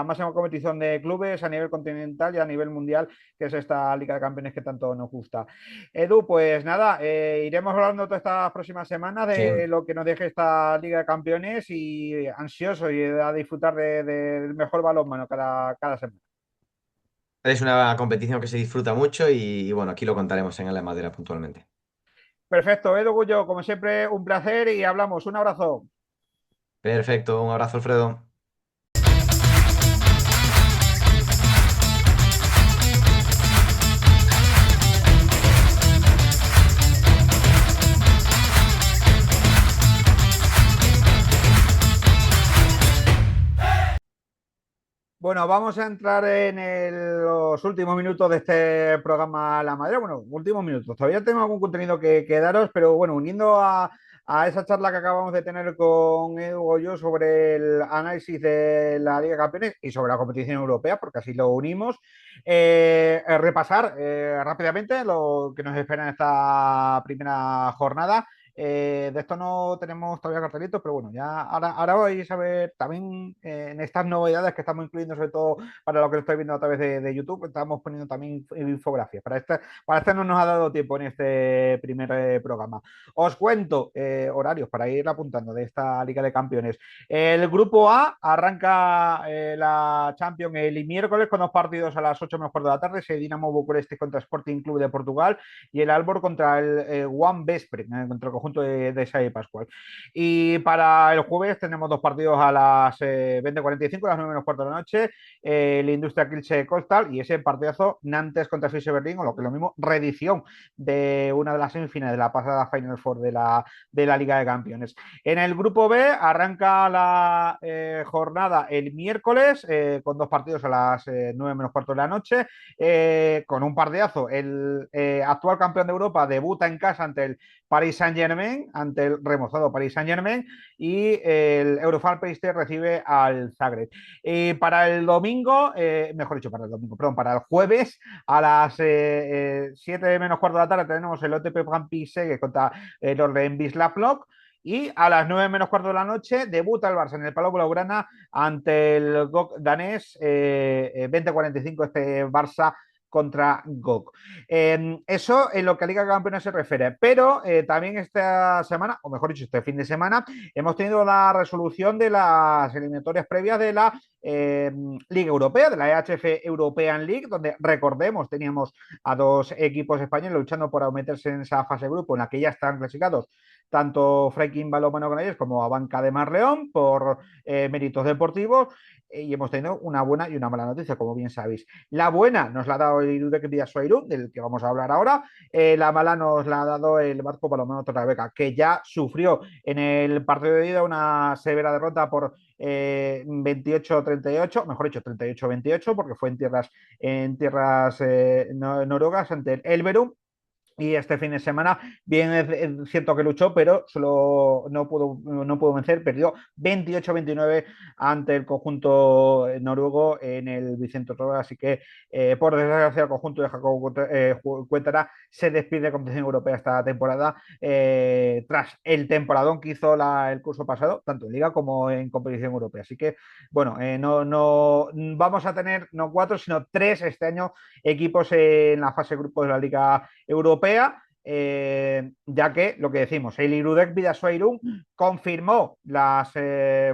máxima competición de clubes a nivel continental y a nivel mundial, que es esta Liga de Campeones que tanto nos gusta. Edu, pues nada, iremos hablando todas estas próximas semanas de Sí. lo que nos deje esta Liga de Campeones y ansioso y a disfrutar del mejor balonmano cada semana. Es una competición que se disfruta mucho y bueno, aquí lo contaremos en La Madera puntualmente. Perfecto, Edu Gullo, como siempre, un placer y hablamos. Un abrazo. Perfecto, un abrazo, Alfredo. Bueno, vamos a entrar en los últimos minutos de este programa La Madera. Bueno, últimos minutos. Todavía tengo algún contenido que daros, pero bueno, uniendo a esa charla que acabamos de tener con Edu y yo sobre el análisis de la Liga de Campeones y sobre la competición europea, porque así lo unimos, repasar rápidamente lo que nos espera en esta primera jornada. De esto no tenemos todavía cartelitos, pero bueno, ya ahora vais a ver también en estas novedades que estamos incluyendo, sobre todo para lo que estoy viendo a través de YouTube, estamos poniendo también infografías. Para este no nos ha dado tiempo en este primer programa. Os cuento horarios para ir apuntando de esta Liga de Campeones. El grupo A arranca la Champions el miércoles con 2 partidos a las 8 menos cuarto de la tarde, ese Dinamo Bucarest contra Sporting Club de Portugal y el Albor contra el One Vespre, contra el conjunto de Xavi Pascual. Y para el jueves tenemos 2 partidos a las 20:45, a las 9 menos cuarto de la noche, el Industria Kielce Coastal y ese partidazo Nantes contra Fischer Berlin, o lo que es lo mismo, reedición de una de las semifinales de la pasada Final Four de la Liga de Campeones. En el grupo B arranca la jornada el miércoles con 2 partidos a las 9 menos cuarto de la noche, con un partidazo. El actual campeón de Europa debuta en casa ante el Paris Saint-Germain, ante el remozado Paris Saint-Germain, y el Eurofan Peister recibe al Zagreb. Para el domingo, para el jueves, a las 7 menos cuarto de la tarde tenemos el OTP Grand Prix Segue contra el Orlen Wisla-Plock. Y a las 9 menos cuarto de la noche debuta el Barça en el Palau Blaugrana ante el GOG danés, 20:45 este Barça contra GOG. Eso en lo que a Liga de Campeones se refiere, pero también esta semana, o mejor dicho, este fin de semana, hemos tenido la resolución de las eliminatorias previas de la Liga Europea, de la EHF European League, donde, recordemos, teníamos a 2 equipos españoles luchando por meterse en esa fase de grupo en la que ya están clasificados tanto Freikin Balonmano Granollers como Abanca de Marleón por méritos deportivos, y hemos tenido una buena y una mala noticia, como bien sabéis. La buena nos la ha dado el Irudek Bidasoa-Irún, del que vamos a hablar ahora. La mala nos la ha dado el Vasco Balonmano Torrelavega, que ya sufrió en el partido de ida una severa derrota por 28-38, mejor dicho, 38-28, porque fue en tierras noruegas ante el Elverum. Y este fin de semana, bien es cierto que luchó, pero solo no pudo vencer, perdió 28-29 ante el conjunto noruego en el Vicente Roa. Así que, por desgracia, el conjunto de Jacobo Huerta se despide de competición europea esta temporada, tras el temporadón que hizo el curso pasado, tanto en Liga como en competición europea. Así que, bueno, no vamos a tener no 4, sino 3 este año equipos en la fase de grupos de la Liga Europea. Ya que lo que decimos, el Irudek Bidasoa Irún confirmó las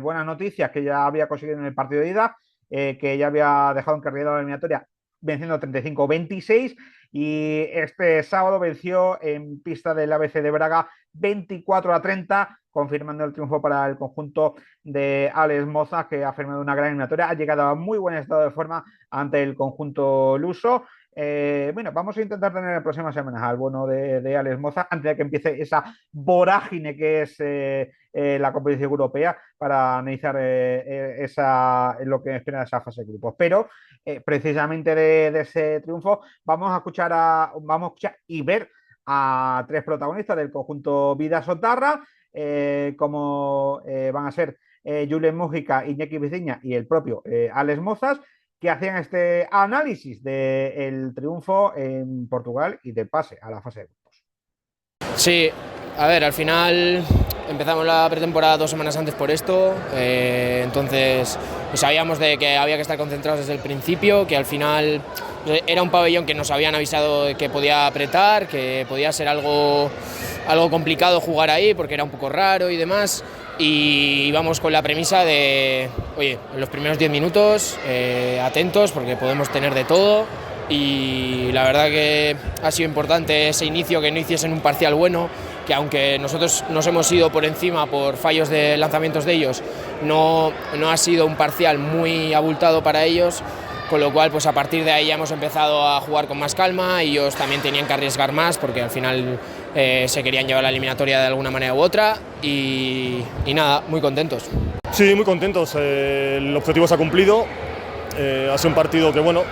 buenas noticias que ya había conseguido en el partido de ida, que ya había dejado encarrilada la eliminatoria venciendo 35-26, y este sábado venció en pista del ABC de Braga 24-30, confirmando el triunfo para el conjunto de Alex Mozas, que ha firmado una gran eliminatoria, ha llegado a muy buen estado de forma ante el conjunto luso. Bueno, vamos a intentar tener en próximas semanas al bueno de Alex Mozas antes de que empiece esa vorágine que es la competición europea, para analizar lo que espera esa fase de grupos. Pero precisamente de ese triunfo vamos a escuchar y ver a 3 protagonistas del conjunto Bidasoa, como van a ser Julen Mújica, Iñaki Viciña y el propio Alex Mozas, que hacían este análisis del triunfo en Portugal y del pase a la fase de grupos. Sí, a ver, al final empezamos la pretemporada 2 semanas antes por esto, entonces pues sabíamos de que había que estar concentrados desde el principio, que al final era un pabellón que nos habían avisado de que podía apretar, que podía ser algo complicado jugar ahí porque era un poco raro y demás. Y íbamos con la premisa de, oye, en los primeros 10 minutos, atentos porque podemos tener de todo, y la verdad que ha sido importante ese inicio, que no hiciesen un parcial bueno, que aunque nosotros nos hemos ido por encima por fallos de lanzamientos de ellos, no ha sido un parcial muy abultado para ellos, con lo cual pues a partir de ahí ya hemos empezado a jugar con más calma, y ellos también tenían que arriesgar más porque al final se querían llevar la eliminatoria de alguna manera u otra, y nada, muy contentos. Sí, muy contentos, el objetivo se ha cumplido, ha sido un partido que, bueno,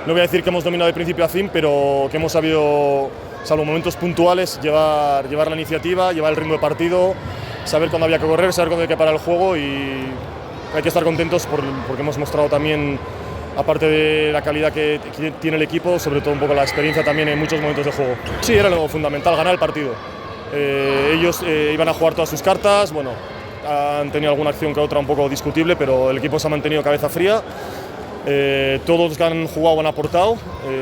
no voy a decir que hemos dominado de principio a fin, pero que hemos sabido, salvo momentos puntuales, llevar la iniciativa, llevar el ritmo de partido, saber cuándo había que correr, saber cuándo había que parar el juego, y hay que estar contentos porque hemos mostrado también, aparte de la calidad que tiene el equipo, sobre todo un poco la experiencia también en muchos momentos de juego. Sí, era lo fundamental, ganar el partido. Ellos iban a jugar todas sus cartas, bueno, han tenido alguna acción que otra un poco discutible, pero el equipo se ha mantenido cabeza fría. Todos los que han jugado han aportado,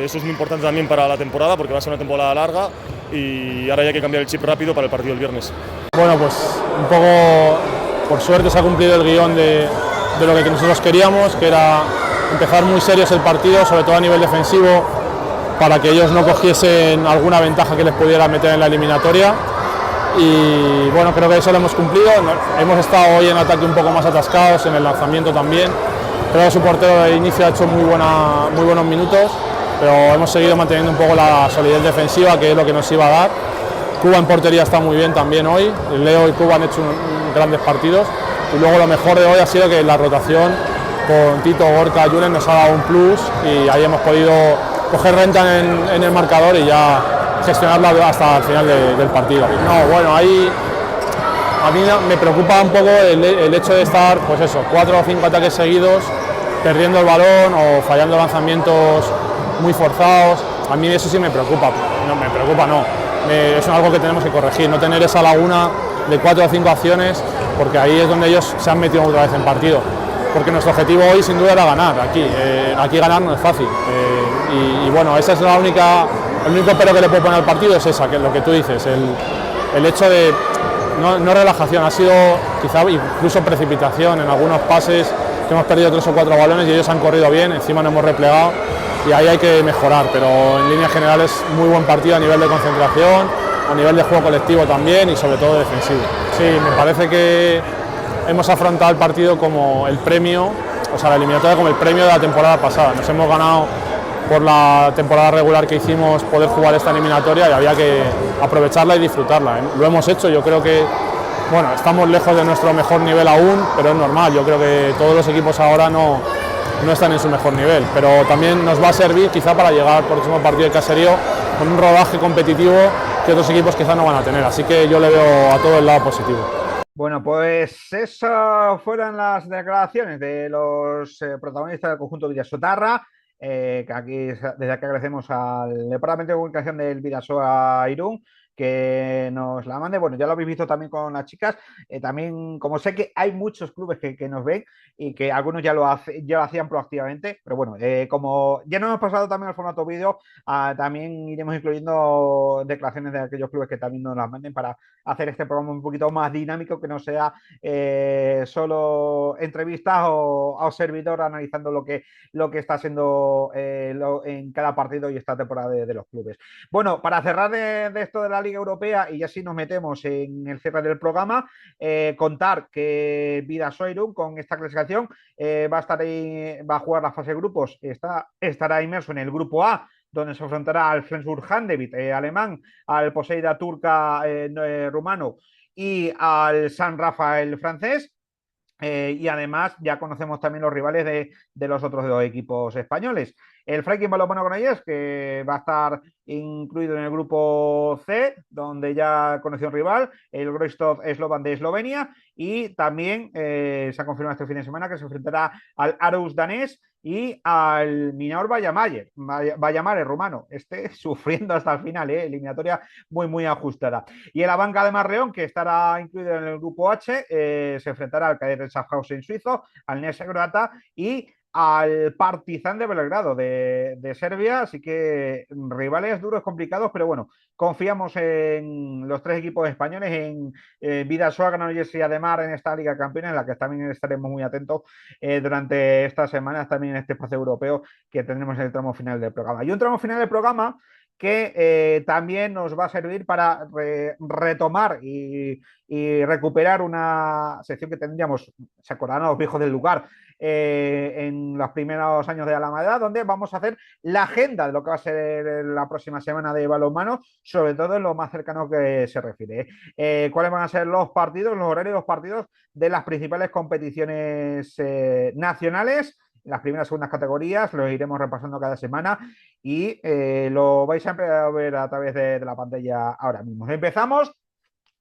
eso es muy importante también para la temporada, porque va a ser una temporada larga, y ahora ya hay que cambiar el chip rápido para el partido del viernes. Bueno, pues un poco, por suerte se ha cumplido el guión de lo que nosotros queríamos, que era empezar muy serios el partido, sobre todo a nivel defensivo, para que ellos no cogiesen alguna ventaja que les pudiera meter en la eliminatoria. Y bueno, creo que eso lo hemos cumplido. Hemos estado hoy en ataque un poco más atascados, en el lanzamiento también. Creo que su portero de inicio ha hecho muy buenos minutos, pero hemos seguido manteniendo un poco la solidez defensiva, que es lo que nos iba a dar. Cuba en portería está muy bien también hoy. Leo y Cuba han hecho grandes partidos, y luego lo mejor de hoy ha sido que la rotación con Tito, Gorka, Julen nos ha dado un plus, y ahí hemos podido coger renta en el marcador y ya gestionarla hasta el final del partido. No, bueno, ahí a mí me preocupa un poco el hecho de estar, pues eso, 4 o 5 ataques seguidos, perdiendo el balón o fallando lanzamientos muy forzados. A mí eso sí me preocupa. Es algo que tenemos que corregir, no tener esa laguna de 4 o 5 acciones, porque ahí es donde ellos se han metido otra vez en partido. Porque nuestro objetivo hoy sin duda era ganar aquí ganar no es fácil, y bueno, esa es el único pero que le puedo poner al partido, es esa, que es lo que tú dices, el hecho de no relajación, ha sido quizá incluso precipitación en algunos pases, que hemos perdido 3 o 4 balones y ellos han corrido bien, encima nos hemos replegado, y ahí hay que mejorar, pero en líneas generales muy buen partido a nivel de concentración, a nivel de juego colectivo también, y sobre todo defensivo. Sí, me parece que hemos afrontado el partido como el premio, o sea, la eliminatoria como el premio de la temporada pasada. Nos hemos ganado por la temporada regular que hicimos poder jugar esta eliminatoria, y había que aprovecharla y disfrutarla, ¿eh? Lo hemos hecho. Yo creo que, bueno, estamos lejos de nuestro mejor nivel aún, pero es normal. Yo creo que todos los equipos ahora no están en su mejor nivel, pero también nos va a servir quizá para llegar al próximo partido de Caserío con un rodaje competitivo que otros equipos quizá no van a tener. Así que yo le veo a todo el lado positivo. Bueno, pues esas fueron las declaraciones de los protagonistas del conjunto Vidasotarra, que aquí, desde aquí agradecemos al Departamento de Comunicación del Vidasoa Irún que nos la mande. Bueno, ya lo habéis visto también con las chicas. También, como sé que hay muchos clubes que nos ven y que algunos ya lo hacían proactivamente, pero bueno, como ya nos hemos pasado también al formato vídeo, también iremos incluyendo declaraciones de aquellos clubes que también nos las manden para hacer este programa un poquito más dinámico, que no sea solo entrevistas o servidor analizando lo que está haciendo en cada partido y esta temporada de los clubes. Bueno, para cerrar de esto de la Liga Europea, y así nos metemos en el cierre del programa, contar que Vidasoa Irún con esta clasificación va a jugar la fase de grupos, estará inmerso en el grupo A, donde se enfrentará al Flensburg Handewitt alemán, al Poseida turca rumano y al San Rafael francés. Y además ya conocemos también los rivales de los otros dos equipos españoles. El Freikin Balonmano Granollers, que va a estar incluido en el grupo C, donde ya conoció un rival, el Groistov Slovan de Eslovenia, y también se ha confirmado este fin de semana que se enfrentará al Aarhus danés y al Minaur Vallamare rumano, sufriendo hasta el final, eliminatoria muy, muy ajustada. Y el Abanca de Marleón, que estará incluido en el grupo H, se enfrentará al Cadet Schaffhausen suizo, al Nese croata y al Partizan de Belgrado de Serbia, así que rivales duros, complicados, pero bueno, confiamos en los tres equipos españoles, en Vidasoa, Granollers y Ademar en esta Liga de Campeones, en la que también estaremos muy atentos durante estas semanas, también en este espacio europeo que tendremos en el tramo final del programa. Y un tramo final del programa que también nos va a servir para retomar y recuperar una sección que tendríamos, se acordarán los viejos del lugar, en los primeros años de Alameda, donde vamos a hacer la agenda de lo que va a ser la próxima semana de balonmano, sobre todo en lo más cercano que se refiere. ¿Cuáles van a ser los partidos, los horarios de los partidos de las principales competiciones nacionales? Las primeras y segundas categorías, los iremos repasando cada semana y lo vais a ver a través de la pantalla ahora mismo. Empezamos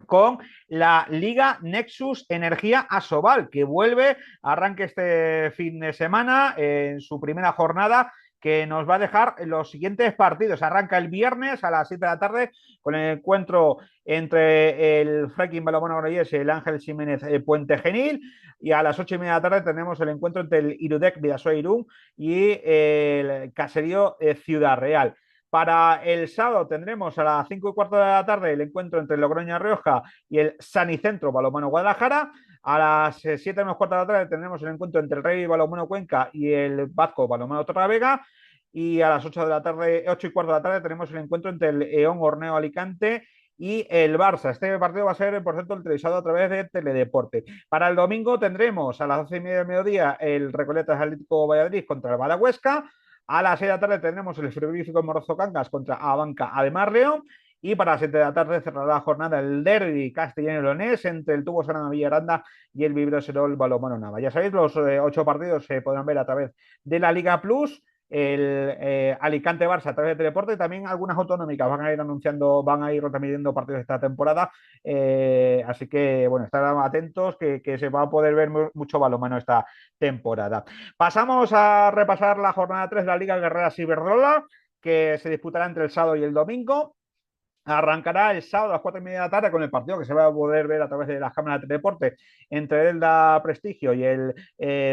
con la Liga Nexus Energía Asobal, que vuelve, arranque este fin de semana en su primera jornada, que nos va a dejar los siguientes partidos. Arranca el viernes a las 7 de la tarde con el encuentro entre el Freikin Balonmano Granollers y el Ángel Jiménez Puente Genil, y a las 8:30 de la tarde tenemos el encuentro entre el Irudek Vidasoa Irún y el Caserío Ciudad Real. Para el sábado tendremos a las 5:15 de la tarde el encuentro entre el Logroño Rioja y el Sanicentro Balonmano Guadalajara. A las 7:15 de la tarde tendremos el encuentro entre el Rey Balonmano Cuenca y el Vasco Balonmano Torlavega. Y a las 8:15 de la tarde tenemos el encuentro entre el Eón Horneo Alicante y el Barça. Este partido va a ser, por cierto, televisado a través de Teledeporte. Para el domingo tendremos a las 12:30 del mediodía el Recoletas Atlético Valladolid contra el Badahuesca. A las 6 de la tarde tendremos el frigorífico Morrozo Cangas contra Abanca Ademar León. Y para las 7 de la tarde cerrará la jornada el derbi castellano-leonés entre el Tubo Sarana Villaranda y el Vibro Serol Balonmano Nava. Ya sabéis, los 8 partidos se podrán ver a través de la Liga Plus, el Alicante-Barça a través de Teleporte, y también algunas autonómicas van a ir retransmitiendo partidos esta temporada, así que bueno, estar atentos que se va a poder ver mucho balonmano esta temporada. Pasamos a repasar la jornada 3 de la Liga Guerrera Iberdrola, que se disputará entre el sábado y el domingo. Arrancará el sábado a las 4:30 de la tarde con el partido que se va a poder ver a través de las cámaras de Teledeporte entre el Elda Prestigio y el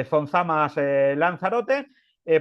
Zonzamas Lanzarote.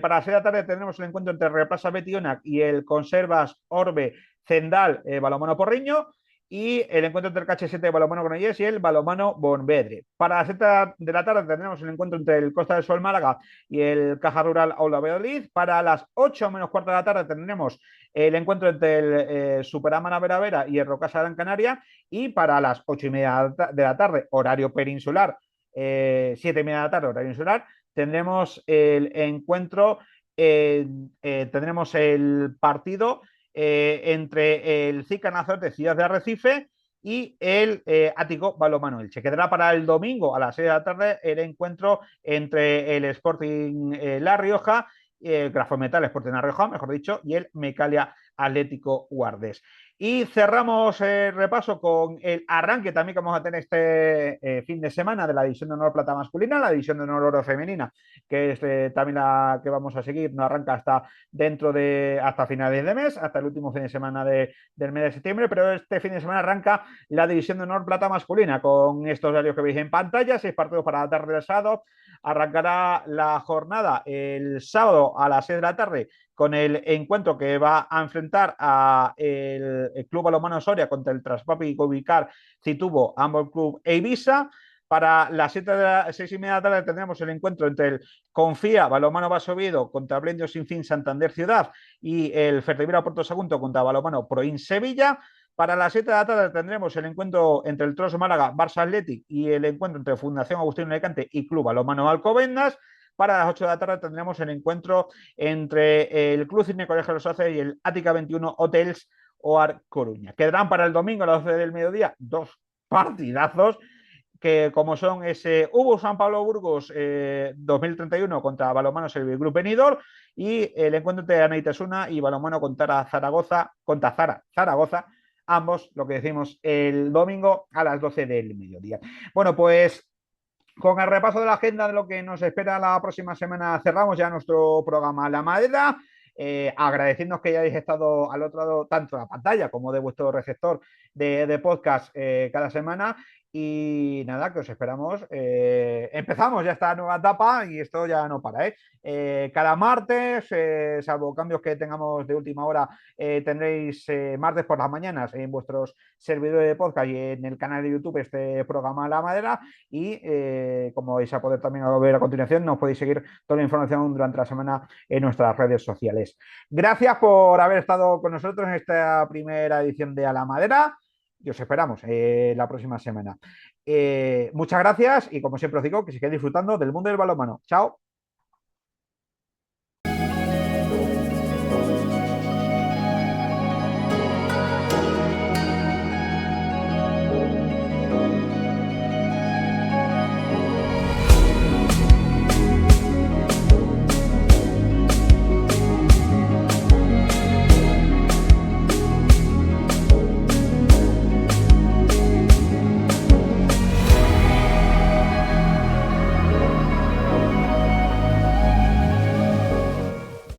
Para las 6 de la tarde tendremos el encuentro entre Reprasa Betionac y el Conservas Orbe Zendal Balonmano Porriño, y el encuentro entre el KH7 Balonmano Granollers y el Balonmano Bonvedre. Para las 7 de la tarde tendremos el encuentro entre el Costa del Sol Málaga y el Caja Rural Aula Valladolid. Para las 8:45 de la tarde tendremos el encuentro entre el Superamana Vera y el Rocasa Gran Canaria. Y para las 8:30 de la tarde, horario peninsular, 7:30 de la tarde, horario insular, tendremos el encuentro, tendremos el partido entre el Zica Nazote Ciudad de Arrecife y el Ático Balonmano Elche. Quedará para el domingo a las 6 de la tarde el encuentro entre el Sporting La Rioja Grafometal Sporting La Rioja, mejor dicho, y el Mecalia Atlético Guardés. Y cerramos el repaso con el arranque también que vamos a tener este fin de semana de la División de Honor Plata masculina, la División de Honor Oro femenina, que es también la que vamos a seguir, no arranca hasta finales de mes, hasta el último fin de semana del mes de septiembre, pero este fin de semana arranca la División de Honor Plata masculina, con estos horarios que veis en pantalla, 6 partidos para la tarde del sábado. Arrancará la jornada el sábado a las 6 de la tarde con el encuentro que va a enfrentar a el Club Balonmano Soria contra el Traspapi Ubicar Citubo, ambos club e Ibiza. Para las 6 y media de la tarde tendremos el encuentro entre el Confía Balonmano Basoviedo contra Blendio Sinfín Santander Ciudad y el Ferrivira Puerto Sagunto contra Balonmano Proin Sevilla. Para las 7 de la tarde tendremos el encuentro entre el Tros Málaga Barça Athletic y el encuentro entre Fundación Agustín Alicante y Club Balonmano Alcobendas. Para las 8 de la tarde tendremos el encuentro entre el Club Cine Colegio de los Ace y el Ática 21 Hotels OAR Coruña. Quedarán para el domingo a las 12 del mediodía 2 partidazos, que como son ese Hugo San Pablo Burgos 2031 contra Balonmano Servir Group Benidorm y el encuentro entre Anaitasuna y Balonmano contra Zaragoza, ambos, lo que decimos, el domingo a las 12 del mediodía. Bueno, pues con el repaso de la agenda de lo que nos espera la próxima semana cerramos ya nuestro programa La Madera. Agradeciéndoos que hayáis estado al otro lado tanto de la pantalla como de vuestro receptor de podcast cada semana. Y nada, que os esperamos. Empezamos ya esta nueva etapa y esto ya no para. Cada martes, salvo cambios que tengamos de última hora, tendréis martes por las mañanas en vuestros servidores de podcast y en el canal de YouTube este programa La Madera. Y como vais a poder también ver a continuación, nos podéis seguir toda la información durante la semana en nuestras redes sociales. Gracias por haber estado con nosotros en esta primera edición de A la Madera. Y os esperamos la próxima semana. Muchas gracias y como siempre os digo, que sigáis disfrutando del mundo del balonmano. Chao.